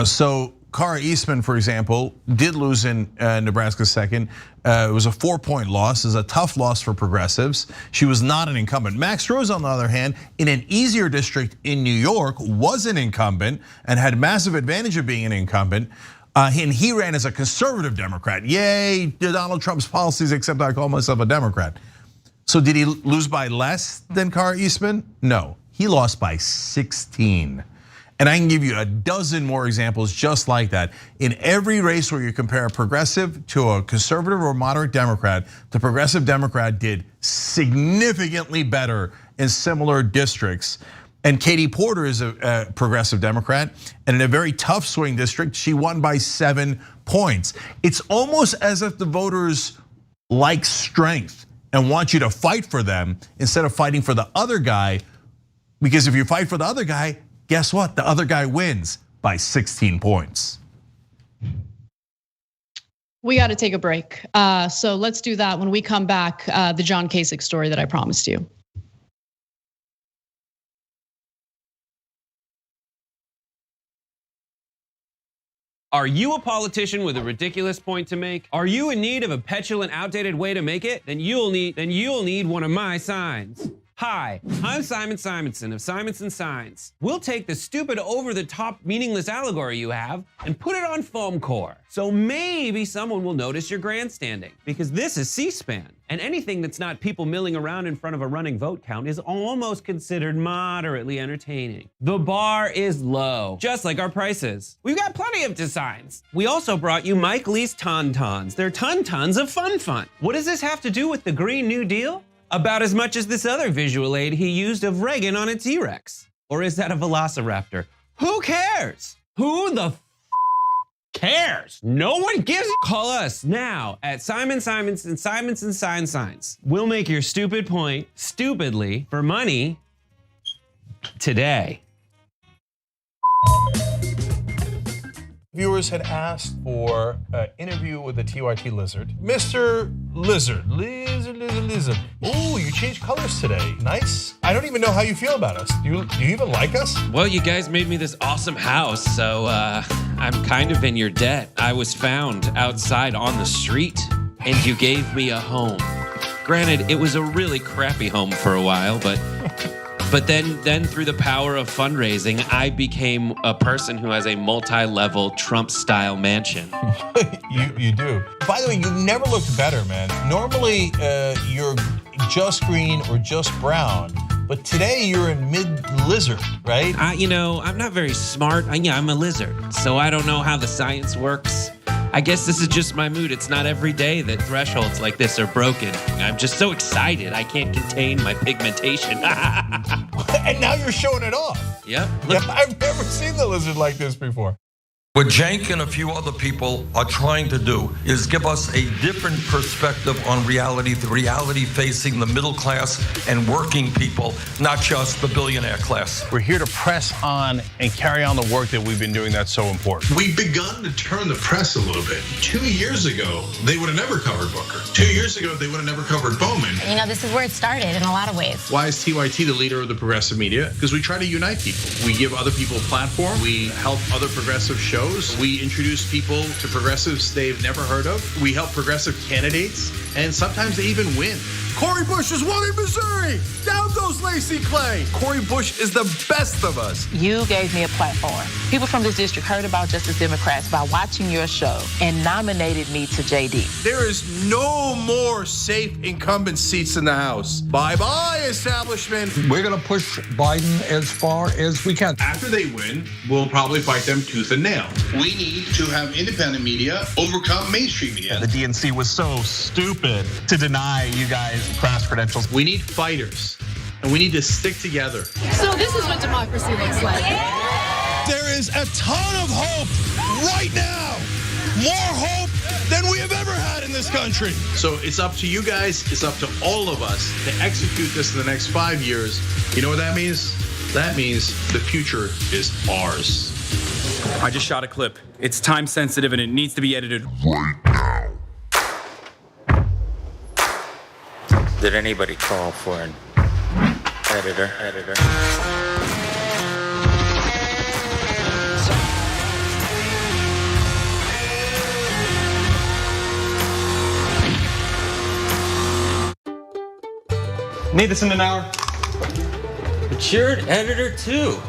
So Kara Eastman, for example, did lose in Nebraska's second. It was a 4-point loss. It was a tough loss for progressives. She was not an incumbent. Max Rose, on the other hand, in an easier district in New York, was an incumbent and had massive advantage of being an incumbent. And he ran as a conservative Democrat. Yay, Donald Trump's policies, except I call myself a Democrat. So did he lose by less than Kara Eastman? No, he lost by 16. And I can give you a dozen more examples just like that. In every race where you compare a progressive to a conservative or moderate Democrat, the progressive Democrat did significantly better in similar districts. And Katie Porter is a progressive Democrat, and in a very tough swing district, she won by 7 points. It's almost as if the voters like strength and want you to fight for them instead of fighting for the other guy, because if you fight for the other guy, guess what? The other guy wins by 16 points. We got to take a break. So let's do that when we come back, the John Kasich story that I promised you. Are you a politician with a ridiculous point to make? Are you in need of a petulant, outdated way to make it? Then you'll need one of my signs. Hi, I'm Simon Simonson of Simonson Signs. We'll take the stupid, over-the-top, meaningless allegory you have and put it on foam core. So maybe someone will notice your grandstanding, because this is C-SPAN, and anything that's not people milling around in front of a running vote count is almost considered moderately entertaining. The bar is low, just like our prices. We've got plenty of designs. We also brought you Mike Lee's Tauntauns. They're tons of fun. What does this have to do with the Green New Deal? About as much as this other visual aid he used of Reagan on a T-Rex. Or is that a velociraptor? Who cares? Who the cares? No one gives a. Call us now at Simonson Signs. We'll make your stupid point stupidly for money today. Viewers had asked for an interview with the TYT lizard. Mr. Lizard. Ooh, you changed colors today. Nice. I don't even know how you feel about us. Do you even like us? Well, you guys made me this awesome house, so I'm kind of in your debt. I was found outside on the street, and you gave me a home. Granted, it was a really crappy home for a while, but then through the power of fundraising, I became a person who has a multi-level Trump-style mansion. You do. By the way, you've never looked better, man. Normally, you're just green or just brown, but today you're in mid-lizard, right? I'm not very smart. I'm a lizard, so I don't know how the science works. I guess this is just my mood. It's not every day that thresholds like this are broken. I'm just so excited. I can't contain my pigmentation. And now you're showing it off. Yep. Yeah, I've never seen the lizard like this before. What Cenk and a few other people are trying to do is give us a different perspective on reality, the reality facing the middle class and working people, not just the billionaire class. We're here to press on and carry on the work that we've been doing that's so important. We've begun to turn the press a little bit. 2 years ago, they would have never covered Booker. 2 years ago, they would have never covered Bowman. This is where it started in a lot of ways. Why is TYT the leader of the progressive media? Because we try to unite people. We give other people a platform. We help other progressive shows. We introduce people to progressives they've never heard of. We help progressive candidates, and sometimes they even win. Cori Bush has won in Missouri. Down goes Lacey Clay. Cori Bush is the best of us. You gave me a platform. People from this district heard about Justice Democrats by watching your show and nominated me to JD. There is no more safe incumbent seats in the House. Bye-bye, establishment. We're going to push Biden as far as we can. After they win, we'll probably fight them tooth and nail. We need to have independent media overcome mainstream media. The DNC was so stupid to deny you guys crash credentials. We need fighters, and we need to stick together. So this is what democracy looks like. There is a ton of hope right now. More hope than we have ever had in this country. So it's up to you guys, it's up to all of us to execute this in the next 5 years. You know what that means? That means the future is ours. I just shot a clip. It's time sensitive and it needs to be edited right now. Did anybody call for an editor? Need this in an hour. But you're an editor too.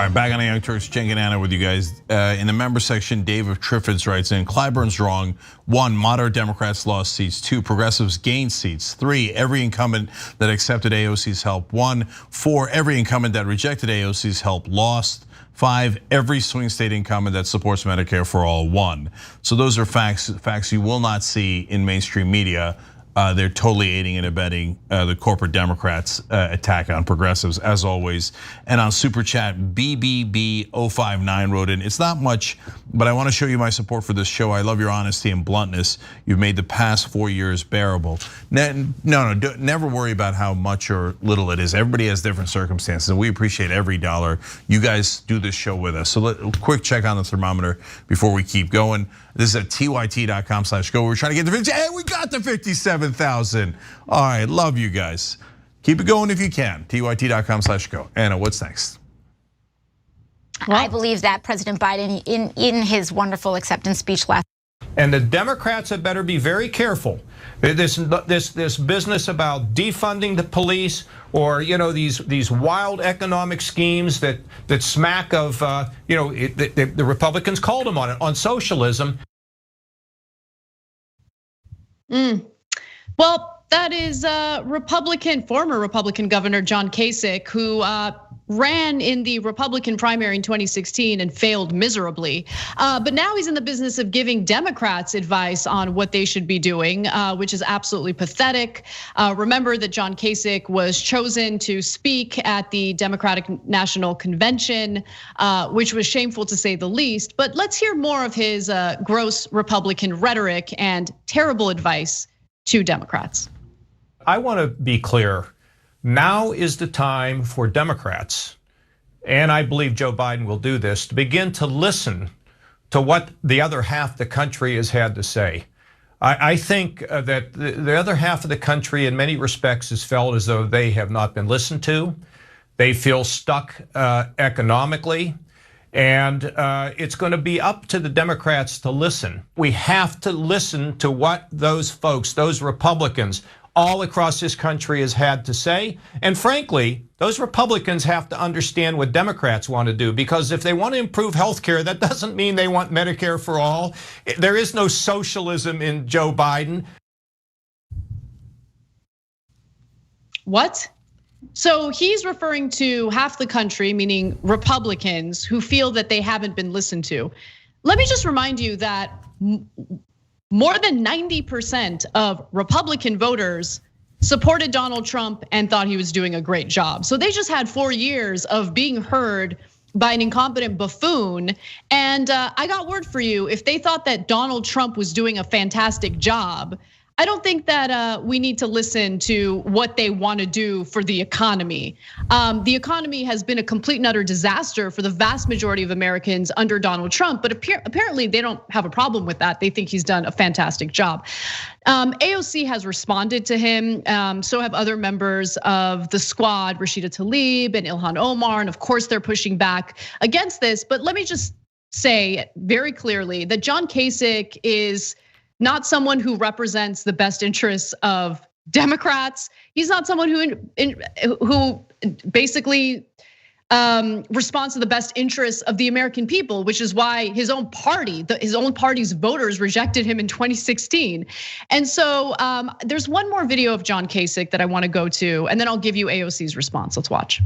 right, back on the Young Turks, Cenk and Anna with you guys. In the member section, Dave of Triffids writes in, Clyburn's wrong. 1, moderate Democrats lost seats. 2, progressives gained seats. 3, every incumbent that accepted AOC's help won. 4, every incumbent that rejected AOC's help lost. 5, every swing state incumbent that supports Medicare for all won. So those are facts you will not see in mainstream media. They're totally aiding and abetting the corporate Democrats' attack on progressives, as always. And on Super Chat, BBB059 wrote in, it's not much, but I want to show you my support for this show. I love your honesty and bluntness. You've made the past 4 years bearable. No, never worry about how much or little it is. Everybody has different circumstances, and we appreciate every dollar. You guys do this show with us. So quick check on the thermometer before we keep going. This is at tyt.com/go. We're trying to get to 50. Hey, we got to 57,000. All right, love you guys. Keep it going if you can. tyt.com/go. Anna, what's next? I believe that President Biden, in his wonderful acceptance speech last. And the Democrats had better be very careful. This business about defunding the police, or these wild economic schemes that smack of the Republicans called them on socialism. Well, that is former Republican Governor John Kasich, who ran in the Republican primary in 2016 and failed miserably. But now he's in the business of giving Democrats advice on what they should be doing, which is absolutely pathetic. Remember that John Kasich was chosen to speak at the Democratic National Convention, which was shameful to say the least. But let's hear more of his gross Republican rhetoric and terrible advice to Democrats. I want to be clear. Now is the time for Democrats, and I believe Joe Biden will do this, to begin to listen to what the other half of the country has had to say. I think that the other half of the country in many respects has felt as though they have not been listened to. They feel stuck economically. And it's going to be up to the Democrats to listen. We have to listen to what those folks, those Republicans, all across this country has had to say. And frankly, those Republicans have to understand what Democrats want to do, because if they want to improve health care, that doesn't mean they want Medicare for all. There is no socialism in Joe Biden. What? So he's referring to half the country, meaning Republicans, who feel that they haven't been listened to. Let me just remind you that more than 90% of Republican voters supported Donald Trump and thought he was doing a great job. So they just had 4 years of being heard by an incompetent buffoon. And I got word for you, if they thought that Donald Trump was doing a fantastic job, I don't think that we need to listen to what they want to do for the economy. The economy has been a complete and utter disaster for the vast majority of Americans under Donald Trump, but apparently they don't have a problem with that. They think he's done a fantastic job. AOC has responded to him, so have other members of the squad, Rashida Tlaib and Ilhan Omar, and of course they're pushing back against this. But let me just say very clearly that John Kasich is not someone who represents the best interests of Democrats. He's not someone who basically responds to the best interests of the American people, which is why his own party's voters rejected him in 2016. And so there's one more video of John Kasich that I want to go to, and then I'll give you AOC's response. Let's watch.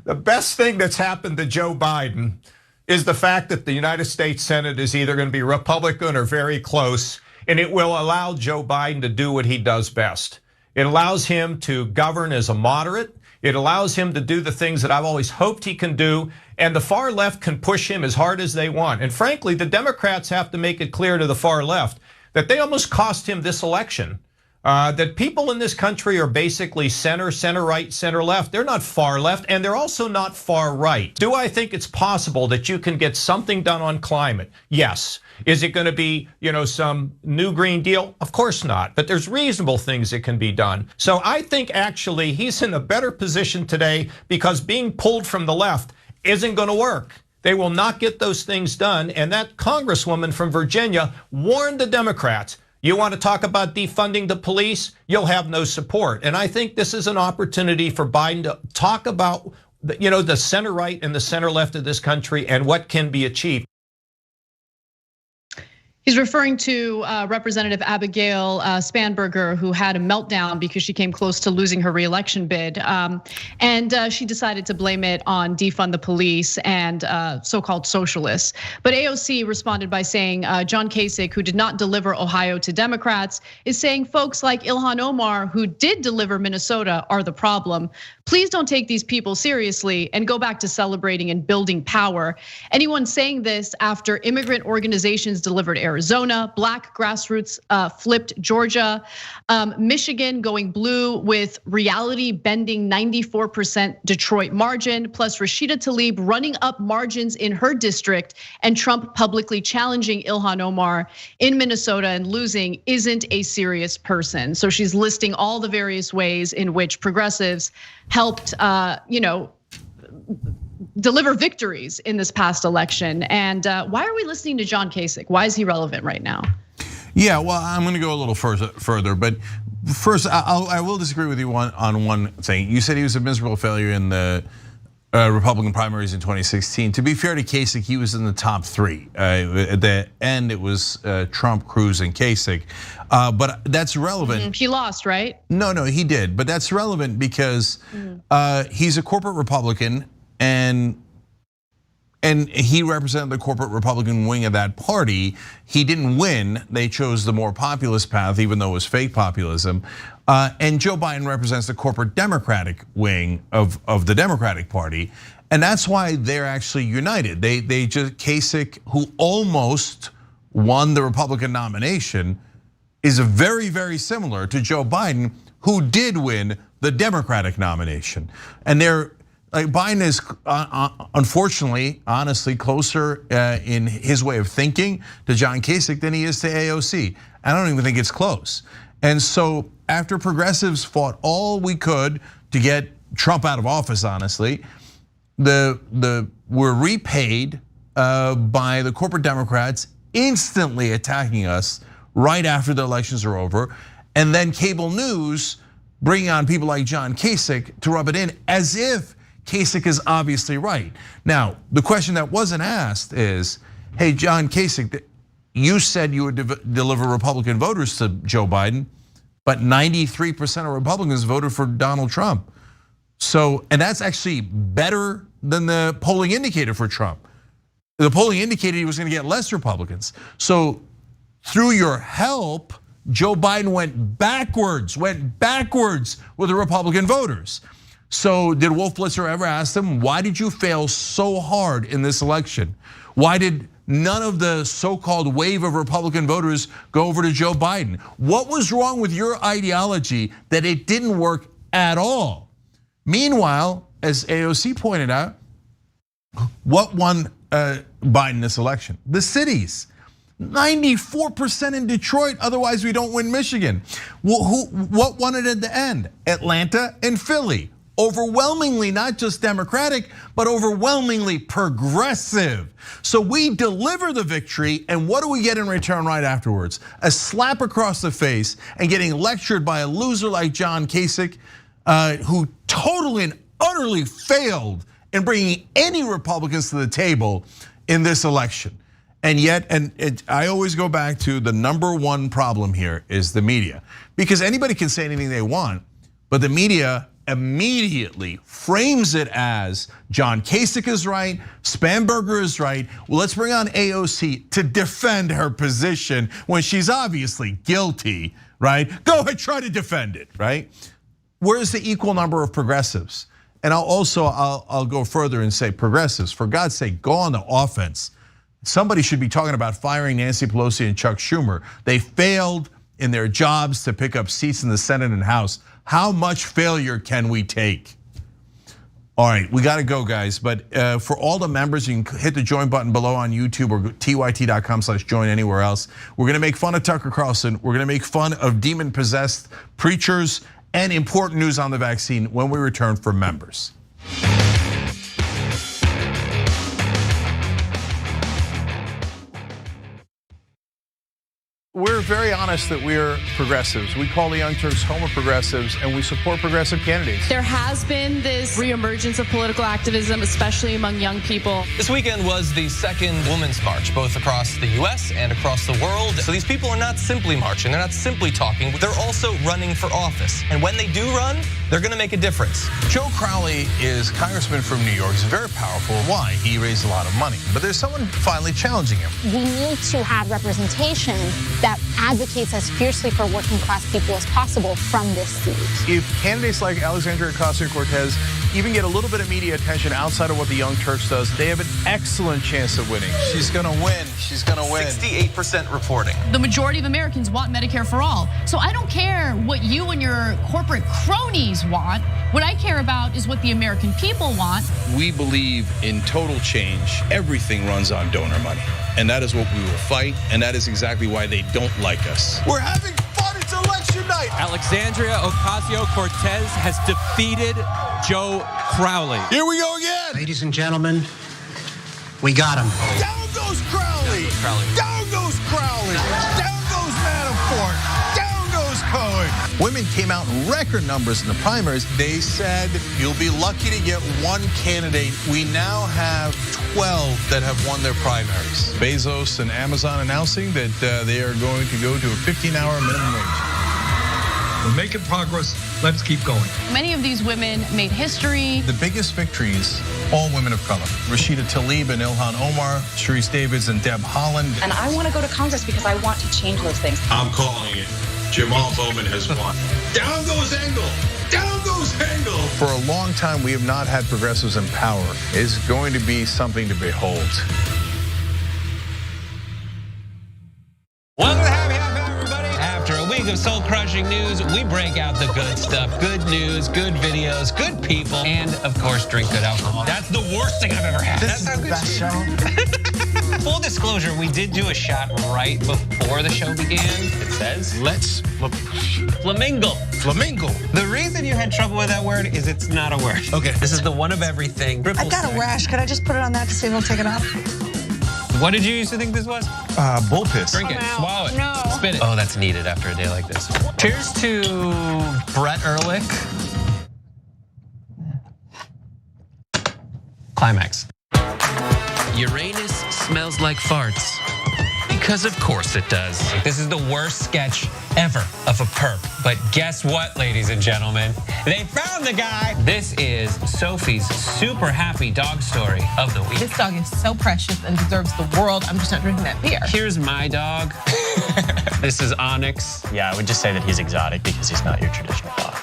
The best thing that's happened to Joe Biden is the fact that the United States Senate is either going to be Republican or very close, and it will allow Joe Biden to do what he does best. It allows him to govern as a moderate. It allows him to do the things that I've always hoped he can do, and the far left can push him as hard as they want. And frankly, the Democrats have to make it clear to the far left that they almost cost him this election. That people in this country are basically center right, center left. They're not far left, and they're also not far right. Do I think it's possible that you can get something done on climate? Yes. Is it going to be, some new Green Deal? Of course not. But there's reasonable things that can be done. So I think actually he's in a better position today because being pulled from the left isn't going to work. They will not get those things done. And that Congresswoman from Virginia warned the Democrats, you want to talk about defunding the police? You'll have no support. And I think this is an opportunity for Biden to talk about the center right and the center left of this country and what can be achieved. He's referring to Representative Abigail Spanberger, who had a meltdown because she came close to losing her reelection bid. And she decided to blame it on defund the police and so-called socialists. But AOC responded by saying John Kasich, who did not deliver Ohio to Democrats, is saying folks like Ilhan Omar, who did deliver Minnesota, are the problem. Please don't take these people seriously and go back to celebrating and building power. Anyone saying this after immigrant organizations delivered Arizona, black grassroots flipped Georgia, Michigan going blue with reality bending 94% Detroit margin, plus Rashida Tlaib running up margins in her district, and Trump publicly challenging Ilhan Omar in Minnesota and losing isn't a serious person. So she's listing all the various ways in which progressives helped, deliver victories in this past election. And why are we listening to John Kasich? Why is he relevant right now? Yeah, well, I'm going to go a little further, but first, I will disagree with you on one thing. You said he was a miserable failure in the Republican primaries in 2016. To be fair to Kasich, he was in the top 3. At the end, it was Trump, Cruz, and Kasich. But that's relevant. He lost, right? No, he did. But that's relevant because he's a corporate Republican, and he represented the corporate Republican wing of that party. He didn't win. They chose the more populist path, even though it was fake populism. And Joe Biden represents the corporate Democratic wing of the Democratic Party. And that's why they're actually united. They just, Kasich, who almost won the Republican nomination, is very, very similar to Joe Biden, who did win the Democratic nomination. And Biden is unfortunately, honestly, closer in his way of thinking to John Kasich than he is to AOC. I don't even think it's close. And so after progressives fought all we could to get Trump out of office, honestly, we're repaid by the corporate Democrats instantly attacking us right after the elections are over, and then cable news bringing on people like John Kasich to rub it in as if Kasich is obviously right. Now, the question that wasn't asked is, hey, John Kasich, you said you would deliver Republican voters to Joe Biden, but 93% of Republicans voted for Donald Trump. So, and that's actually better than the polling indicator for Trump. The polling indicated he was going to get less Republicans. So through your help, Joe Biden went backwards with the Republican voters. So did Wolf Blitzer ever ask them, why did you fail so hard in this election? Why did none of the so-called wave of Republican voters go over to Joe Biden? What was wrong with your ideology that it didn't work at all? Meanwhile, as AOC pointed out, what won Biden this election? The cities. 94% in Detroit, otherwise we don't win Michigan. What won it at the end? Atlanta and Philly. Overwhelmingly not just Democratic, but overwhelmingly progressive. So we deliver the victory, and what do we get in return right afterwards? A slap across the face and getting lectured by a loser like John Kasich, who totally and utterly failed in bringing any Republicans to the table in this election. And yet, I always go back to the #1 problem here is the media. Because anybody can say anything they want, but the media immediately frames it as John Kasich is right, Spanberger is right. Well, let's bring on AOC to defend her position when she's obviously guilty, right? Go ahead, try to defend it, right? Where's the equal number of progressives? And I'll go further and say progressives, for God's sake, go on the offense. Somebody should be talking about firing Nancy Pelosi and Chuck Schumer. They failed in their jobs to pick up seats in the Senate and House. How much failure can we take? All right, we gotta go, guys. But for all the members, you can hit the join button below on YouTube or tyt.com/join anywhere else. We're gonna make fun of Tucker Carlson. We're gonna make fun of demon-possessed preachers and important news on the vaccine when we return for members. we're very honest that we're progressives. We call the Young Turks home of progressives, and we support progressive candidates. There has been this reemergence of political activism, especially among young people. This weekend was the second Women's March, both across the US and across the world. So these people are not simply marching, they're not simply talking, they're also running for office. And when they do run, they're gonna make a difference. Joe Crowley is congressman from New York. He's very powerful. Why? He raised a lot of money. But there's someone finally challenging him. We need to have representation that advocates as fiercely for working class people as possible from this seat. If candidates like Alexandria Ocasio-Cortez even get a little bit of media attention outside of what the Young Turks does, they have an excellent chance of winning. She's gonna win. She's gonna win. 68% reporting. The majority of Americans want Medicare for all. So I don't care what you and your corporate cronies want. What I care about is what the American people want. We believe in total change. Everything runs on donor money. And that is what we will fight. And that is exactly why they don't like us. We're having fun. It's election night. Alexandria Ocasio-Cortez has defeated Joe Crowley. Here we go again. Ladies and gentlemen, we got him. Down goes Crowley. Down goes Crowley. Down goes Manafort. Down goes Cohen. Women came out in record numbers in the primaries. They said, you'll be lucky to get one candidate. We now have 12 that have won their primaries. Bezos and Amazon announcing that they are going to go to a 15-hour minimum wage. We're making progress. Let's keep going. Many of these women made history. The biggest victories, all women of color. Rashida Tlaib and Ilhan Omar, Sharice Davids and Deb Haaland. And I want to go to Congress because I want to change those things. I'm calling it. Jamal Bowman has won. Down goes Engel. Down goes Engel. For a long time, we have not had progressives in power. It's going to be something to behold. Welcome to Happy Hour, everybody. After a week of soul-crushing news, we break out the good stuff. Good news, good videos, good people, and of course, drink good alcohol. That's the worst thing I've ever had. This is the best show. Full disclosure, we did do a shot right before the show began. It says, Let's look. Flamingo. Flamingo. The reason you had trouble with that word is it's not a word. Okay. This is the one of everything. I've got a rash. Could I just put it on that to see if it'll take it off? What did you used to think this was? Bull piss. Drink it, swallow it, No. spit it. Oh, that's needed after a day like this. Cheers to Brett Ehrlich. Climax. Uranus smells like farts. Because of course it does. This is the worst sketch ever of a perp. But guess what, ladies and gentlemen? They found the guy. This is Sophie's super happy dog story of the week. This dog is so precious and deserves the world. I'm just not drinking that beer. Here's my dog. This is Onyx. Yeah, I would just say that he's exotic because he's not your traditional dog.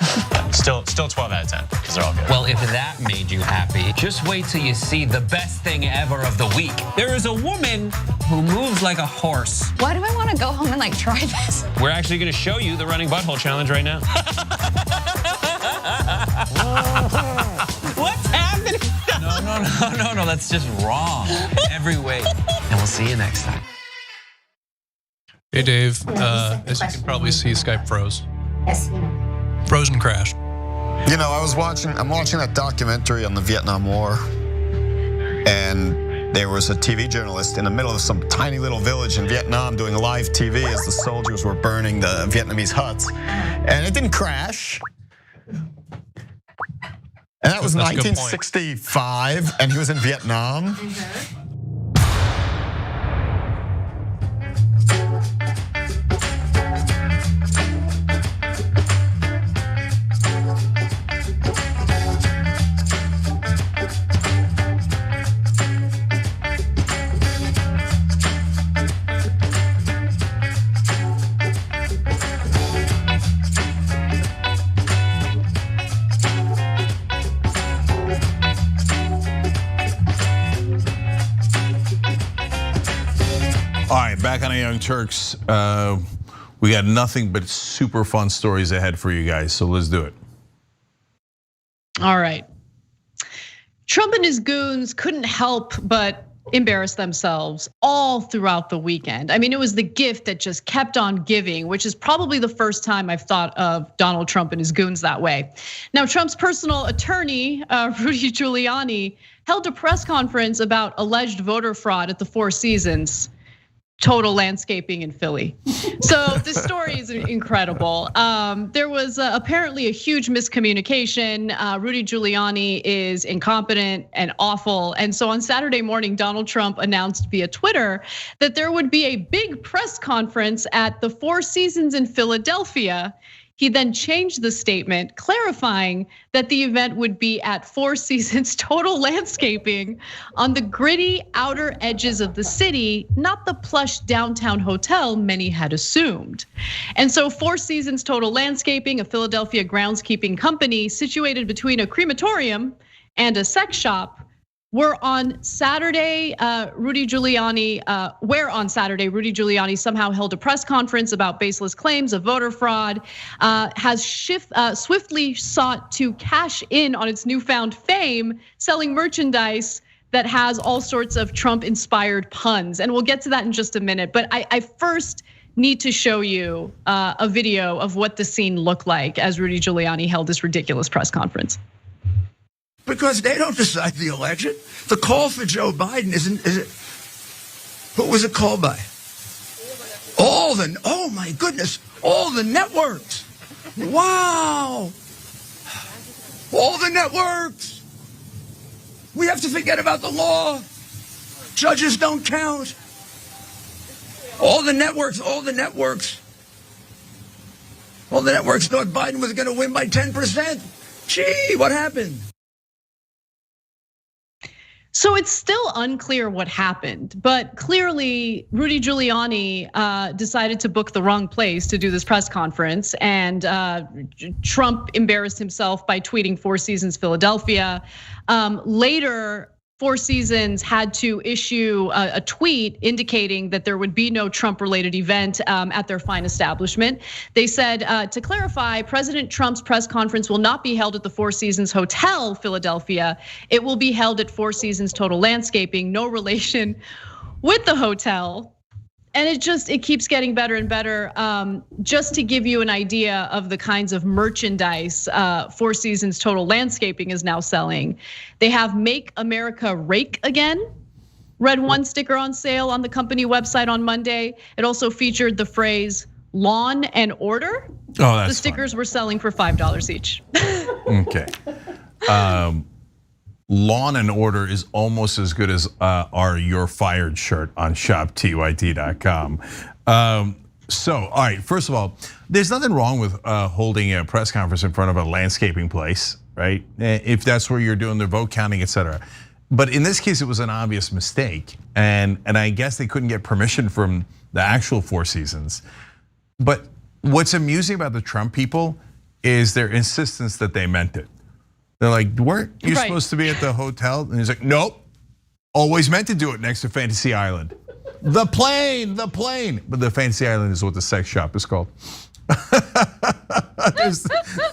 Still 12 out of 10 because they're all good. Well, if that made you happy, just wait till you see the best thing ever of the week. There is a woman who moves like a horse. Why do I want to go home and like try this? We're actually going to show you the running butthole challenge right now. What's happening? No, that's just wrong. Every way. And we'll see you next time. Hey Dave, as you can probably see, Skype froze. Frozen crashed. You know, I'm watching that documentary on the Vietnam War, and there was a TV journalist in the middle of some tiny little village in Vietnam doing live TV as the soldiers were burning the Vietnamese huts, and it didn't crash. And that was 1965, and he was in Vietnam. All right, back on the Young Turks. We got nothing but super fun stories ahead for you guys, so let's do it. All right. Trump and his goons couldn't help but embarrass themselves all throughout the weekend. I mean, it was the gift that just kept on giving, which is probably the first time I've thought of Donald Trump and his goons that way. Now, Trump's personal attorney, Rudy Giuliani, held a press conference about alleged voter fraud at the Four Seasons. total landscaping in Philly. So this story is incredible. There was apparently a huge miscommunication. Rudy Giuliani is incompetent and awful. And so on Saturday morning, Donald Trump announced via Twitter that there would be a big press conference at the Four Seasons in Philadelphia. He then changed the statement, clarifying that the event would be at Four Seasons Total Landscaping on the gritty outer edges of the city, not the plush downtown hotel many had assumed. And so Four Seasons Total Landscaping, a Philadelphia groundskeeping company situated between a crematorium and a sex shop, where on Saturday, Rudy Giuliani somehow held a press conference about baseless claims of voter fraud, has swiftly sought to cash in on its newfound fame, selling merchandise that has all sorts of Trump-inspired puns. And we'll get to that in just a minute. But I first need to show you a video of what the scene looked like as Rudy Giuliani held this ridiculous press conference. Because they don't decide the election. The call for Joe Biden is it? Who was it called by? Oh my goodness, all the networks. Wow. All the networks. We have to forget about the law. Judges don't count. All the networks thought Biden was going to win by 10%. Gee, what happened? So it's still unclear what happened, but clearly Rudy Giuliani decided to book the wrong place to do this press conference, and Trump embarrassed himself by tweeting Four Seasons Philadelphia. Later, Four Seasons had to issue a tweet indicating that there would be no Trump-related event at their fine establishment. They said, to clarify, President Trump's press conference will not be held at the Four Seasons Hotel, Philadelphia. It will be held at Four Seasons Total Landscaping, no relation with the hotel. And it keeps getting better and better. Just to give you an idea of the kinds of merchandise Four Seasons Total Landscaping is now selling. They have Make America Rake Again, Red One sticker on sale on the company website on Monday. It also featured the phrase Lawn and Order. Oh, that's the stickers were selling for $5 each. Okay. Lawn and Order is almost as good as our You're Fired shirt on shoptyt.com. So, all right, first of all, there's nothing wrong with holding a press conference in front of a landscaping place, right? If that's where you're doing the vote counting, et cetera. But in this case, it was an obvious mistake. And I guess they couldn't get permission from the actual Four Seasons. But what's amusing about the Trump people is their insistence that they meant it. They're like, weren't you supposed to be at the hotel? And he's like, nope, always meant to do it next to Fantasy Island. The plane. But the Fantasy Island is what the sex shop is called.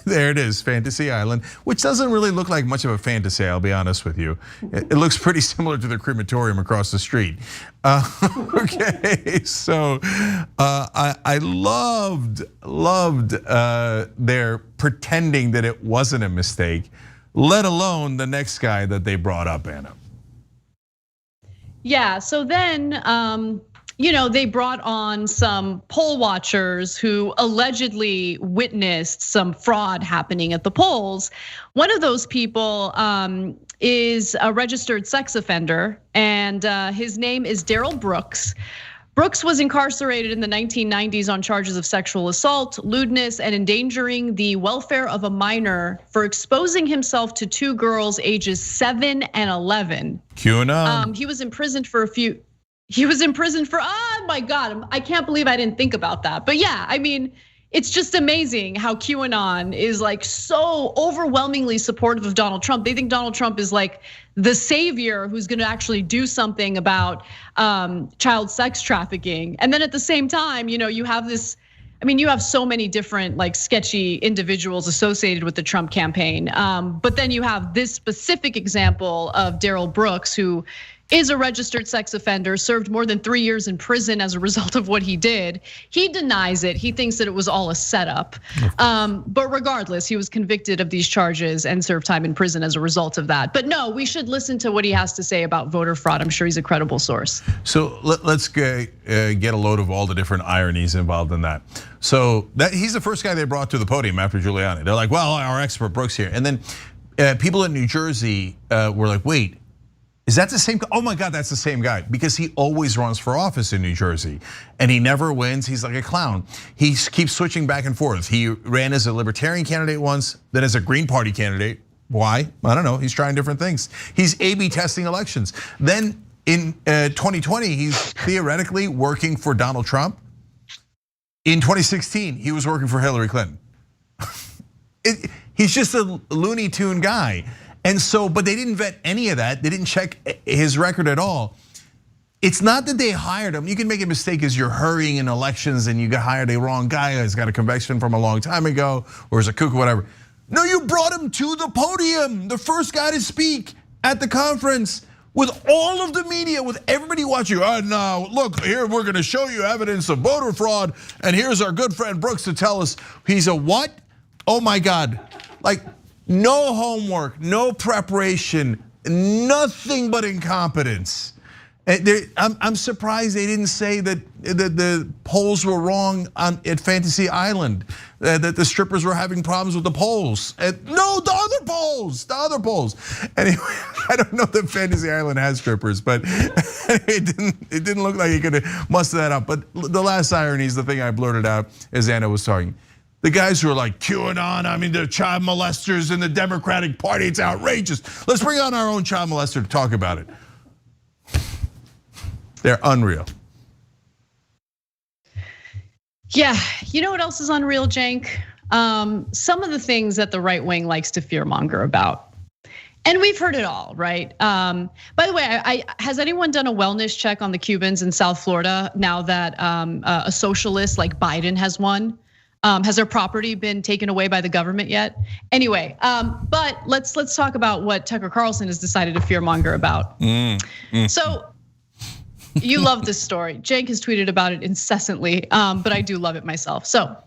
There it is, Fantasy Island, which doesn't really look like much of a fantasy, I'll be honest with you. It looks pretty similar to the crematorium across the street. Okay, so I loved their pretending that it wasn't a mistake, let alone the next guy that they brought up, Anna. Yeah, so then, they brought on some poll watchers who allegedly witnessed some fraud happening at the polls. One of those people is a registered sex offender, and his name is Darrell Brooks. Brooks was incarcerated in the 1990s on charges of sexual assault, lewdness, and endangering the welfare of a minor for exposing himself to two girls ages 7 and 11. QAnon. He was imprisoned for oh my God, I can't believe I didn't think about that. But yeah, I mean, it's just amazing how QAnon is like so overwhelmingly supportive of Donald Trump. They think Donald Trump is like the savior who's gonna actually do something about child sex trafficking. And then at the same time, you have this, you have so many different like sketchy individuals associated with the Trump campaign. But then you have this specific example of Darrell Brooks, who is a registered sex offender, served more than 3 years in prison as a result of what he did. He denies it. He thinks that it was all a setup. But regardless, he was convicted of these charges and served time in prison as a result of that. But no, we should listen to what he has to say about voter fraud. I'm sure he's a credible source. So let's get a load of all the different ironies involved in that. So he's the first guy they brought to the podium after Giuliani. They're like, well, our expert Brooks here. And then people in New Jersey were like, wait, is that the same guy? Oh my God, that's the same guy. Because he always runs for office in New Jersey and he never wins. He's like a clown. He keeps switching back and forth. He ran as a libertarian candidate once, then as a Green Party candidate. Why? I don't know. He's trying different things. He's A/B testing elections. Then in 2020, he's theoretically working for Donald Trump. In 2016, he was working for Hillary Clinton. He's just a Looney Tune guy. And so, but they didn't vet any of that. They didn't check his record at all. It's not that they hired him. You can make a mistake as you're hurrying in elections and you hired a wrong guy who's got a conviction from a long time ago or is a kook or whatever. No, you brought him to the podium, the first guy to speak at the conference with all of the media, with everybody watching. Now, look, here we're gonna show you evidence of voter fraud. And here's our good friend Brooks to tell us he's a what? Oh my God, like, no homework, no preparation, nothing but incompetence. I'm surprised they didn't say that the polls were wrong at Fantasy Island, that the strippers were having problems with the polls. No, the other polls. Anyway, I don't know that Fantasy Island has strippers, but it didn't look like he could muster that up. But the last irony is the thing I blurted out as Anna was talking. The guys who are like QAnon, I mean, they're child molesters in the Democratic Party, it's outrageous. Let's bring on our own child molester to talk about it. They're unreal. Yeah, you know what else is unreal, Cenk? Some of the things that the right wing likes to fearmonger about. And we've heard it all, right? By the way, has anyone done a wellness check on the Cubans in South Florida now that a socialist like Biden has won? Has their property been taken away by the government yet? Anyway, but let's talk about what Tucker Carlson has decided to fearmonger about. So you love this story. Cenk has tweeted about it incessantly, but I do love it myself. So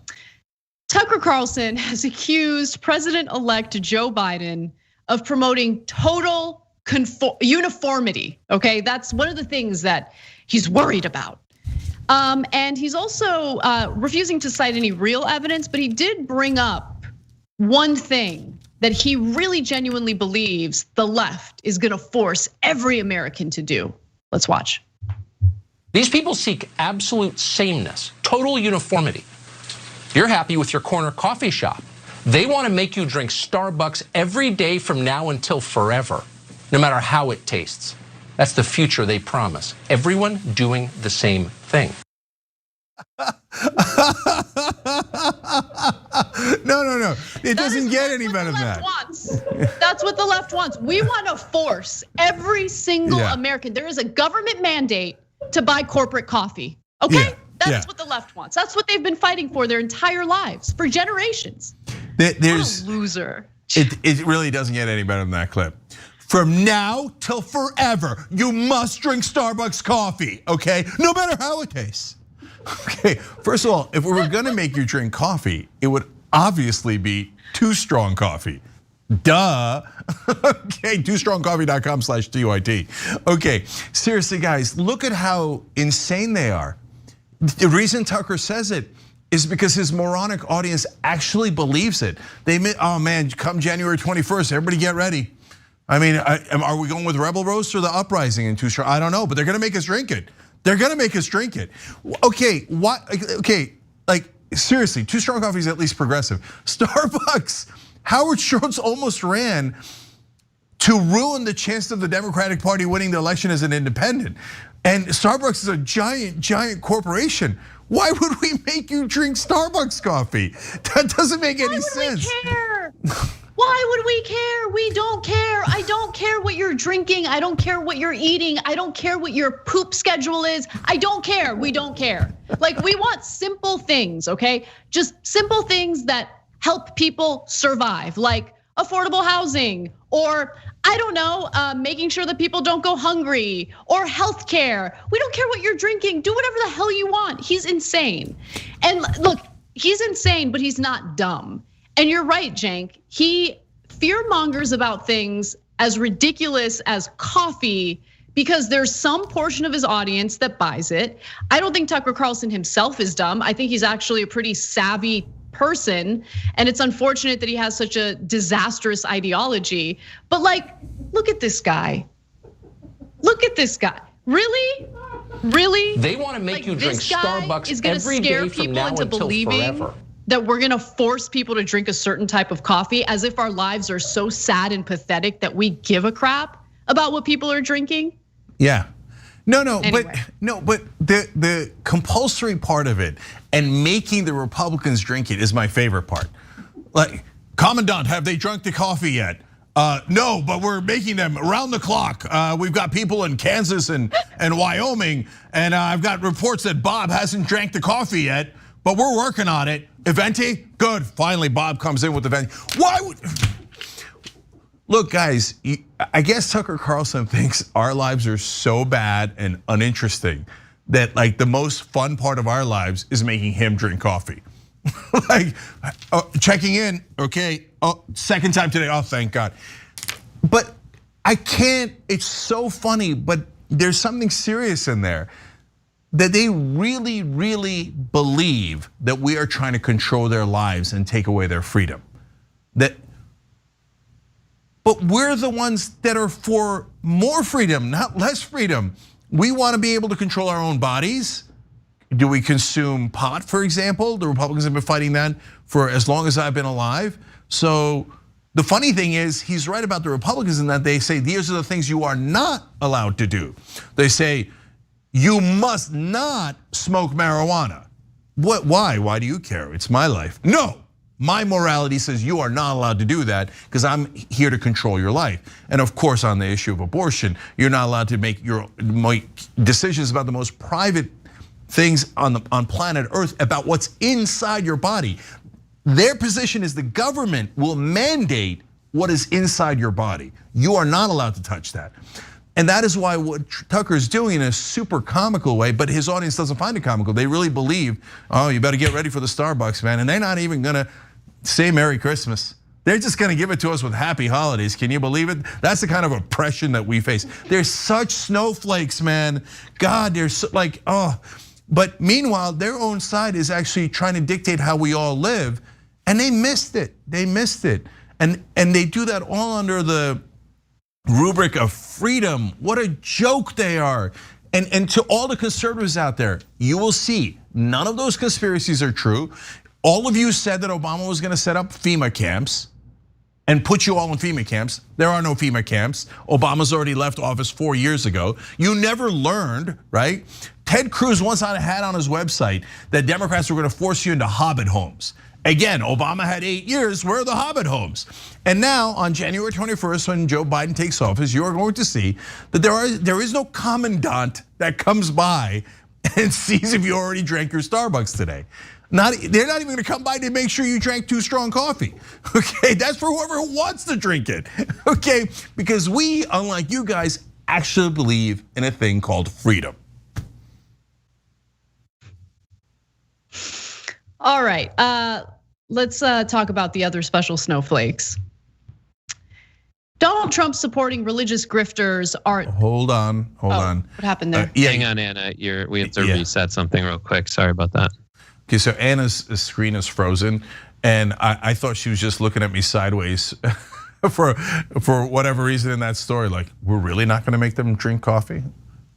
Tucker Carlson has accused President-elect Joe Biden of promoting total uniformity. Okay, that's one of the things that he's worried about. And he's also refusing to cite any real evidence, but he did bring up one thing that he really genuinely believes the left is gonna force every American to do. Let's watch. These people seek absolute sameness, total uniformity. You're happy with your corner coffee shop. They wanna make you drink Starbucks every day from now until forever, no matter how it tastes. That's the future they promise. Everyone doing the same thing. No. It doesn't get any better than that. That's what the left wants. We want to force every single American. There is a government mandate to buy corporate coffee. Okay? That's what the left wants. That's what they've been fighting for their entire lives, for generations. There's what a loser. It really doesn't get any better than that clip. From now till forever, you must drink Starbucks coffee, okay? No matter how it tastes. Okay, first of all, if we were gonna make you drink coffee, it would obviously be Too Strong Coffee. Duh. Okay, toostrongcoffee.com/TYT. Okay, seriously guys, look at how insane they are. The reason Tucker says it is because his moronic audience actually believes it. They admit, oh man, come January 21st, everybody get ready. I mean, are we going with Rebel Roast or the Uprising in Too Strong? I don't know, but they're gonna make us drink it. They're gonna make us drink it. Okay, what? Okay, like seriously, Too Strong Coffee is at least progressive. Starbucks, Howard Schultz almost ran to ruin the chance of the Democratic Party winning the election as an independent. And Starbucks is a giant corporation. Why would we make you drink Starbucks coffee? That doesn't make any sense. Why would we care? Why would we care? We don't care. I don't care what you're drinking. I don't care what you're eating. I don't care what your poop schedule is. I don't care. We don't care. Like, we want simple things, okay? Just simple things that help people survive, like affordable housing, or I don't know, making sure that people don't go hungry or healthcare. We don't care what you're drinking. Do whatever the hell you want. He's insane. And look, he's insane, but he's not dumb. And you're right, Cenk. He fear mongers about things as ridiculous as coffee because there's some portion of his audience that buys it. I don't think Tucker Carlson himself is dumb. I think he's actually a pretty savvy person, and it's unfortunate that he has such a disastrous ideology. But like, look at this guy. Look at this guy. Really? Really? They want to make you drink Starbucks every day from now until forever. That we're gonna force people to drink a certain type of coffee as if our lives are so sad and pathetic that we give a crap about what people are drinking. Yeah. No, Anyway. but the compulsory part of it and making the Republicans drink it is my favorite part. Like, Commandant, have they drunk the coffee yet? No, but we're making them around the clock. We've got people in Kansas and Wyoming, and I've got reports that Bob hasn't drank the coffee yet, but we're working on it. Eventi, good. Finally, Bob comes in with Eventi. Why would? Look, guys, I guess Tucker Carlson thinks our lives are so bad and uninteresting that like the most fun part of our lives is making him drink coffee. Like checking in, okay, second time today, oh, thank God. But I can't, it's so funny, but there's something serious in there that they really, really believe that we are trying to control their lives and take away their freedom. But we're the ones that are for more freedom, not less freedom. We want to be able to control our own bodies. Do we consume pot, for example? The Republicans have been fighting that for as long as I've been alive. So the funny thing is, he's right about the Republicans in that they say these are the things you are not allowed to do. They say you must not smoke marijuana. What? Why? Why do you care? It's my life. No. My morality says you are not allowed to do that because I'm here to control your life. And of course, on the issue of abortion, you're not allowed to make decisions about the most private things on planet Earth about what's inside your body. Their position is the government will mandate what is inside your body. You are not allowed to touch that. And that is why what Tucker is doing in a super comical way, but his audience doesn't find it comical. They really believe, oh, you better get ready for the Starbucks, man. And they're not even gonna say Merry Christmas. They're just gonna give it to us with happy holidays. Can you believe it? That's the kind of oppression that we face. They're such snowflakes, man. God, they're so, like, oh. But meanwhile, their own side is actually trying to dictate how we all live. And they missed it, they missed it. And they do that all under the rubric of freedom. What a joke they are. And to all the conservatives out there, you will see none of those conspiracies are true. All of you said that Obama was gonna set up FEMA camps and put you all in FEMA camps. There are no FEMA camps. Obama's already left office 4 years ago. You never learned, right? Ted Cruz once had on his website that Democrats were gonna force you into Hobbit homes. Again, Obama had 8 years, where are the Hobbit homes? And now on January 21st, when Joe Biden takes office, you're going to see that there is no commandant that comes by and sees if you already drank your Starbucks today. They're not even gonna come by to make sure you drank too strong coffee. Okay, that's for whoever wants to drink it. Okay, because we, unlike you guys, actually believe in a thing called freedom. All right, let's talk about the other special snowflakes. Donald Trump supporting religious grifters are. Hold on. What happened there? Hang on, Anna. We have to reset something real quick. Sorry about that. Okay, so Anna's screen is frozen, and I thought she was just looking at me sideways for whatever reason in that story. Like, we're really not gonna make them drink coffee?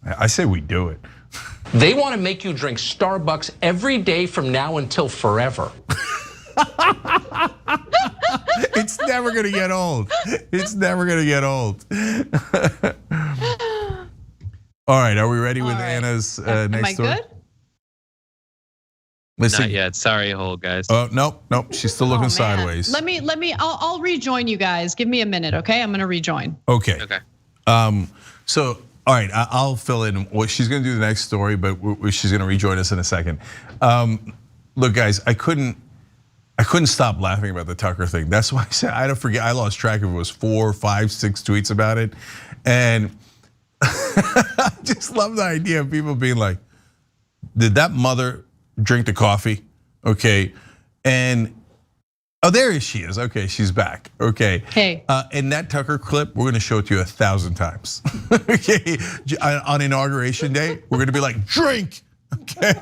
I say we do it. They want to make you drink Starbucks every day from now until forever. It's never gonna get old. It's never gonna get old. All right, are we ready with Anna's next story? Am I good? Listen. Not yet. Sorry, hold guys. Oh nope. She's still looking sideways. Let me. I'll rejoin you guys. Give me a minute, okay? I'm gonna rejoin. Okay. So all right, I'll fill in what she's gonna do the next story, but she's gonna rejoin us in a second. Look, guys, I I couldn't stop laughing about the Tucker thing. That's why I said, I don't forget, I lost track of it. It was 4, 5, 6 tweets about it. And I just love the idea of people being like, did that mother drink the coffee? Okay, and oh, there she is. Okay, she's back. Okay. Hey. And that Tucker clip, we're gonna show it to you 1,000 times. Okay, on Inauguration Day, we're gonna be like, drink. Okay.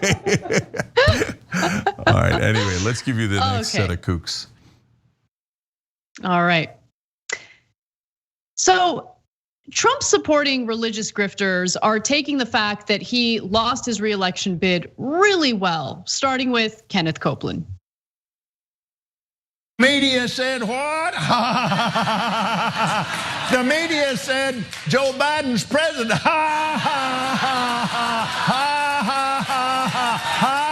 All right. Anyway, let's give you the next set of kooks. All right. So Trump supporting religious grifters are taking the fact that he lost his re-election bid really well, starting with Kenneth Copeland. Media said what? The media said Joe Biden's president. Ha ha ha ha ha ha ha ha ha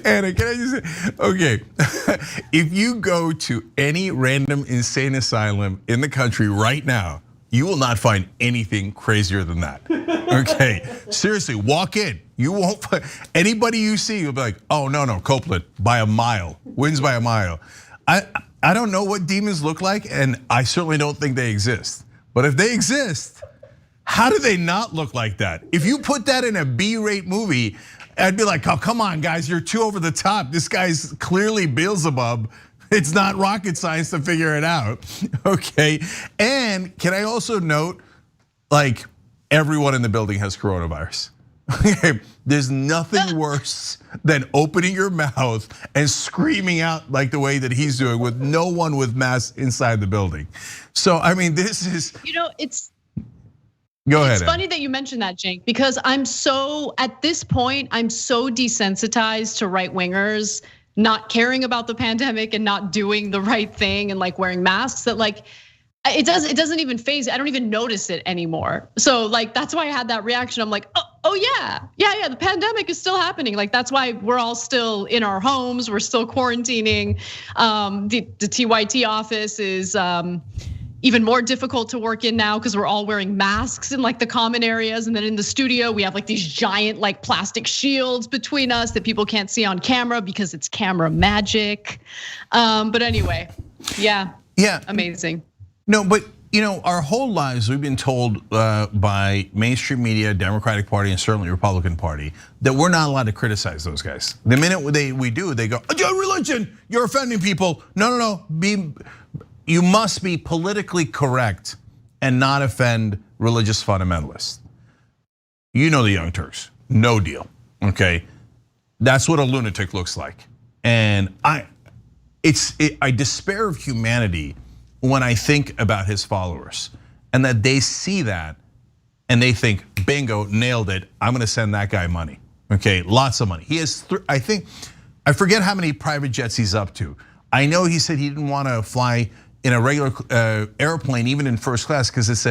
Anna, can I just say, okay, if you go to any random insane asylum in the country right now, you will not find anything crazier than that. Okay, seriously, walk in. You won't find anybody you see. You'll be like, oh no, Copeland by a mile, wins by a mile. I don't know what demons look like, and I certainly don't think they exist. But if they exist, how do they not look like that? If you put that in a B-rate movie, I'd be like, oh, come on, guys, you're too over the top. This guy's clearly Beelzebub. It's not rocket science to figure it out, okay? And can I also note, like, everyone in the building has coronavirus. Okay, there's nothing worse than opening your mouth and screaming out like the way that he's doing with no one with masks inside the building. So, I mean, this is. It's. Go ahead. It's funny that you mentioned that, Cenk, because at this point, I'm so desensitized to right wingers not caring about the pandemic and not doing the right thing and like wearing masks that like, it doesn't even phase. I don't even notice it anymore. So like, that's why I had that reaction. I'm like, oh yeah, the pandemic is still happening. Like that's why we're all still in our homes. We're still quarantining. The TYT office is even more difficult to work in now because we're all wearing masks in like the common areas. And then in the studio, we have like these giant like plastic shields between us that people can't see on camera because it's camera magic. But anyway, yeah, amazing. No, but our whole lives we've been told by mainstream media, Democratic Party, and certainly Republican Party that we're not allowed to criticize those guys. The minute we do, they go, "Your religion, you're offending people." No. You must be politically correct and not offend religious fundamentalists. You know the Young Turks, no deal. Okay, that's what a lunatic looks like, and I despair of humanity when I think about his followers and that they see that and they think, bingo, nailed it. I'm gonna send that guy money. Okay, lots of money. He has, I forget how many private jets he's up to. I know he said he didn't want to fly in a regular airplane, even in first class, because it's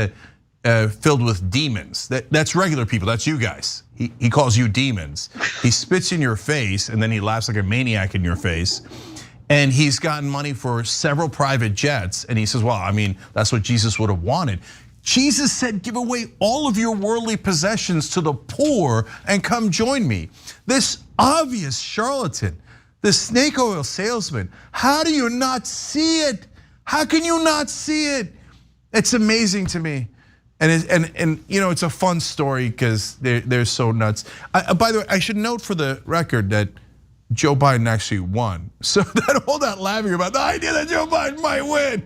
filled with demons. That's regular people, that's you guys. He calls you demons. He spits in your face and then he laughs like a maniac in your face. And he's gotten money for several private jets. And he says, well, I mean, that's what Jesus would have wanted. Jesus said, give away all of your worldly possessions to the poor and come join me. This obvious charlatan, this snake oil salesman, how do you not see it? How can you not see it? It's amazing to me. And it's a fun story because they're so nuts. By the way, I should note for the record that Joe Biden actually won. So all that laughing about the idea that Joe Biden might win.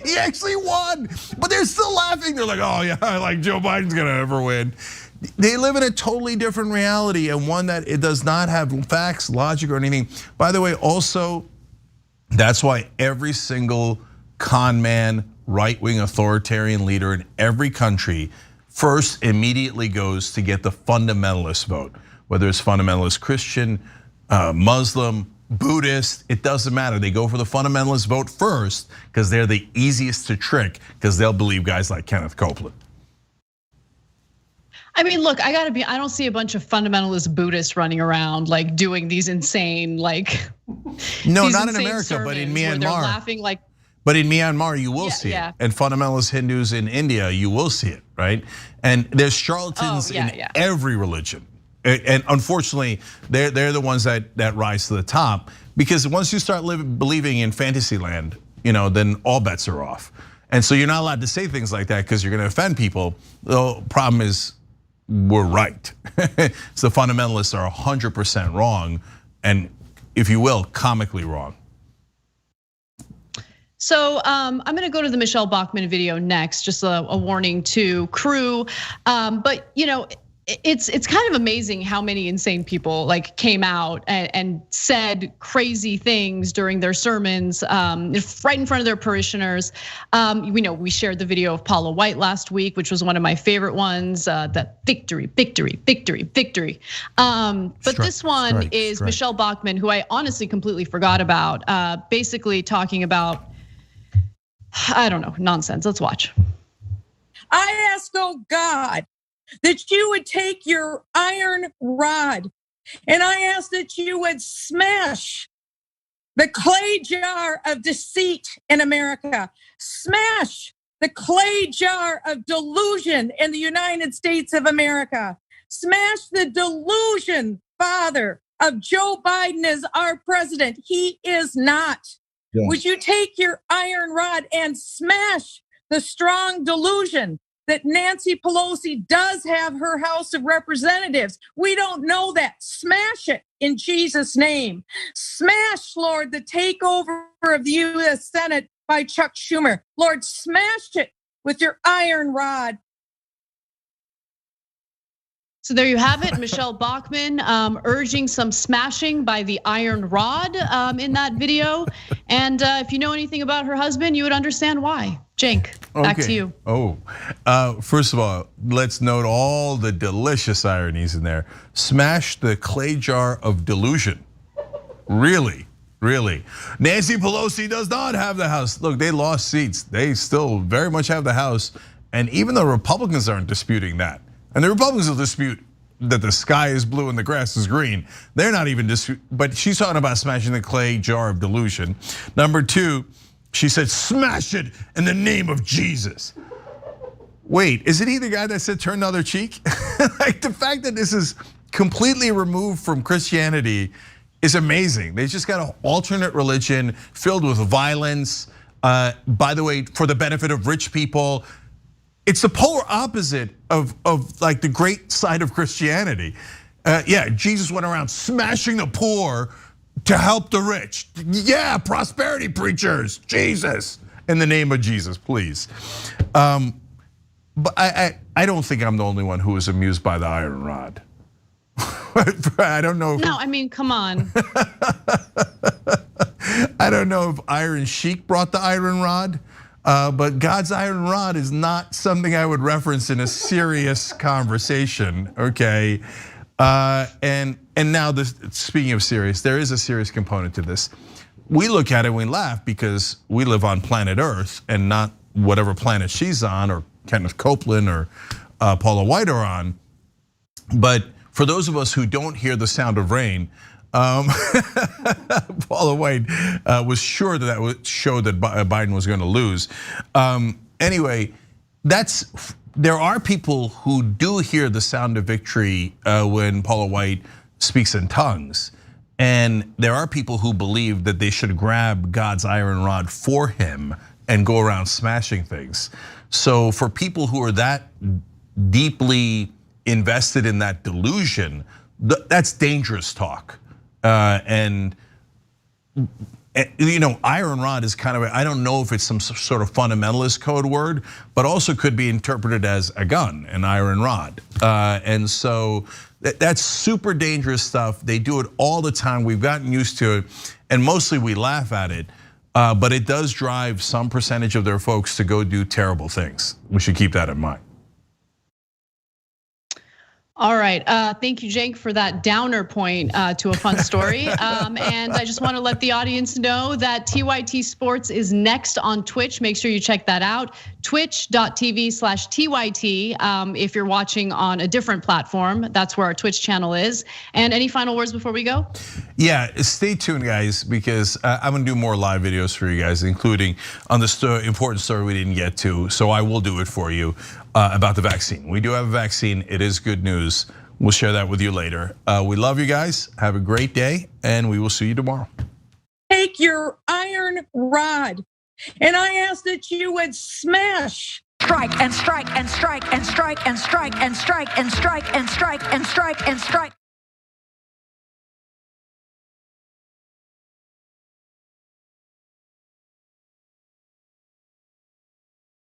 He actually won, but they're still laughing. They're like, oh yeah, like Joe Biden's gonna ever win. They live in a totally different reality and one that it does not have facts, logic, or anything. By the way, also, that's why every single con man, right-wing authoritarian leader in every country first immediately goes to get the fundamentalist vote, whether it's fundamentalist Christian, Muslim, Buddhist, it doesn't matter. They go for the fundamentalist vote first because they're the easiest to trick because they'll believe guys like Kenneth Copeland. I mean, look, I don't see a bunch of fundamentalist Buddhists running around like doing these insane, like. No, not in America, but in Myanmar. They're laughing like. But in Myanmar, you will see it. And fundamentalist Hindus in India, you will see it, right? And there's charlatans in every religion. And unfortunately, they're the ones that rise to the top, because once you start believing in fantasy land, then all bets are off. And so you're not allowed to say things like that because you're gonna offend people. The problem is we're right. So fundamentalists are 100% wrong, and if you will, comically wrong. So I'm gonna go to the Michelle Bachmann video next, just a warning to crew. But it's kind of amazing how many insane people like came out and said crazy things during their sermons, right in front of their parishioners. We shared the video of Paula White last week, which was one of my favorite ones. That victory, victory, victory, victory. But this one is Michelle Bachmann, who I honestly completely forgot about. Basically talking about, I don't know, nonsense. Let's watch. I ask, oh God, that you would take your iron rod, and I ask that you would smash the clay jar of deceit in America, smash the clay jar of delusion in the United States of America, smash the delusion, Father, of Joe Biden as our president. He is not. Yeah. Would you take your iron rod and smash the strong delusion that Nancy Pelosi does have her House of Representatives? We don't know that. Smash it in Jesus' name. Smash, Lord, the takeover of the US Senate by Chuck Schumer. Lord, smash it with your iron rod. So there you have it, Michelle Bachmann urging some smashing by the iron rod in that video. And if you know anything about her husband, you would understand why. Cenk, back to you. First of all, let's note all the delicious ironies in there. Smash the clay jar of delusion. Really, really. Nancy Pelosi does not have the House. Look, they lost seats. They still very much have the House. And even the Republicans aren't disputing that. And the Republicans will dispute that the sky is blue and the grass is green. They're not even but she's talking about smashing the clay jar of delusion. Number two, she said, smash it in the name of Jesus. Wait, is it he the guy that said turn the other cheek? Like the fact that this is completely removed from Christianity is amazing. They just got an alternate religion filled with violence. By the way, for the benefit of rich people. It's the polar opposite of like the great side of Christianity. Yeah, Jesus went around smashing the poor to help the rich. Yeah, prosperity preachers, Jesus, in the name of Jesus, please. But I don't think I'm the only one who was amused by the iron rod. I don't know. No, I mean, come on. I don't know if Iron Sheik brought the iron rod. But God's iron rod is not something I would reference in a serious conversation, okay? And now speaking of serious, there is a serious component to this. We look at it and we laugh because we live on planet Earth and not whatever planet she's on or Kenneth Copeland or Paula White are on. But for those of us who don't hear the sound of rain, Paula White was sure that would show that Biden was going to lose. Anyway, there are people who do hear the sound of victory when Paula White speaks in tongues. And there are people who believe that they should grab God's iron rod for him and go around smashing things. So for people who are that deeply invested in that delusion, that's dangerous talk. And iron rod is kind of, I don't know if it's some sort of fundamentalist code word, but also could be interpreted as a gun, an iron rod. And so that's super dangerous stuff. They do it all the time. We've gotten used to it, and mostly we laugh at it. but it does drive some percentage of their folks to go do terrible things. We should keep that in mind. All right, thank you, Jake, for that downer point to a fun story. And I just want to let the audience know that TYT Sports is next on Twitch. Make sure you check that out, twitch.tv/TYT. If you're watching on a different platform, that's where our Twitch channel is. And any final words before we go? Yeah, stay tuned, guys, because I'm gonna do more live videos for you guys, including on the important story we didn't get to. So I will do it for you about the vaccine. We do have a vaccine. It is good news. We'll share that with you later. We love you guys. Have a great day, and we will see you tomorrow. Take your iron rod, and I ask that you would smash. Strike and strike and strike and strike and strike and strike and strike and strike and strike and strike.